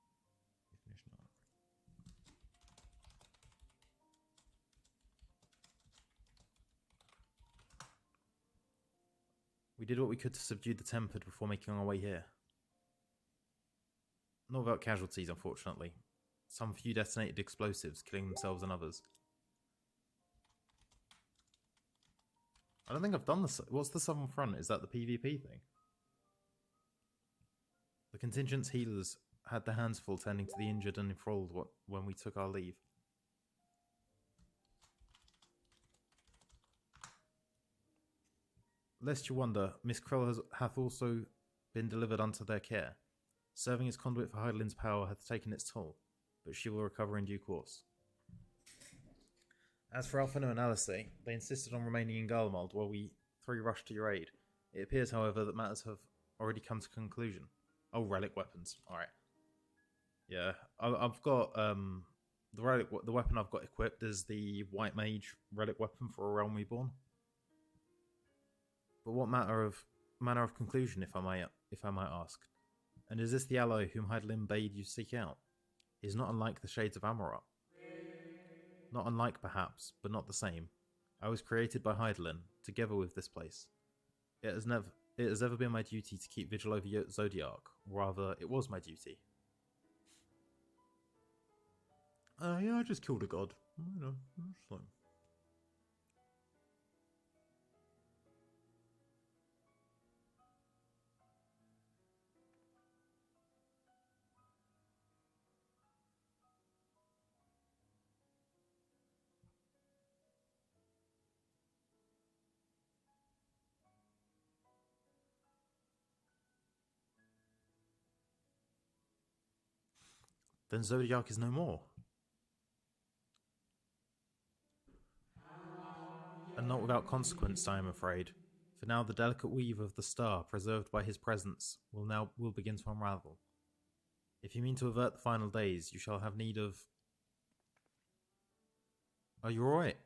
We did what we could to subdue the Tempered before making our way here. Not without casualties, unfortunately. Some few detonated explosives, killing themselves and others. I don't think I've done this. What's the Southern Front? Is that the PvP thing? The contingent's healers had their hands full tending to the injured and enthralled when we took our leave. Lest you wonder, Miss Krell hath also been delivered unto their care. Serving as conduit for Heidelind's power hath taken its toll, but she will recover in due course. As for Alphino and Alice, they insisted on remaining in Garlemald while we three rushed to your aid. It appears, however, that matters have already come to conclusion. Oh, relic weapons. Alright. Yeah, I've got the weapon I've got equipped is the White Mage relic weapon for a Realm Reborn. But what manner of conclusion, if I might ask? And is this the ally whom Hydaelyn bade you seek out? He is not unlike the Shades of Amarok. Not unlike, perhaps, but not the same. I was created by Hydaelyn, together with this place. It has ever been my duty to keep vigil over Zodiac, or rather, it was my duty. Yeah, I just killed a god. You know, it's like... Then Zodiac is no more. And not without consequence, I am afraid. For now the delicate weave of the star, preserved by his presence, will begin to unravel. If you mean to avert the final days, you shall have need of... Are you alright?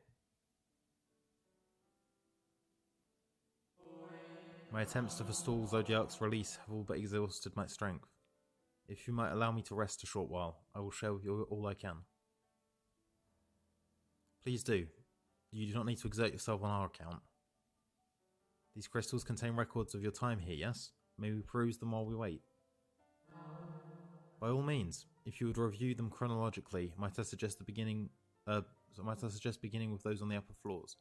My attempts to forestall Zodiac's release have all but exhausted my strength. If you might allow me to rest a short while, I will share with you all I can. Please do. You do not need to exert yourself on our account. These crystals contain records of your time here, yes? May we peruse them while we wait? By all means, if you would review them chronologically, might I suggest beginning with those on the upper floors?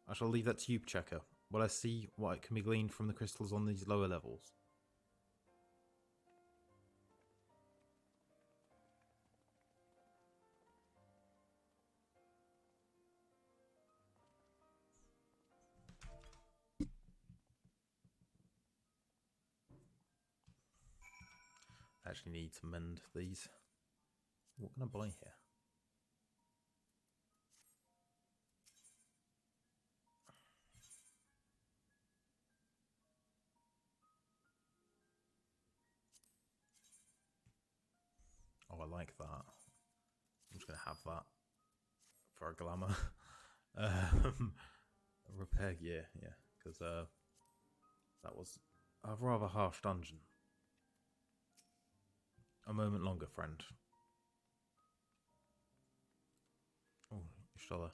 I shall leave that to you, Checker, while I see what can be gleaned from the crystals on these lower levels. I actually need to mend these. What can I buy here? Oh, I like that. I'm just going to have that for a glamour. Repair gear, yeah, because that was a rather harsh dungeon. A moment longer, friend. Oh, Ishtola.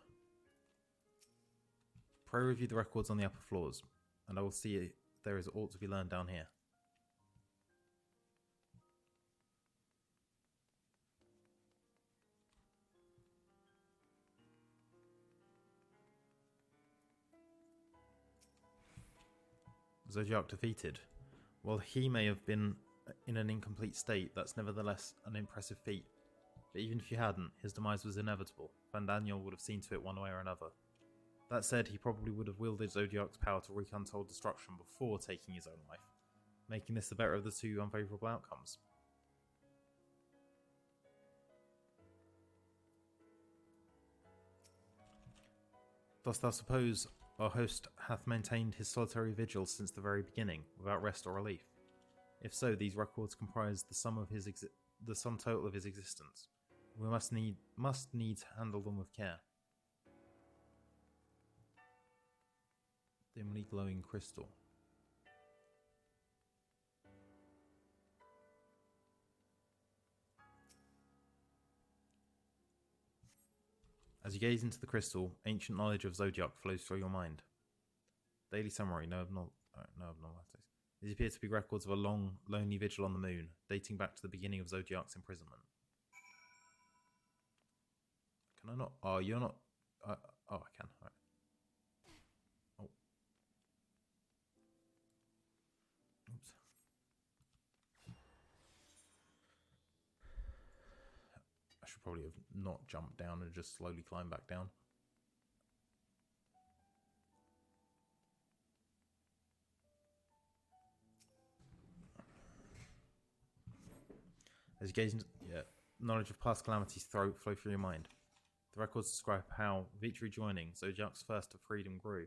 Pray review the records on the upper floors, and I will see if there is aught to be learned down here. Zodiac defeated. While he may have been in an incomplete state, that's nevertheless an impressive feat. But even if you hadn't, his demise was inevitable. Van Daniel would have seen to it one way or another. That said, he probably would have wielded Zodiac's power to wreak untold destruction before taking his own life, making this the better of the two unfavourable outcomes. Dost thou suppose our host hath maintained his solitary vigil since the very beginning, without rest or relief? If so, these records comprise the sum total of his existence. We must needs handle them with care. Dimly glowing crystal. As you gaze into the crystal, ancient knowledge of Zodiac flows through your mind. Daily summary, no abnormalities. These appear to be records of a long, lonely vigil on the moon, dating back to the beginning of Zodiac's imprisonment. Can I not? Oh, you're not... oh, I can. Right. Oh. Oops. I should probably have not jumped down and just slowly climbed back down. As you gaze into... Yeah. Knowledge of past calamities flow through your mind. The records describe how, with each rejoining, Zodiac's thirst for freedom grew,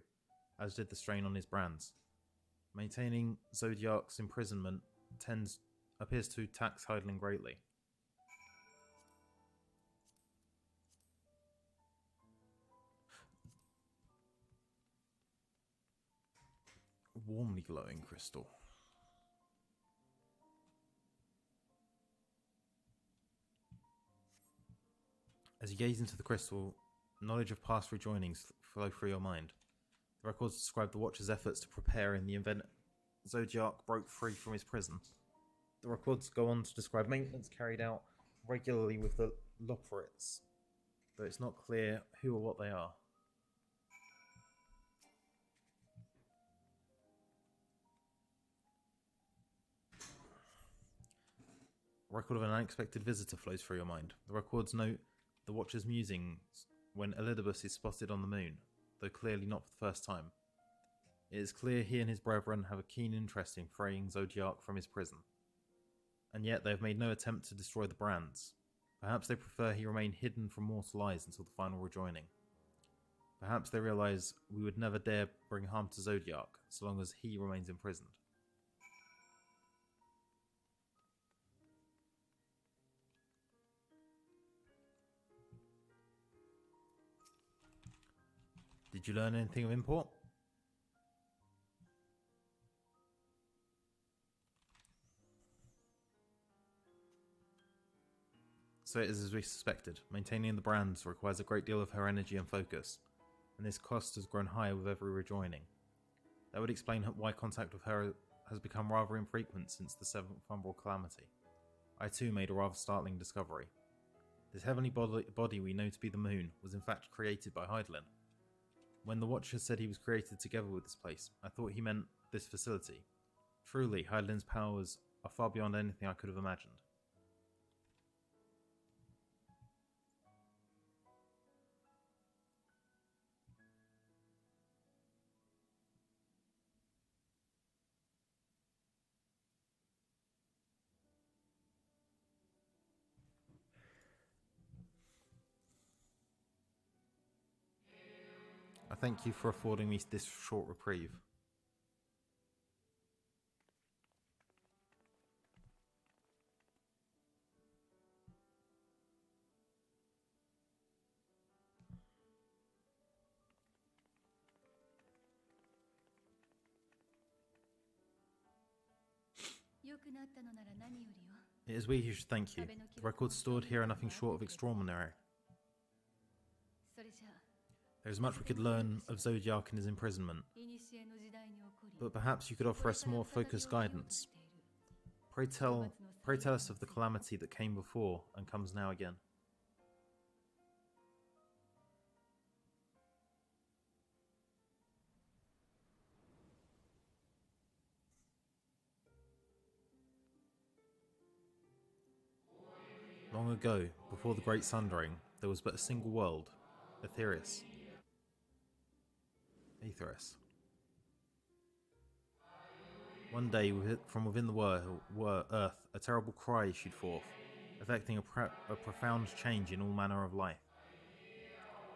as did the strain on his brands. Maintaining Zodiac's imprisonment appears to tax Hydaelyn greatly. Warmly glowing crystal. As you gaze into the crystal, knowledge of past rejoinings flow through your mind. The records describe the Watcher's efforts to prepare in the event Zodiac broke free from his prison. The records go on to describe maintenance carried out regularly with the Loporrits, though it's not clear who or what they are. A record of an unexpected visitor flows through your mind. The records note the Watcher's musings when Elidibus is spotted on the moon, though clearly not for the first time. It is clear he and his brethren have a keen interest in freeing Zodiac from his prison, and yet they have made no attempt to destroy the brands. Perhaps they prefer he remain hidden from mortal eyes until the final rejoining. Perhaps they realise we would never dare bring harm to Zodiac so long as he remains imprisoned. Did you learn anything of import? So it is as we suspected. Maintaining the brands requires a great deal of her energy and focus, and this cost has grown higher with every rejoining. That would explain why contact with her has become rather infrequent since the 7th Umbral Calamity. I too made a rather startling discovery. This heavenly body we know to be the moon was in fact created by Hydaelyn. When the Watcher said he was created together with this place, I thought he meant this facility. Truly, Hydaelyn's powers are far beyond anything I could have imagined. I thank you for affording me this short reprieve. It is we who should thank you. The records stored here are nothing short of extraordinary. There is much we could learn of Zodiac and his imprisonment, but perhaps you could offer us more focused guidance. Pray tell us of the calamity that came before and comes now again. Long ago, before the Great Sundering, there was but a single world, Aetheris. One day, from within the earth, a terrible cry issued forth, effecting a profound change in all manner of life.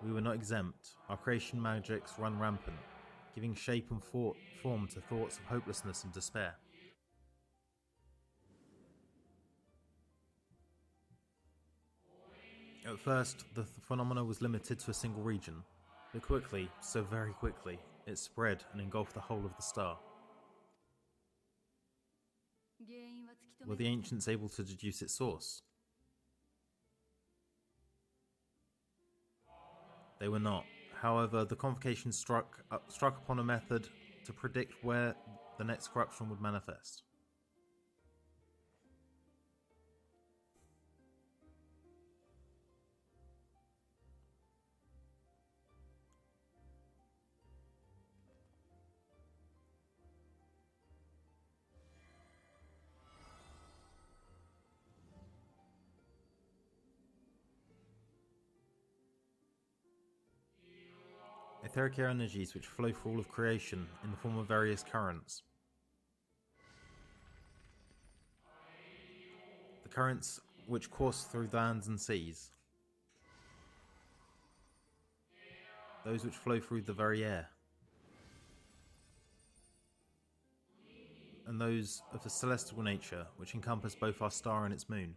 We were not exempt. Our creation magics run rampant, giving shape and form to thoughts of hopelessness and despair. At first, the phenomena was limited to a single region, but quickly, so very quickly, it spread and engulfed the whole of the star. Were the ancients able to deduce its source? They were not. However, the convocation struck upon a method to predict where the next corruption would manifest. Etheric air energies which flow through all of creation in the form of various currents. The currents which course through lands and seas. those which flow through the very air, and those of a celestial nature which encompass both our star and its moon.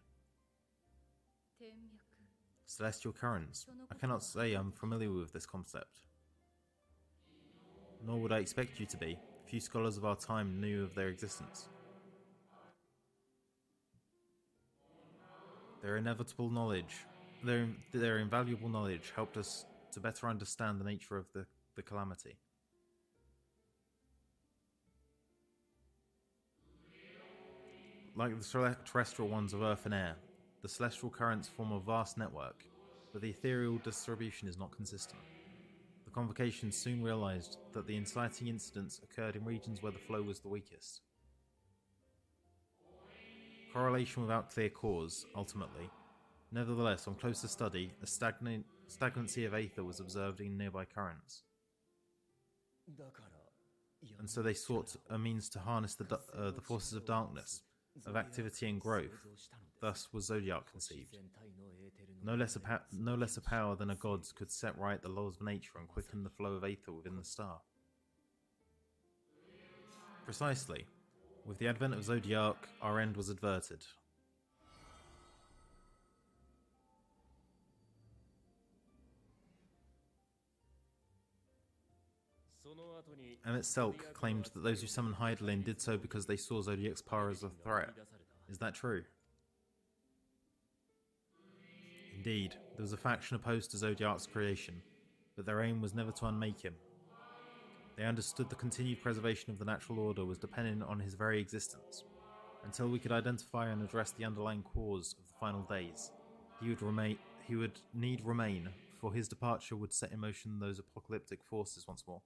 Celestial currents. I cannot say I'm familiar with this concept. Nor would I expect you to be. Few scholars of our time knew of their existence. Their inevitable knowledge, their invaluable knowledge helped us to better understand the nature of the calamity. Like the terrestrial ones of earth and air, the celestial currents form a vast network, but the ethereal distribution is not consistent. The convocation soon realized that the inciting incidents occurred in regions where the flow was the weakest. Correlation without clear cause, ultimately. Nevertheless, on closer study, a stagnancy of aether was observed in nearby currents. And so they sought a means to harness the forces of darkness, of activity and growth. Thus was Zodiac conceived. No less a power than a god's could set right the laws of nature and quicken the flow of aether within the star. Precisely. With the advent of Zodiac, our end was averted. Emmett Selk claimed that those who summoned Hydaelyn did so because they saw Zodiac's power as a threat. Is that true? Indeed, there was a faction opposed to Zodiac's creation, but their aim was never to unmake him. They understood the continued preservation of the natural order was dependent on his very existence. Until we could identify and address the underlying cause of the final days, he would need remain, for his departure would set in motion those apocalyptic forces once more.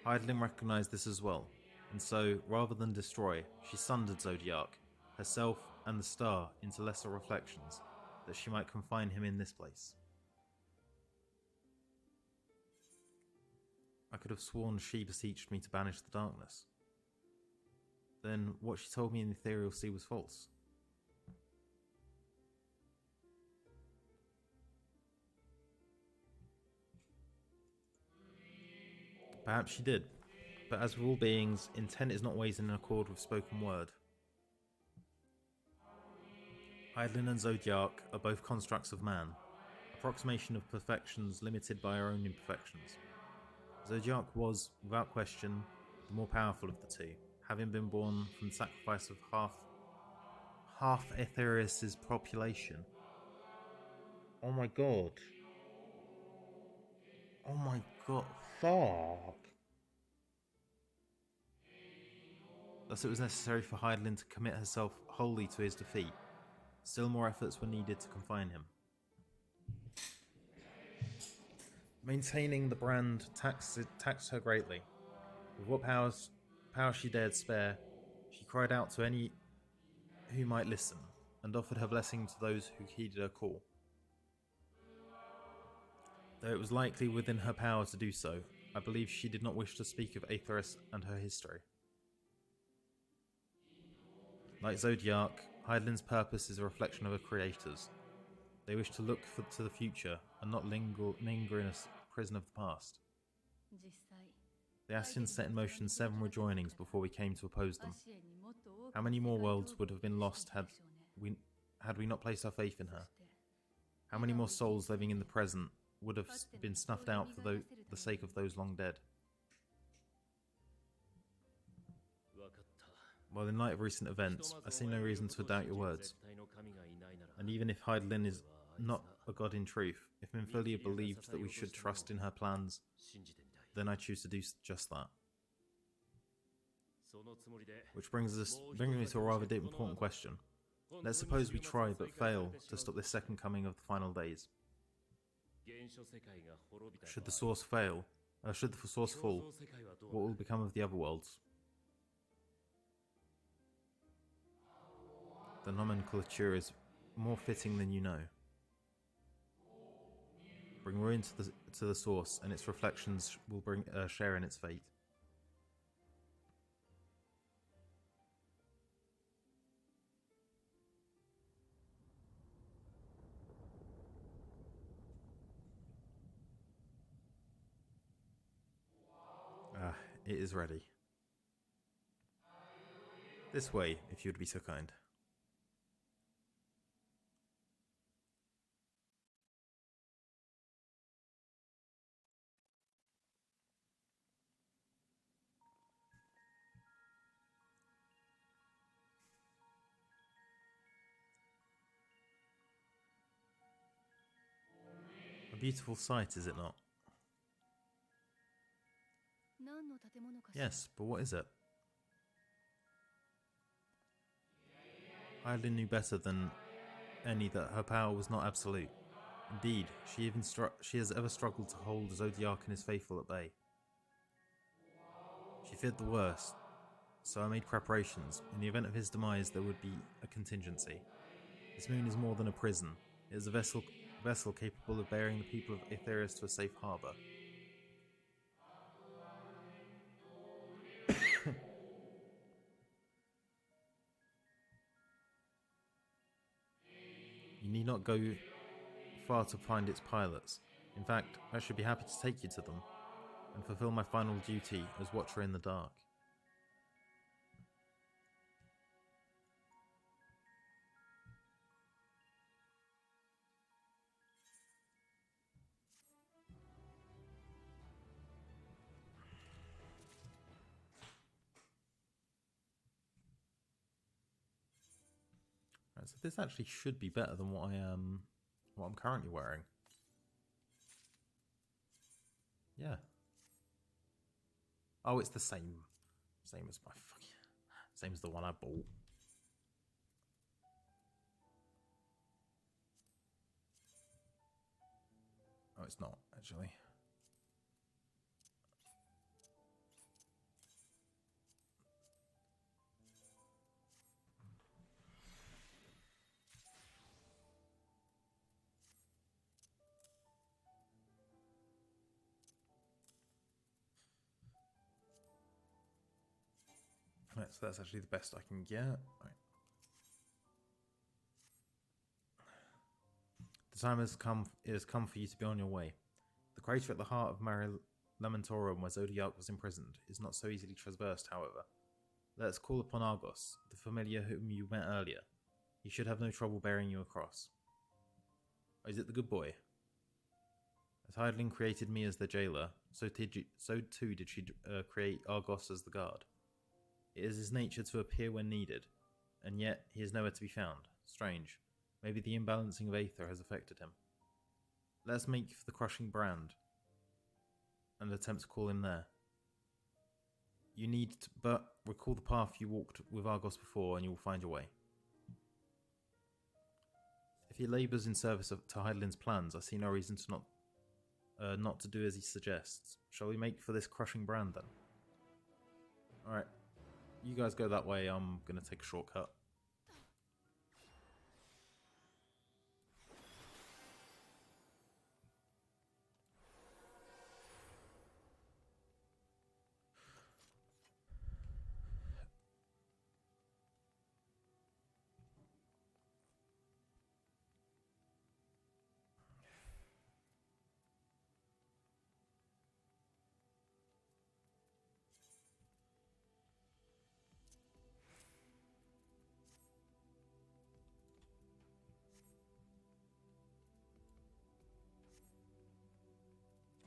Hydaelyn recognized this as well, and so, rather than destroy, she sundered Zodiac, herself and the star into lesser reflections, that she might confine him in this place. I could have sworn she beseeched me to banish the darkness. Then what she told me in the ethereal sea was false. Perhaps she did, but as with all beings, intent is not always in accord with spoken word. Hydaelyn and Zodiac are both constructs of man, approximation of perfections limited by our own imperfections. Zodiac was, without question, the more powerful of the two, having been born from the sacrifice of half Aetherius' population. Oh my god. Oh my god. Fuck. Thus it was necessary for Hydaelyn to commit herself wholly to his defeat. Still more efforts were needed to confine him. Maintaining the brand taxed her greatly. With what power she dared spare, she cried out to any who might listen, and offered her blessing to those who heeded her call. Though it was likely within her power to do so, I believe she did not wish to speak of Aetherius and her history. Like Zodiac, Hydaelyn's purpose is a reflection of her creators. They wish to look to the future and not linger in a prison of the past. The Ascians set in motion 7 rejoinings before we came to oppose them. How many more worlds would have been lost had we not placed our faith in her? How many more souls living in the present would have been snuffed out for the sake of those long dead? Well, in light of recent events, I see no reason to doubt your words. And even if Hydaelyn is not a god in truth, if Minfilia believed that we should trust in her plans, then I choose to do just that. Which brings me to a rather important question. Let's suppose we try but fail to stop this second coming of the final days. Should the source fall, what will become of the other worlds? The nomenclature is more fitting than you know. Bring ruin to the source, and its reflections will share in its fate. It is ready. This way, if you would be so kind. A beautiful sight, is it not? Yes, but what is it? Hylian knew better than any that her power was not absolute. Indeed, she has ever struggled to hold Zodiac and his faithful at bay. She feared the worst, so I made preparations. In the event of his demise, there would be a contingency. This moon is more than a prison. It is a vessel capable of bearing the people of Aetherius to a safe harbour. You need not go far to find its pilots. In fact, I should be happy to take you to them and fulfill my final duty as Watcher in the Dark. Right, so this actually should be better than what I'm currently wearing. Yeah. Oh, it's the same as my fucking, same as the one I bought. Oh, it's not actually. Right, so that's actually the best I can get. Right. The time has come. It has come for you to be on your way. The crater at the heart of Mare Lamentorum, where Zodiac was imprisoned, is not so easily traversed. However, let us call upon Argos, the familiar whom you met earlier. He should have no trouble bearing you across. Oh, is it the good boy? As Hydaelyn created me as the jailer, so too did she create Argos as the guard. It is his nature to appear when needed, and yet he is nowhere to be found. Strange. Maybe the imbalancing of Aether has affected him. Let us make for the crushing brand and attempt to call him there. You need to, but recall the path you walked with Argos before and you will find your way. If he labours in service to Hydaelyn's plans, I see no reason to not to do as he suggests. Shall we make for this crushing brand then? Alright. You guys go that way, I'm going to take a shortcut.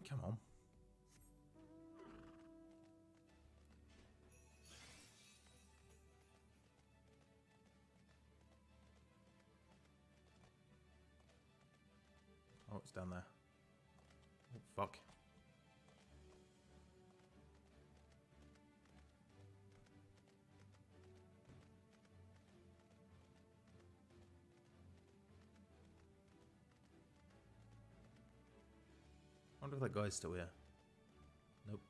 Come on. Oh, it's down there. Oh, fuck. I wonder if that guy's still here. Nope.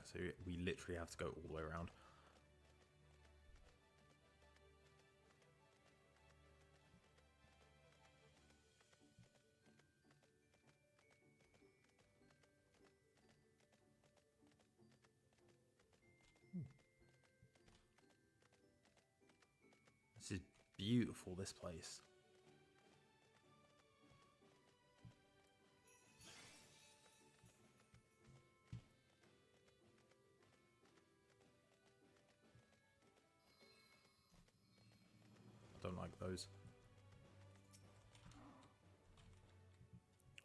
Alright, so we literally have to go all the way around. This is beautiful, this place. I don't like those.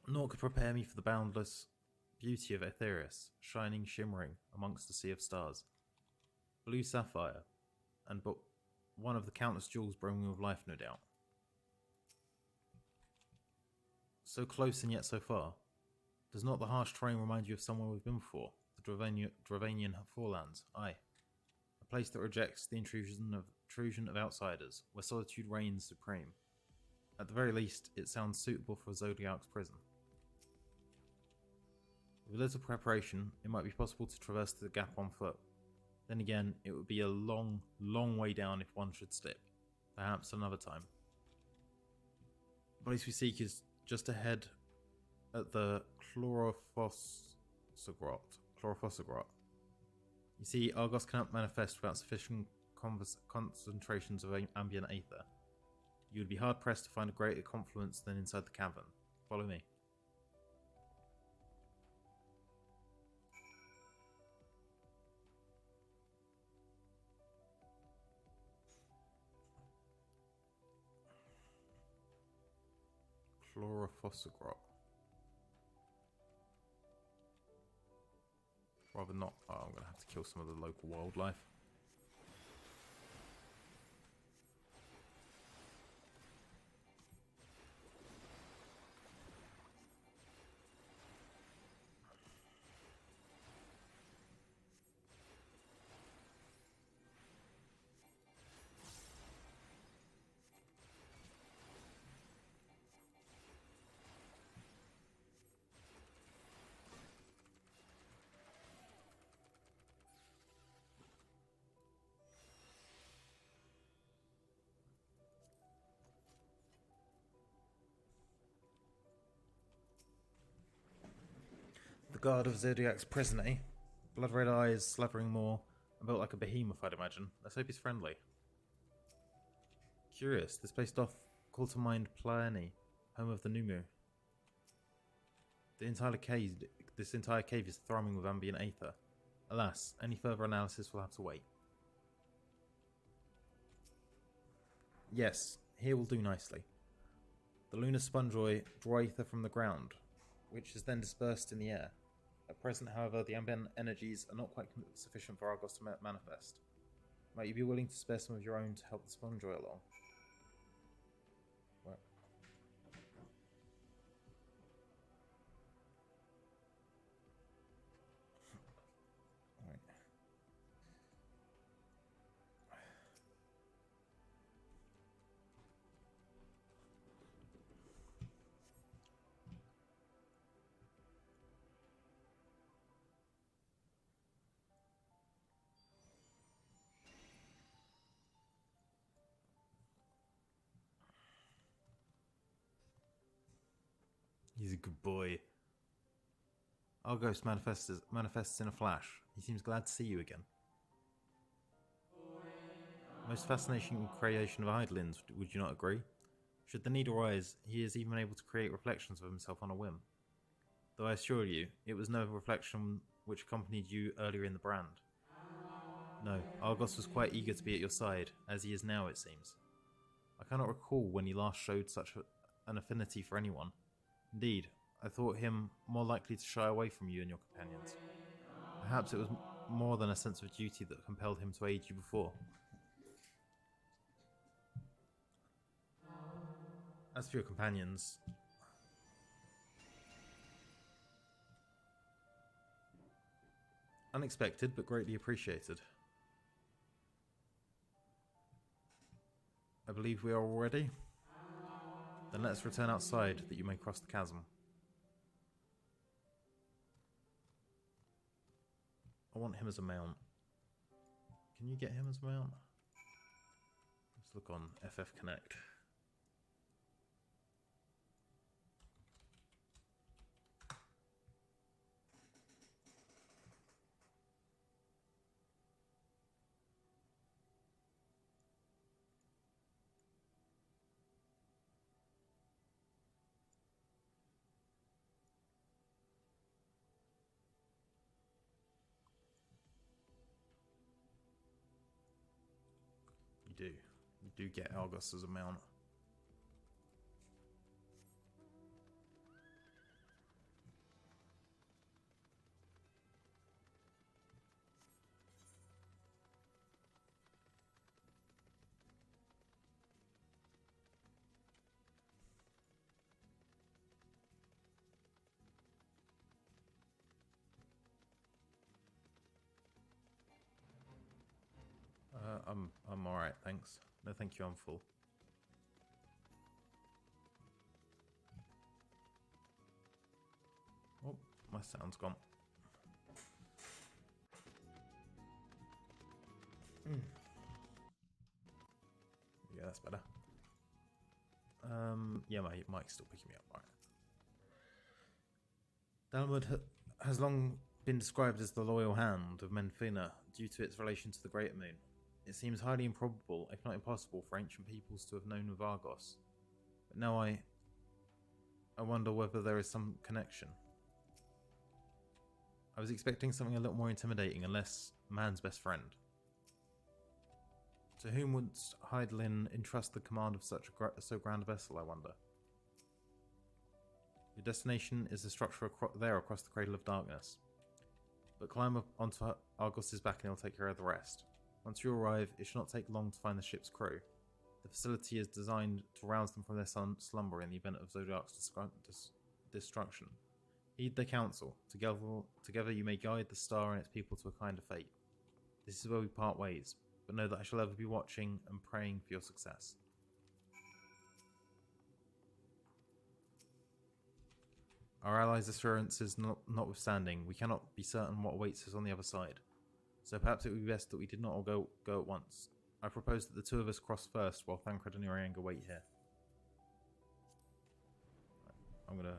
Nor could prepare me for the boundless beauty of Aetherius, shining, shimmering amongst a sea of stars. Blue sapphire, and but one of the countless jewels brimming with life, no doubt. So close and yet so far. Does not the harsh terrain remind you of somewhere we've been before? The Dravanian Forelands, aye. A place that rejects the intrusion of outsiders, where solitude reigns supreme. At the very least, it sounds suitable for Zodiac's prison. With a little preparation, it might be possible to traverse the gap on foot. Then again, it would be a long, long way down if one should slip. Perhaps another time. The place we seek is just ahead at the Chlorophosogrot. You see, Argos cannot manifest without sufficient concentrations of ambient aether. You would be hard-pressed to find a greater confluence than inside the cavern. Follow me. Chlorophosogrot. Rather not. Oh, I'm going to have to kill some of the local wildlife. The guard of Zodiac's prison, eh? Blood-red eyes, slavering maw, and built like a behemoth, I'd imagine. Let's hope he's friendly. Curious, this place doth call to mind Pliny, home of the Numu. This entire cave is thrumming with ambient aether. Alas, any further analysis will have to wait. Yes, here will do nicely. The lunar spongeoi draw aether from the ground, which is then dispersed in the air. At present, however, the ambient energies are not quite sufficient for Argos to manifest. Might you be willing to spare some of your own to help the spongeoi along? What? Right. He's a good boy. Argos manifests in a flash. He seems glad to see you again. Most fascinating creation of Idlins, would you not agree? Should the need arise, he is even able to create reflections of himself on a whim. Though I assure you, it was no reflection which accompanied you earlier in the brand. No, Argos was quite eager to be at your side, as he is now, it seems. I cannot recall when he last showed such an affinity for anyone. Indeed, I thought him more likely to shy away from you and your companions. Perhaps it was more than a sense of duty that compelled him to aid you before. As for your companions, unexpected but greatly appreciated. I believe we are all ready. Then let's return outside that you may cross the chasm. I want him as a mount. Can you get him as a mount? Let's look on FF Connect. You do get Argos as a mount. I'm alright, thanks. No, thank you, I'm full. Oh, my sound's gone. Yeah, that's better. Yeah, my mic's still picking me up. Alright. Dalmud has long been described as the loyal hand of Menfina due to its relation to the Greater Moon. It seems highly improbable, if not impossible, for ancient peoples to have known of Argos. But now I wonder whether there is some connection. I was expecting something a little more intimidating and less man's best friend. To whom would Heidelin entrust the command of such a so grand a vessel, I wonder? Your destination is the structure there across the Cradle of Darkness. But climb up onto Argos' back and he'll take care of the rest. Once you arrive, it should not take long to find the ship's crew. The facility is designed to rouse them from their slumber in the event of Zodiac's destruction. Heed their counsel. Together you may guide the star and its people to a kinder fate. This is where we part ways, but know that I shall ever be watching and praying for your success. Our allies' assurances notwithstanding, we cannot be certain what awaits us on the other side. So perhaps it would be best that we did not all go at once. I propose that the two of us cross first, while Thancred and Urianga wait here. I'm gonna...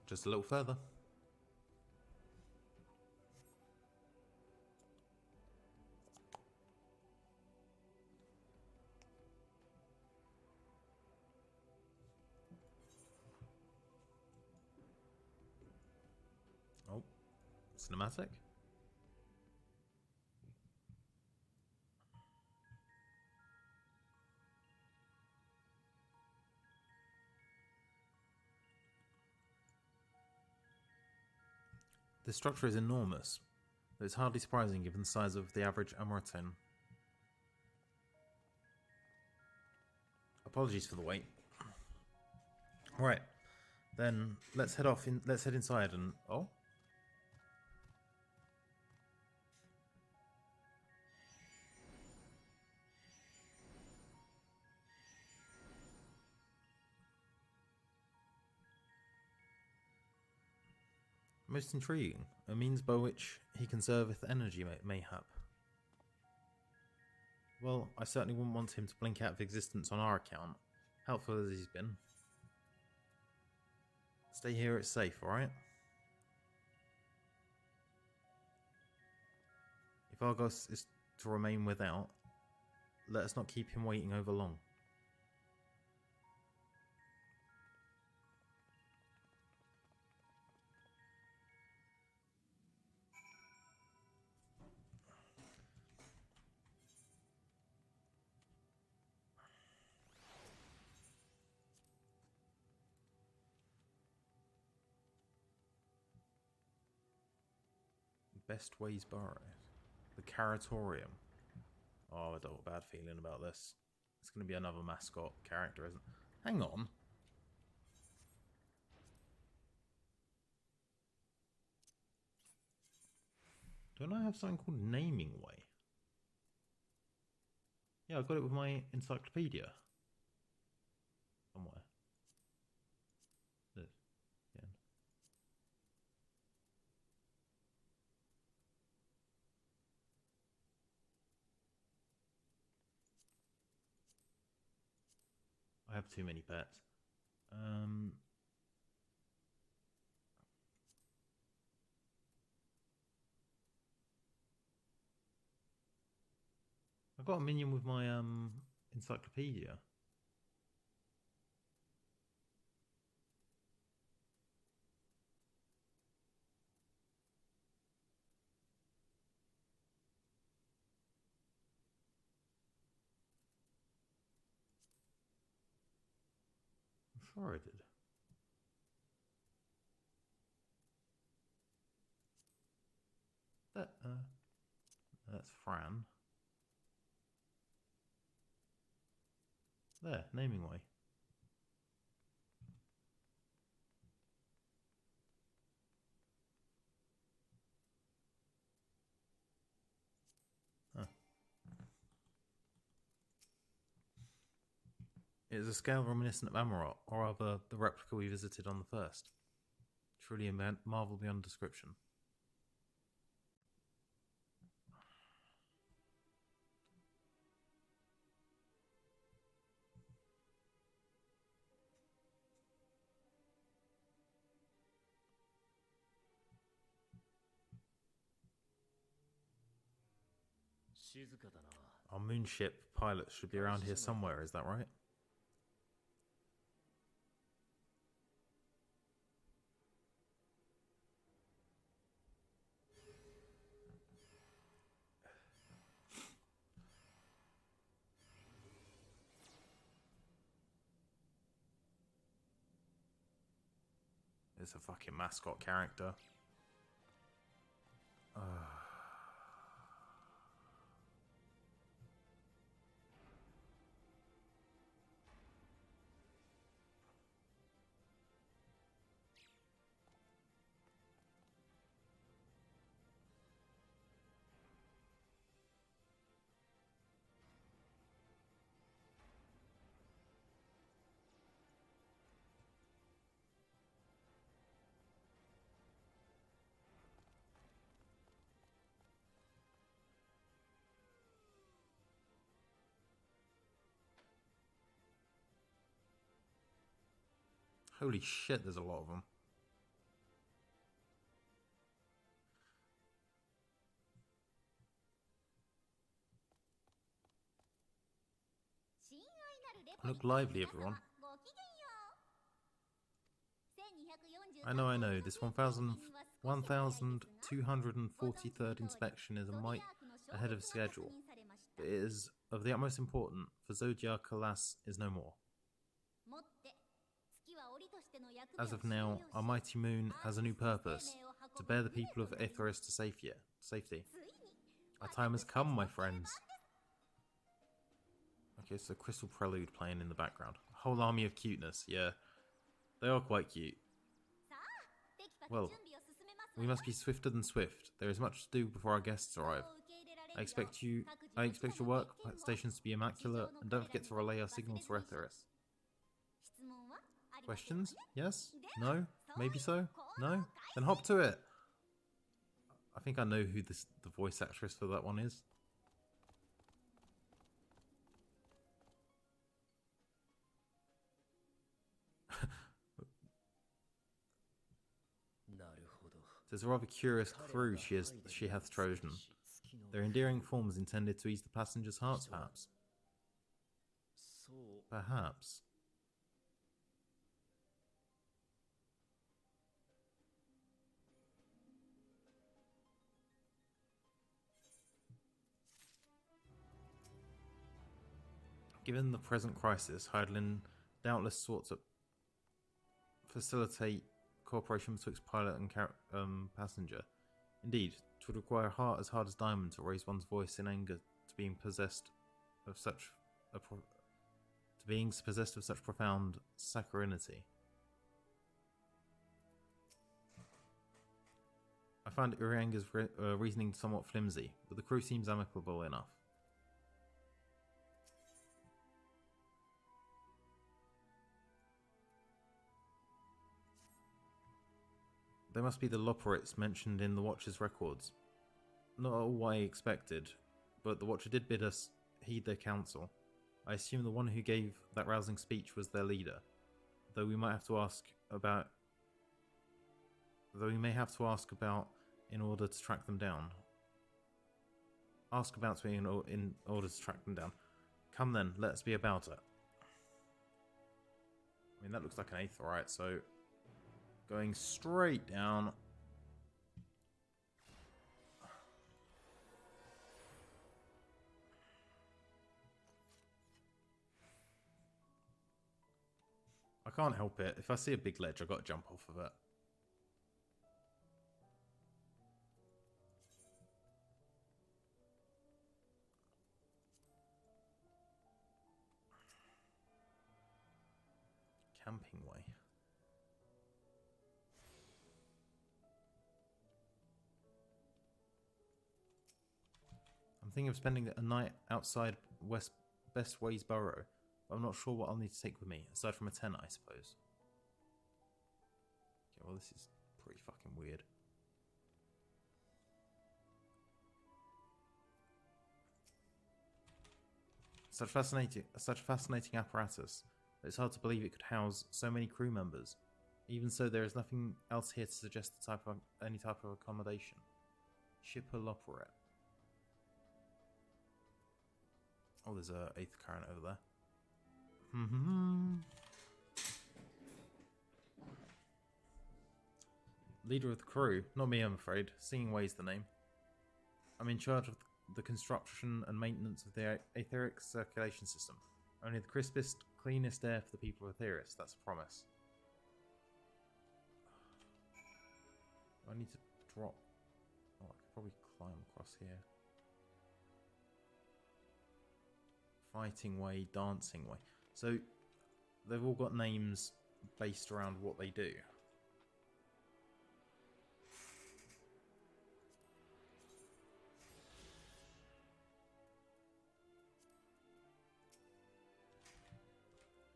Just a little further. Oh, cinematic. The structure is enormous, but it's hardly surprising given the size of the average Amuratin. Apologies for the wait. Right, then let's head off. Let's head inside and most intriguing. A means by which he conserveth energy, mayhap. Well, I certainly wouldn't want him to blink out of existence on our account, helpful as he's been. Stay here, it's safe, alright? If Argos is to remain without, let us not keep him waiting over long. Best Ways Burrow. The Caratorium. Oh, I don't have a bad feeling about this. It's going to be another mascot character, isn't it? Hang on. Don't I have something called Naming Way? Yeah, I got it with my encyclopedia. Somewhere. This. Yeah. I have too many pets. I got a minion with my encyclopedia. I'm sure I did. That's Fran. There, Naming Way. Huh. It is a scale reminiscent of Amarot, or rather the replica we visited on the first. Truly a marvel beyond description. Our moonship pilot should be around here somewhere, is that right? It's a fucking mascot character. Holy shit, there's a lot of them. Look lively, everyone. I know. This 1243rd inspection is a mite ahead of schedule. But it is of the utmost importance, for Zodiac, alas, is no more. As of now, our mighty moon has a new purpose, to bear the people of Aetheris to safety. Our time has come, my friends. Okay, so Crystal Prelude playing in the background. A whole army of cuteness, yeah. They are quite cute. Well, we must be swifter than swift. There is much to do before our guests arrive. I expect your work stations to be immaculate, and don't forget to relay our signals for Aetheris. Questions? Yes? No? Maybe so? No? Then hop to it! I think I know who the voice actress for that one is. Tis a rather curious crew she hath chosen. Their endearing forms intended to ease the passengers' hearts, perhaps. Perhaps. Given the present crisis, Heidelin doubtless sought to facilitate cooperation betwixt pilot and passenger. Indeed, it would require a heart as hard as diamond to raise one's voice in anger to being possessed of such to being possessed of such profound saccharinity. I find Urianga's reasoning somewhat flimsy, but the crew seems amicable enough. They must be the Loperites mentioned in the Watcher's records. Not all what I expected, but the Watcher did bid us heed their counsel. I assume the one who gave that rousing speech was their leader, though we may have to ask about in order to track them down. In order to track them down. Come then, let us be about it. I mean, that looks like an aetheryte, so going straight down. I can't help it. If I see a big ledge, I've got to jump off of it. Camping way. I'm thinking of spending a night outside Best Ways Burrow, but I'm not sure what I'll need to take with me, aside from a tent, I suppose. Okay, well, this is pretty fucking weird. Such a fascinating apparatus. It's hard to believe it could house so many crew members. Even so, there is nothing else here to suggest any type of accommodation. Shipper Loperet. Oh, there's a eighth current over there. Leader of the crew. Not me, I'm afraid. Singing Way's the name. I'm in charge of the construction and maintenance of the etheric circulation system. Only the crispest, cleanest air for the people of Etheris. That's a promise. I need to drop... Oh, I could probably climb across here. Fighting Way, Dancing Way. So, they've all got names based around what they do.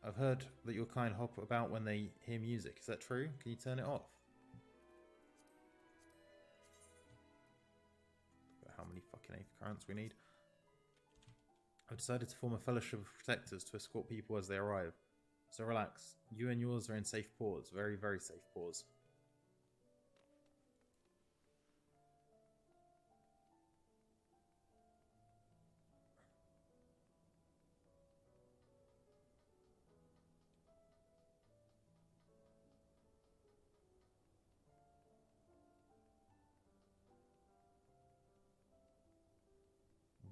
I've heard that your kind hop about when they hear music. Is that true? Can you turn it off? How many fucking eighth currents we need? I've decided to form a fellowship of protectors to escort people as they arrive. So relax. You and yours are in safe paws. Very, very safe paws.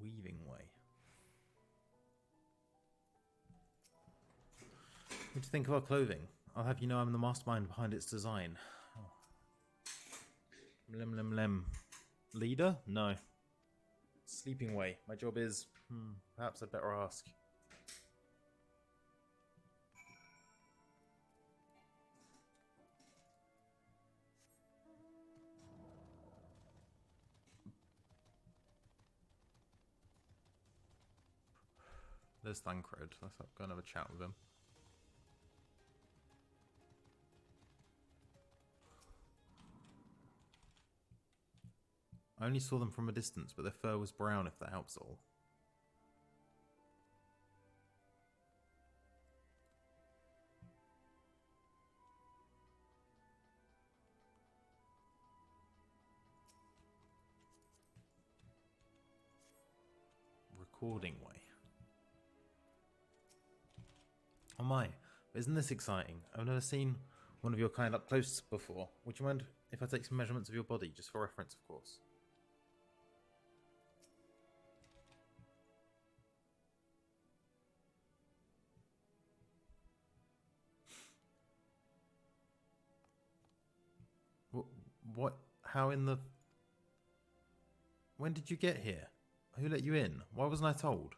Weaving Way. What do you think of our clothing? I'll have you know I'm the mastermind behind its design. Oh. Lem. Leader? No. Sleeping Way. My job is... perhaps I'd better ask. There's Thancred. Let's go and have a chat with him. I only saw them from a distance, but their fur was brown, if that helps at all. Recording Way. Oh my, isn't this exciting? I've never seen one of your kind up close before. Would you mind if I take some measurements of your body, just for reference, of course? What? How in the... When did you get here? Who let you in? Why wasn't I told?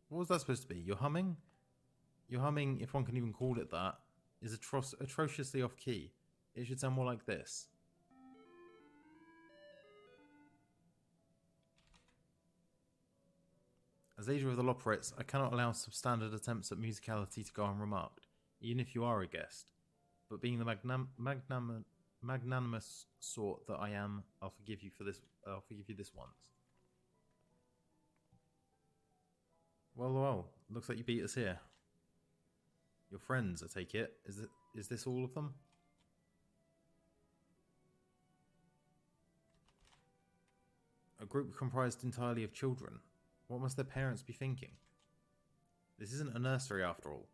What was that supposed to be? You're humming? Your humming, if one can even call it that, is atrociously off key. It should sound more like this. As leader of the Loporettes, I cannot allow substandard attempts at musicality to go unremarked, even if you are a guest. But being the magnanimous sort that I am, I'll forgive you for this. I'll forgive you this once. Well, looks like you beat us here. Your friends, I take it. Is this all of them? A group comprised entirely of children. What must their parents be thinking? This isn't a nursery after all.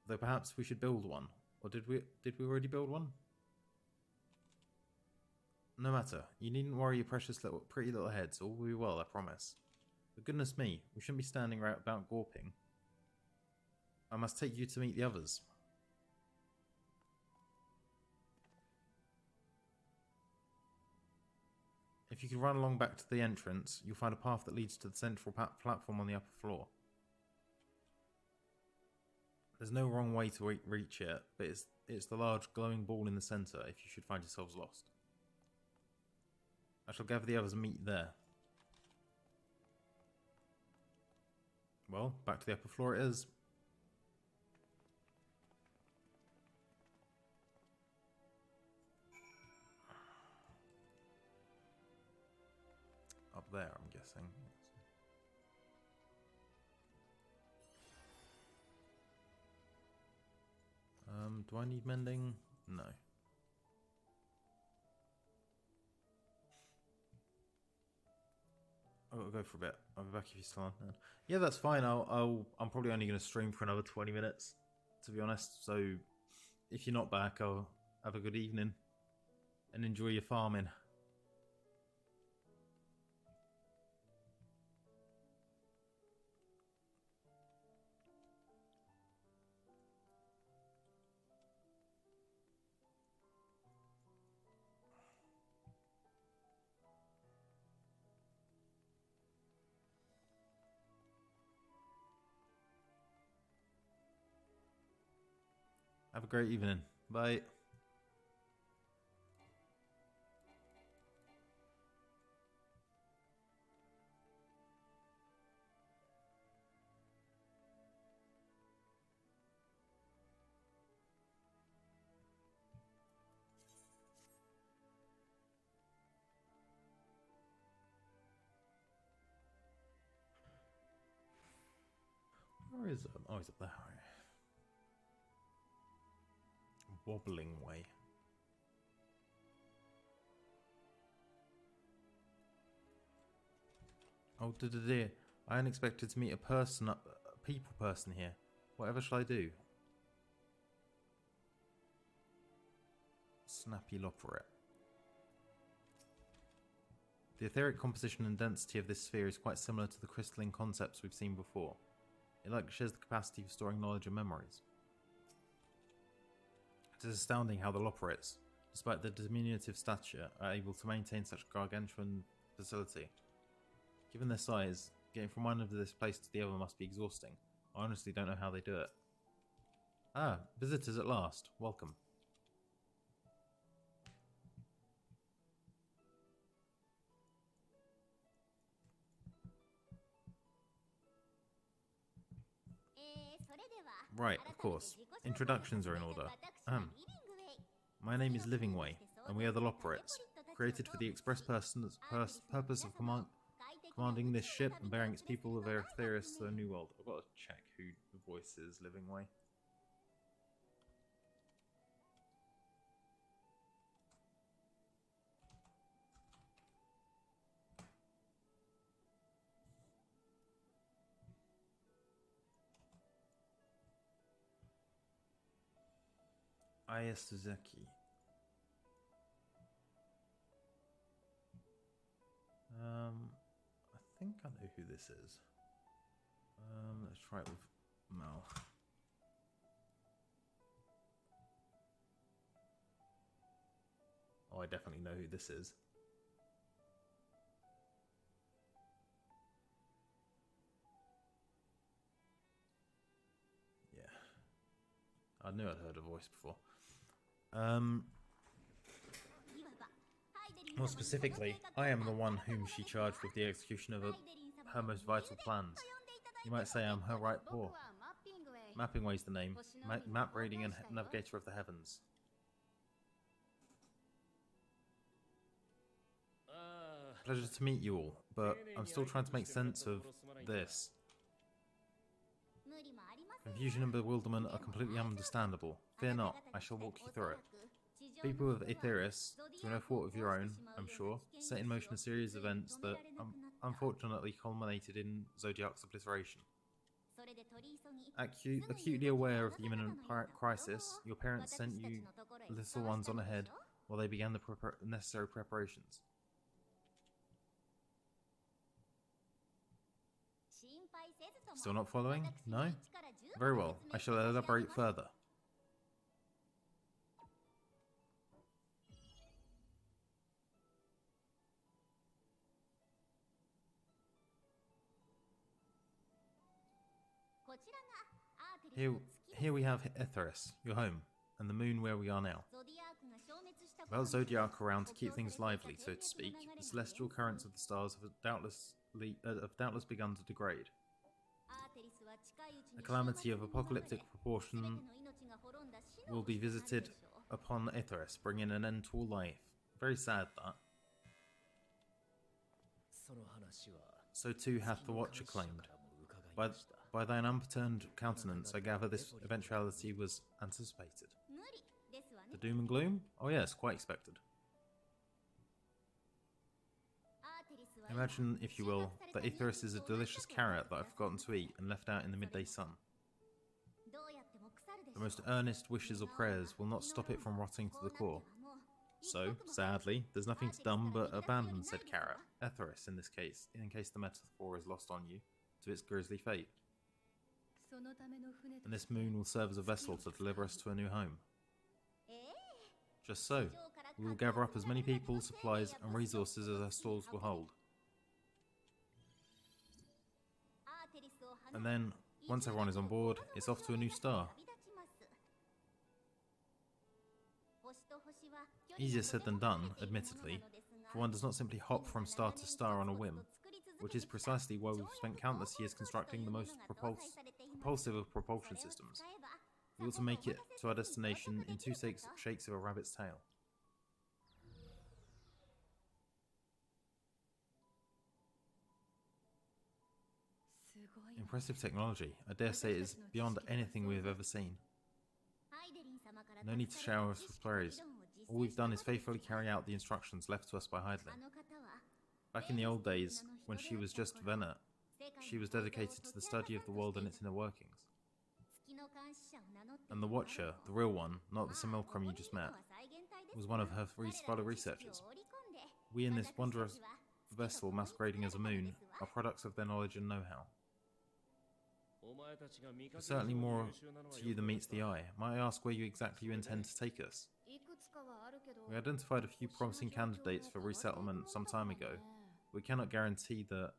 Though perhaps we should build one. Or did we already build one? No matter. You needn't worry your pretty little heads. All will be well, I promise. But goodness me, we shouldn't be standing right about gawping. I must take you to meet the others. If you could run along back to the entrance, you'll find a path that leads to the central platform on the upper floor. There's no wrong way to reach it, but it's the large glowing ball in the centre if you should find yourselves lost. I shall gather the others and meet you there. Well, back to the upper floor it is. Up there, I'm guessing. Do I need mending? No. I've got to go for a bit. I'll be back if you're still on. Yeah, that's fine. I'm probably only going to stream for another 20 minutes, to be honest. So if you're not back, I'll have a good evening and enjoy your farming. Have a great evening. Bye. Where is it? Oh, he's up there. Wobbling way. Oh, dear. I unexpected to meet a people person here. Whatever shall I do? Snappy Loporette. The etheric composition and density of this sphere is quite similar to the crystalline concepts we've seen before. It likely shares the capacity for storing knowledge and memories. It is astounding how the Loporettes, despite their diminutive stature, are able to maintain such gargantuan facility. Given their size, getting from one end of this place to the other must be exhausting. I honestly don't know how they do it. Ah, visitors at last. Welcome. Right, of course. Introductions are in order. My name is Livingway, and we are the Loporettes, created for the express purpose of commanding this ship and bearing its people of Etheris to a new world. I've got to check who the voice is, Livingway. Aya Suzuki. I think I know who this is. Let's try it with Mel. I definitely know who this is. Yeah. I knew I'd heard her voice before. More specifically, I am the one whom she charged with the execution of her most vital plans. You might say I'm her right paw. Mapping Way's the name. Map reading and navigator of the heavens. Pleasure to meet you all, but I'm still trying to make sense of this. Confusion and bewilderment are completely understandable. Fear not, I shall walk you through it. People of Aetheris, through no fault of your own, I'm sure, set in motion a series of events that unfortunately culminated in Zodiac's obliteration. Acutely aware of the imminent crisis, your parents sent you little ones on ahead while they began the necessary preparations. Still not following? No? Very well, I shall elaborate further. Here we have Aetheris, your home, and the moon where we are now. Without Zodiac around to keep things lively, so to speak, the celestial currents of the stars have doubtless begun to degrade. A calamity of apocalyptic proportion will be visited upon Aetheris, bringing an end to all life. Very sad, that. So too hath the Watcher claimed. By thine upturned countenance, I gather this eventuality was anticipated. The doom and gloom? Oh yes, quite expected. Imagine, if you will, that Aetheris is a delicious carrot that I've forgotten to eat and left out in the midday sun. The most earnest wishes or prayers will not stop it from rotting to the core. So, sadly, there's nothing to done but abandon said carrot, Aetheris in this case, in case the metaphor is lost on you, to its grisly fate. And this moon will serve as a vessel to deliver us to a new home. Just so, we will gather up as many people, supplies, and resources as our stores will hold. And then, once everyone is on board, it's off to a new star. Easier said than done, admittedly, for one does not simply hop from star to star on a whim, which is precisely why we've spent countless years constructing the most propulsive of propulsion systems. We ought to make it to our destination in 2 shakes of a rabbit's tail. Impressive technology. I dare say it is beyond anything we have ever seen. No need to shower us with praise. All we've done is faithfully carry out the instructions left to us by Heidlin. Back in the old days, when she was just Venet, she was dedicated to the study of the world and its inner workings. And the Watcher, the real one, not the simulacrum you just met, was one of her fellow researchers. We in this wondrous vessel masquerading as a moon are products of their knowledge and know-how. There's certainly more to you than meets the eye. Might I ask where exactly you intend to take us? We identified a few promising candidates for resettlement some time ago. We cannot guarantee that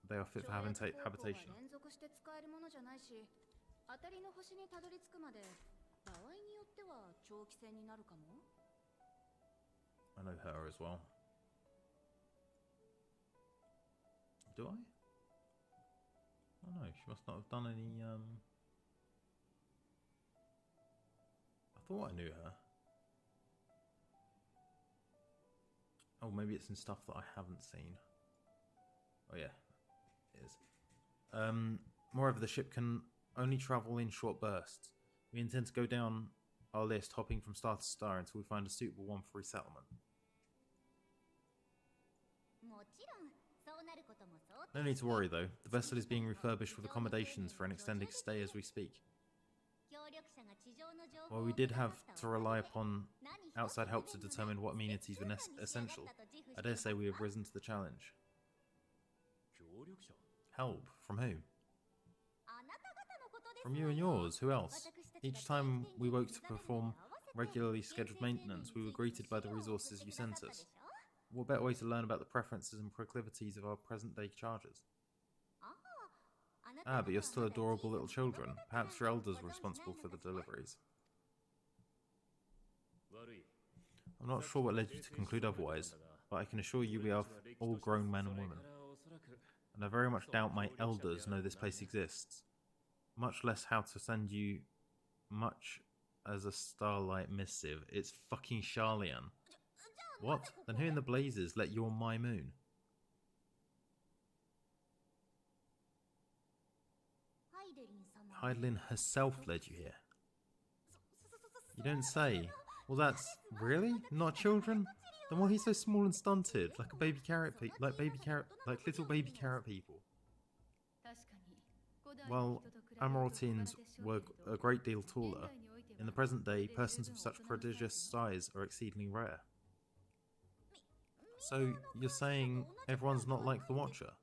they are fit for habitation. I know her as well. Do I? Oh no, she must not have done any, I thought I knew her. Oh, maybe it's in stuff that I haven't seen. Oh yeah, it is. Moreover, the ship can only travel in short bursts. We intend to go down our list, hopping from star to star until we find a suitable one for resettlement. No need to worry though, the vessel is being refurbished with accommodations for an extended stay as we speak. While we did have to rely upon outside help to determine what amenities were essential, I dare say we have risen to the challenge. Help? From who? From you and yours, who else? Each time we woke to perform regularly scheduled maintenance, we were greeted by the resources you sent us. What better way to learn about the preferences and proclivities of our present-day chargers? Ah, but you're still adorable little children. Perhaps your elders were responsible for the deliveries. I'm not sure what led you to conclude otherwise, but I can assure you we are all grown men and women. And I very much doubt my elders know this place exists, much less how to send you much as a starlight missive. It's fucking Charlian. What? Then who in the blazes let you on my moon? Heidelin herself led you here. You don't say. Well, that's really not children. Then why are you so small and stunted, like a baby carrot, like little baby carrot people? Well, Amarotines were a great deal taller. In the present day, persons of such prodigious size are exceedingly rare. So you're saying everyone's not like the Watcher?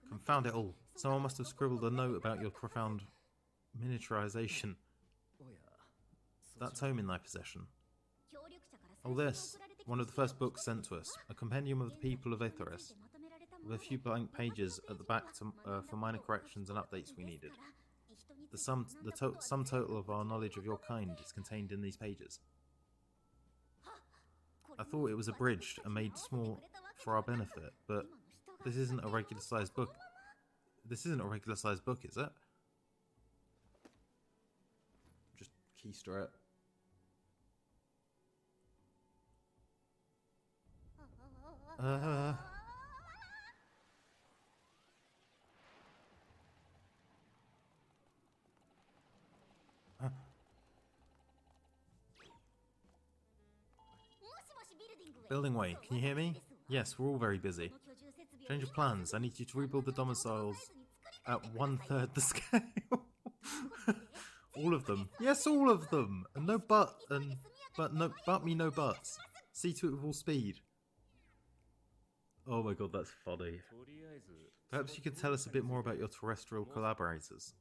Confound it all. Someone must have scribbled a note about your profound miniaturization. That tome in thy possession. Oh, this. One of the first books sent to us. A compendium of the people of Aetheris. With a few blank pages at the back for minor corrections and updates we needed. The sum total of our knowledge of your kind is contained in these pages. I thought it was abridged and made small for our benefit, but this isn't a regular sized book. This isn't a regular sized book, is it? Just keister it. Building way, can you hear me? Yes, we're all very busy. Change of plans. I need you to rebuild the domiciles at 1/3 the scale. All of them. Yes, all of them. And no but me no buts. See to it with all speed. Oh my god, that's funny. Perhaps you could tell us a bit more about your terrestrial collaborators.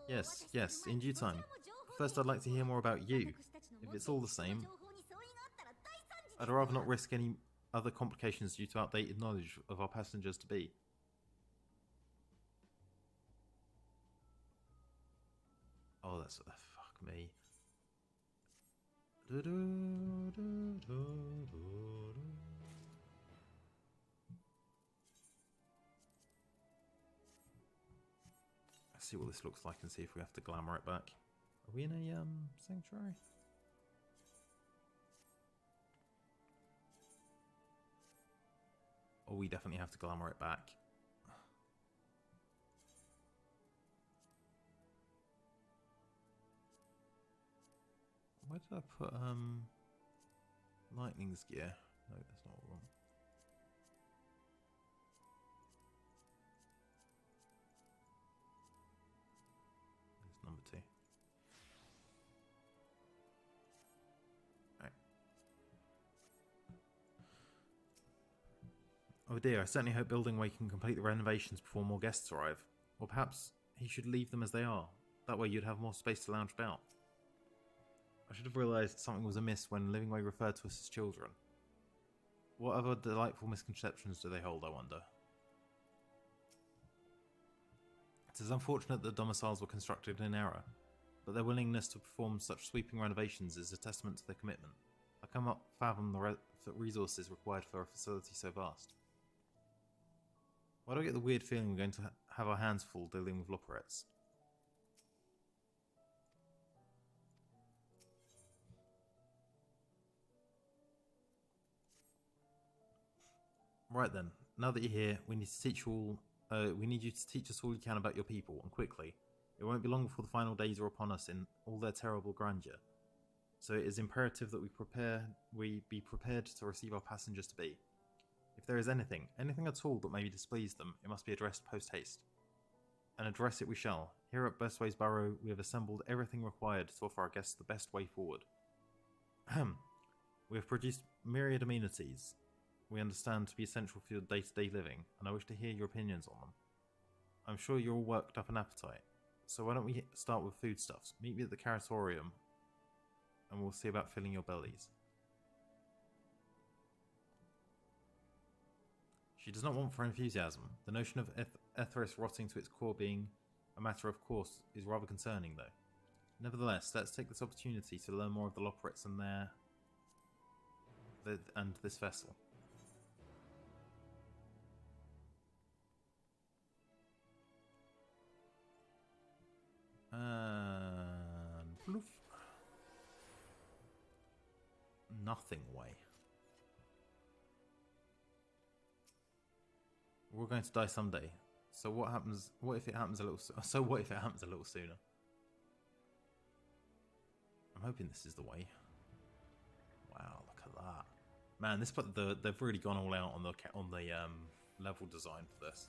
Yes, in due time. First, I'd like to hear more about you. If it's all the same, I'd rather not risk any other complications due to outdated knowledge of our passengers to be. Oh, that's fuck me. Let's see what this looks like and see if we have to glamour it back. Are we in a sanctuary? Oh, we definitely have to glamour it back. Where did I put lightning's gear? No, that's not what I want. There's number 2. Right. Oh dear, I certainly hope Building Way can complete the renovations before more guests arrive. Or perhaps he should leave them as they are. That way you'd have more space to lounge about. I should have realised something was amiss when Living Way referred to us as children. What other delightful misconceptions do they hold, I wonder? It is unfortunate that the domiciles were constructed in error, but their willingness to perform such sweeping renovations is a testament to their commitment. I cannot fathom the resources required for a facility so vast. Why do I get the weird feeling we're going to have our hands full dealing with Loporettes? Right then, now that you're here, we need to teach you all. We need you to teach us all you can about your people, and quickly. It won't be long before the final days are upon us in all their terrible grandeur. So it is imperative that we be prepared to receive our passengers to be. If there is anything at all that may displease them, it must be addressed post-haste. And address it we shall. Here at Bestways Barrow, we have assembled everything required to offer our guests the best way forward. We have produced myriad amenities we understand to be essential for your day-to-day living, and I wish to hear your opinions on them. I'm sure you're all worked up an appetite. So why don't we start with foodstuffs? Meet me at the Caratorium, and we'll see about filling your bellies. She does not want for enthusiasm. The notion of Etheris rotting to its core being a matter of course is rather concerning, though. Nevertheless, let's take this opportunity to learn more of the Loporrits and and this vessel. And poof. Nothing way. We're going to die someday. So what happens? What if it happens a little? So what if it happens a little sooner? I'm hoping this is the way. Wow, look at that, man! They've really gone all out on the level design for this.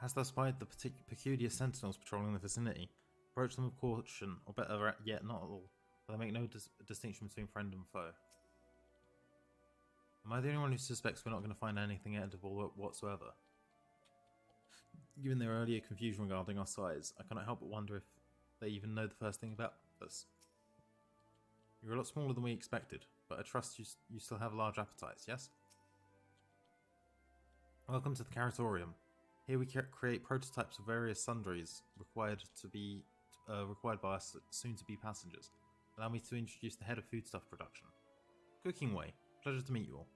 Hast thou spied the peculiar sentinels patrolling the vicinity? Approach them with caution, or better yet, not at all, for they make no distinction between friend and foe. Am I the only one who suspects we're not going to find anything edible whatsoever? Given their earlier confusion regarding our size, I cannot help but wonder if they even know the first thing about us. You're a lot smaller than we expected, but I trust you still have large appetites, yes? Welcome to the Caratorium. Here we create prototypes of various sundries required by us soon-to-be passengers. Allow me to introduce the head of foodstuff production. Cooking Way. Pleasure to meet you all.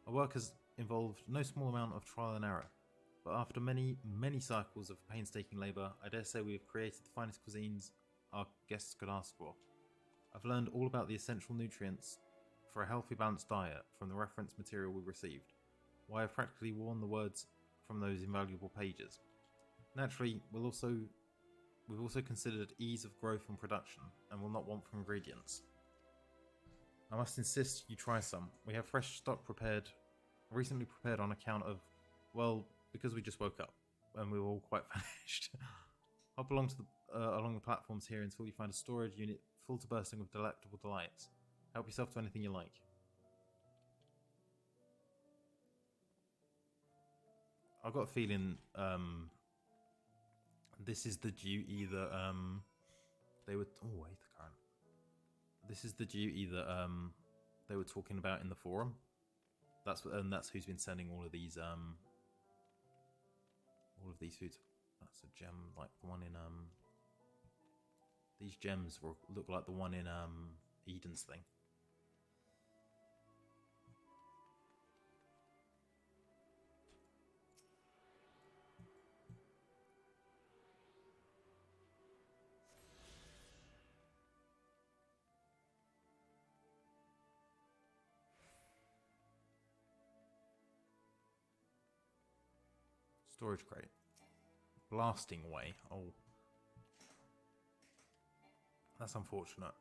Our work has involved no small amount of trial and error, but after many cycles of painstaking labour, I dare say we have created the finest cuisines our guests could ask for. I've learned all about the essential nutrients for a healthy, balanced diet from the reference material we received. Why I've practically worn the words from those invaluable pages. Naturally, we've also considered ease of growth and production, and will not want for ingredients. I must insist you try some. We have fresh stock recently prepared on account of, well, because we just woke up, and we were all quite famished. Hop along the platforms here until you find a storage unit full to bursting with delectable delights. Help yourself to anything you like. I've got a feeling this is the duty that they were. Oh wait, the current. This is the duty that they were talking about in the forum. That's who's been sending all of these foods. That's a gem like the one in These gems look like the one in Eden's thing. Storage crate. Blasting Way. Oh. That's unfortunate.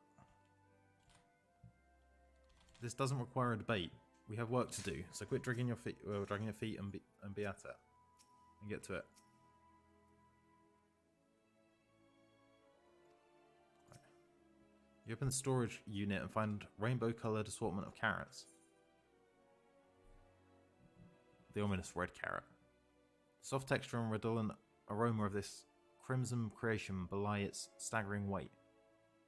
This doesn't require a debate. We have work to do, so quit dragging your feet and be at it. And get to it. Right. You open the storage unit and find rainbow-coloured assortment of carrots. The ominous red carrot. Soft texture and redolent aroma of this crimson creation belie its staggering weight.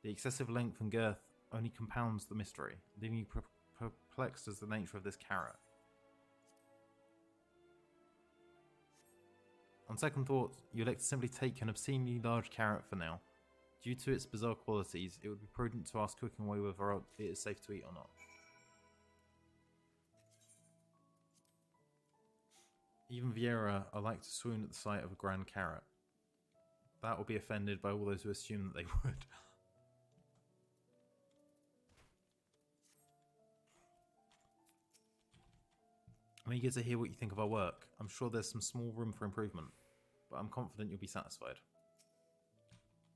The excessive length and girth only compounds the mystery, leaving you perplexed as the nature of this carrot. On second thought, you elect to simply take an obscenely large carrot for now. Due to its bizarre qualities, it would be prudent to ask Cooking Way whether it is safe to eat or not. Even Vieira are like to swoon at the sight of a grand carrot. That will be offended by all those who assume that they would. I'm eager to hear what you think of our work. I'm sure there's some small room for improvement, but I'm confident you'll be satisfied.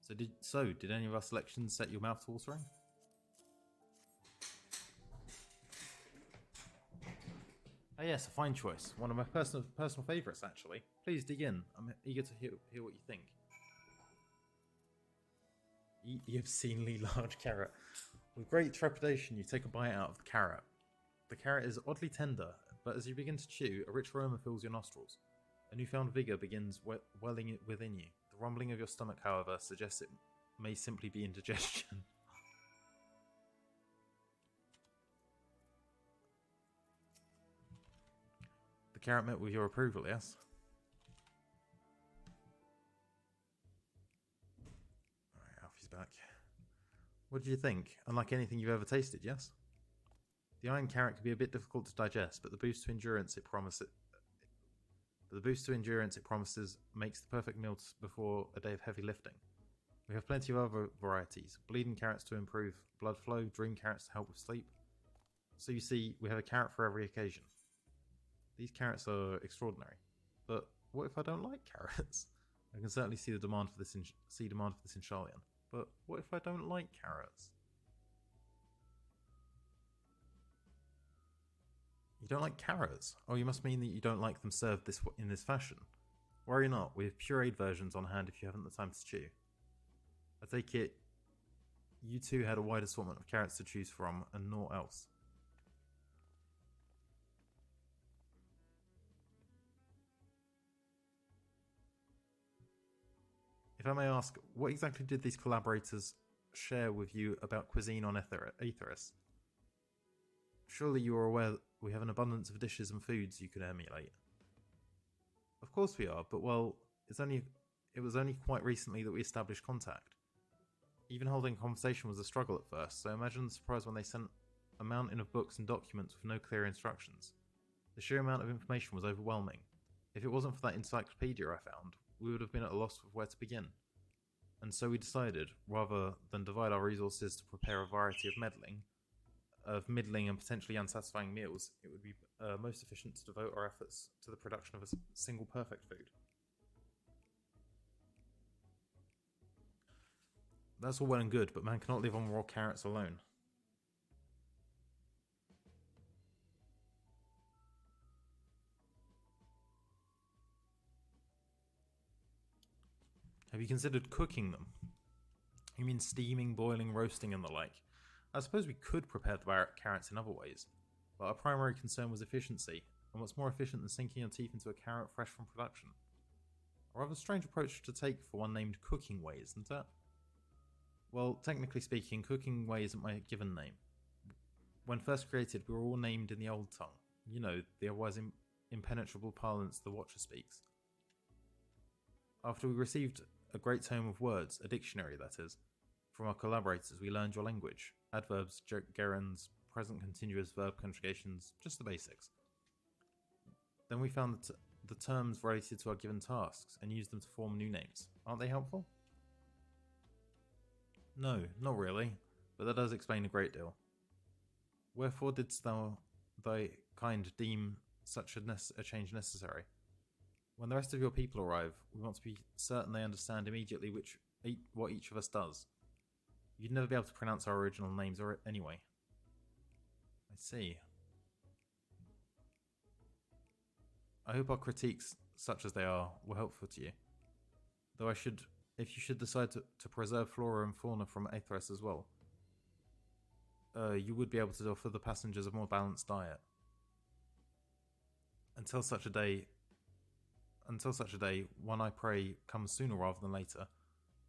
Did any of our selections set your mouth watering? Oh yes, a fine choice. One of my personal favourites, actually. Please dig in. I'm eager to hear what you think. Eat the obscenely large carrot. With great trepidation, you take a bite out of the carrot. The carrot is oddly tender, but as you begin to chew, a rich aroma fills your nostrils. A newfound vigour begins welling within you. The rumbling of your stomach, however, suggests it may simply be indigestion. The carrot met with your approval, yes? Alright, Alfie's back. What did you think? Unlike anything you've ever tasted, yes? The iron carrot can be a bit difficult to digest, but the boost to endurance it promises makes the perfect meal before a day of heavy lifting. We have plenty of other varieties. Bleeding carrots to improve blood flow, dream carrots to help with sleep. So you see, we have a carrot for every occasion. These carrots are extraordinary. But what if I don't like carrots? I can certainly see demand for this in Sharlayan. But what if I don't like carrots? You don't like carrots? Oh, you must mean that you don't like them served in this fashion. Worry not, we have pureed versions on hand if you haven't the time to chew. I take it you two had a wide assortment of carrots to choose from and naught else. If I may ask, what exactly did these collaborators share with you about cuisine on Aetheris? Surely you are aware that we have an abundance of dishes and foods you could emulate. Of course we are, but well, it was only quite recently that we established contact. Even holding a conversation was a struggle at first, so imagine the surprise when they sent a mountain of books and documents with no clear instructions. The sheer amount of information was overwhelming. If it wasn't for that encyclopedia I found, we would have been at a loss of where to begin. And so we decided, rather than divide our resources to prepare a variety of middling and potentially unsatisfying meals, it would be most efficient to devote our efforts to the production of a single perfect food. That's all well and good, but man cannot live on raw carrots alone. Have you considered cooking them? You mean steaming, boiling, roasting and the like? I suppose we could prepare the carrots in other ways, but our primary concern was efficiency, and what's more efficient than sinking your teeth into a carrot fresh from production? A rather strange approach to take for one named Cooking Way, isn't it? Well, technically speaking, Cooking Way isn't my given name. When first created, we were all named in the old tongue. You know, the otherwise impenetrable parlance the Watcher speaks. After we received a great tome of words, a dictionary that is, from our collaborators, we learned your language. Adverbs, gerunds, present continuous verb conjugations, just the basics. Then we found the terms related to our given tasks and used them to form new names. Aren't they helpful? No, not really, but that does explain a great deal. Wherefore didst thou thy kind deem such a change necessary? When the rest of your people arrive, we want to be certain they understand immediately what each of us does. You'd never be able to pronounce our original names anyway. I see. I hope our critiques, such as they are, were helpful to you. Though if you should decide to preserve flora and fauna from Aetheris as well, you would be able to offer the passengers a more balanced diet. Until such a day, one I pray comes sooner rather than later,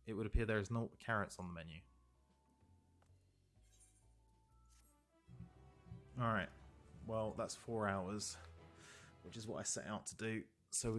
it would appear there is no carrots on the menu. Alright, well that's 4 hours, which is what I set out to do. So